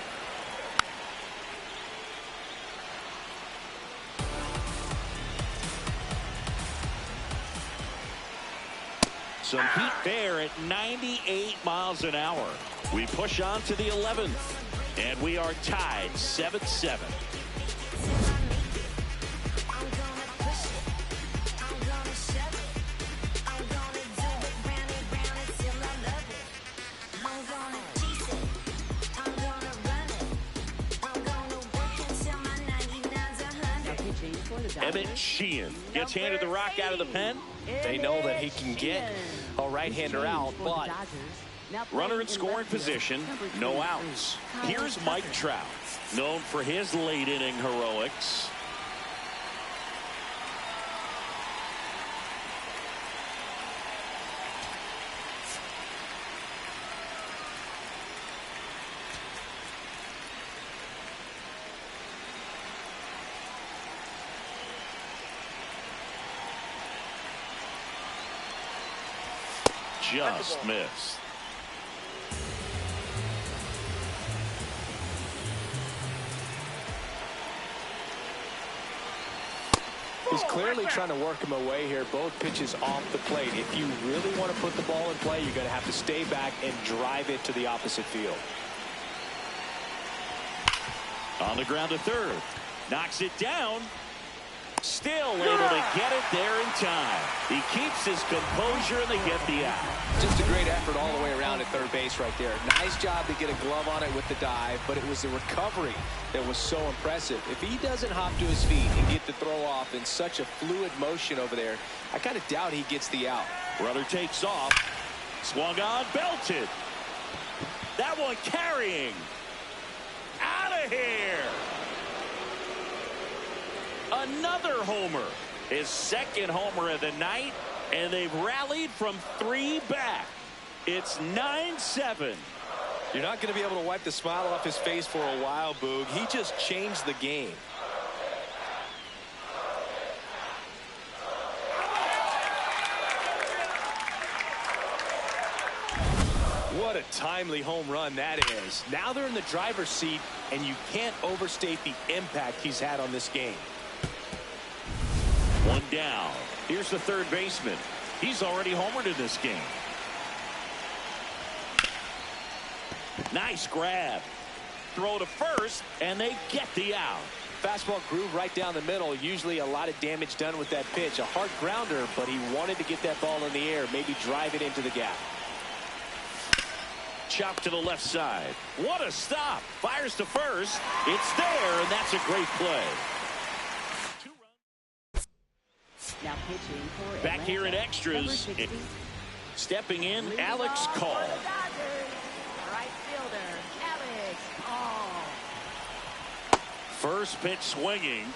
Some heat there at 98 miles an hour. We push on to the 11th. And we are tied 7-7. Emmett Sheehan gets handed the rock out of the pen. They know that he can get a right-hander out, but runner in scoring position, no outs. Here's Mike Trout, known for his late inning heroics. Just missed. He's clearly trying to work him away here. Both pitches off the plate. If you really want to put the ball in play, you're going to have to stay back and drive it to the opposite field. On the ground to third. Knocks it down. Still able to get it there in time. He keeps his composure and they get the out. Just a great effort all the way around at third base right there. Nice job to get a glove on it with the dive, but it was the recovery that was so impressive. If he doesn't hop to his feet and get the throw off in such a fluid motion over there, I kind of doubt he gets the out. Runner takes off. Swung on, belted. That one carrying. Out of here. Another homer. His second homer of the night, and they've rallied from 3 back. It's 9-7. You're not going to be able to wipe the smile off his face for a while, Boog. He just changed the game. timely home run that is. Now they're in the driver's seat, and you can't overstate the impact he's had on this game. One down. Here's the third baseman. He's already homered in this game. Nice grab. Throw to first, and they get the out. Fastball groove right down the middle. Usually a lot of damage done with that pitch. A hard grounder, but he wanted to get that ball in the air, maybe drive it into the gap. Chop to the left side. What a stop. Fires to first. It's there, and that's a great play. Now pitching for Back Atlanta, here in extras. Stepping in, Alex Call. Right fielder, Alex Call. First pitch swinging.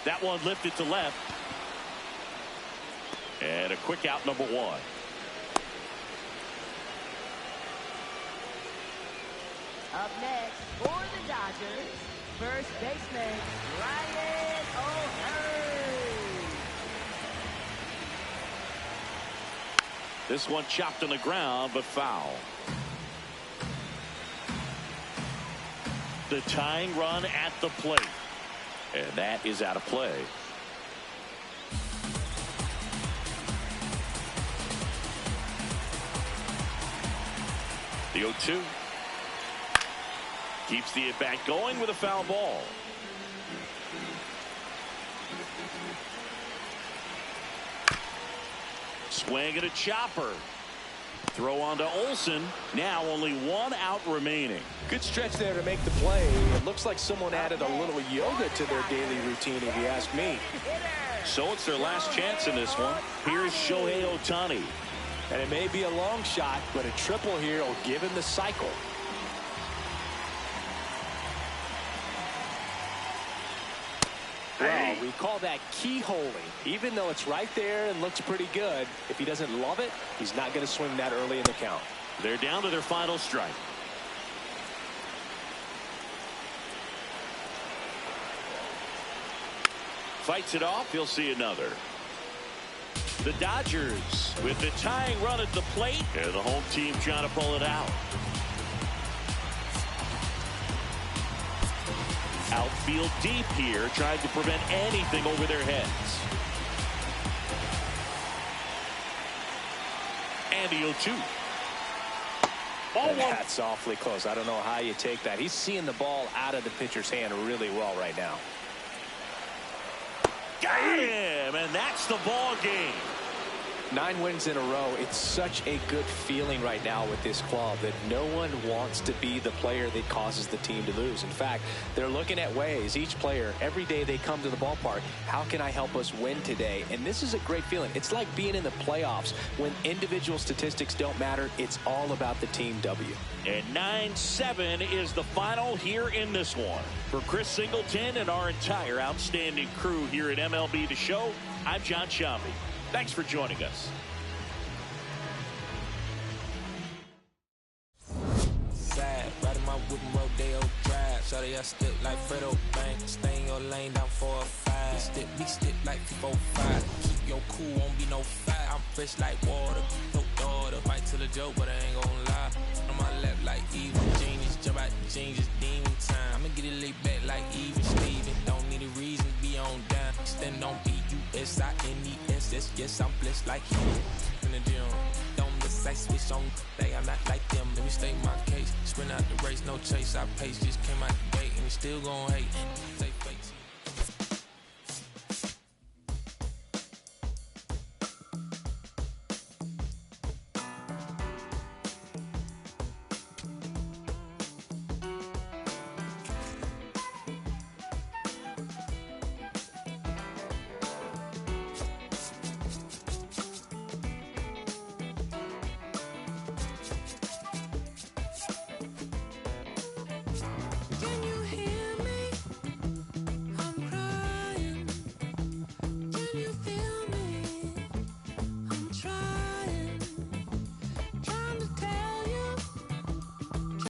That one lifted to left. And a quick out, number one. Up next for the Dodgers, first baseman Ryan O'Hearn. This one chopped on the ground, but foul. The tying run at the plate. And that is out of play. The 0-2. Keeps the at-bat going with a foul ball. Swing and a chopper. Throw on to Olsen. Now only one out remaining. Good stretch there to make the play. It looks like someone added a little yoga to their daily routine, if you ask me. So it's their last chance in this one. Here's Shohei Ohtani. And it may be a long shot, but a triple here will give him the cycle. Well, we call that keyholing. Even though it's right there and looks pretty good, if he doesn't love it, he's not going to swing that early in the count. They're down to their final strike. Fights it off. He'll see another. The Dodgers with the tying run at the plate, and the home team trying to pull it out. Outfield deep here, trying to prevent anything over their heads. And the 0-2. That's awfully close. I don't know how you take that. He's seeing the ball out of the pitcher's hand really well right now. Got him, and that's the ball game. 9 wins in a row. It's such a good feeling right now with this club that no one wants to be the player that causes the team to lose. In fact, they're looking at ways, each player, every day they come to the ballpark, how can I help us win today? And this is a great feeling. It's like being in the playoffs. When individual statistics don't matter, it's all about the team W. And 9-7 is the final here in this one. For Chris Singleton and our entire outstanding crew here at MLB The Show, I'm John Shambi. Thanks for joining us. Sad, riding my wooden rodeo drive. Shawty, I step like Fredo Bang. Stay in your lane down 4 or 5. Be step like 4-5. Keep your cool, won't be no fight. I'm fresh like water. No daughter. Fight till a joke, but I ain't gon' lie. On my lap like evil genius. Jump out the jeans, it's demon time. I'ma get it laid back like even Steven. Don't need a reason to be on down. Stand on B-U-S-I-N-E-S-S. Yes, I'm blessed like him. In the gym, don't miss, I switch on. They I'm not like them. Let me state my case. Sprint out the race, no chase. I pace, just came out the gate and we still gon' hate.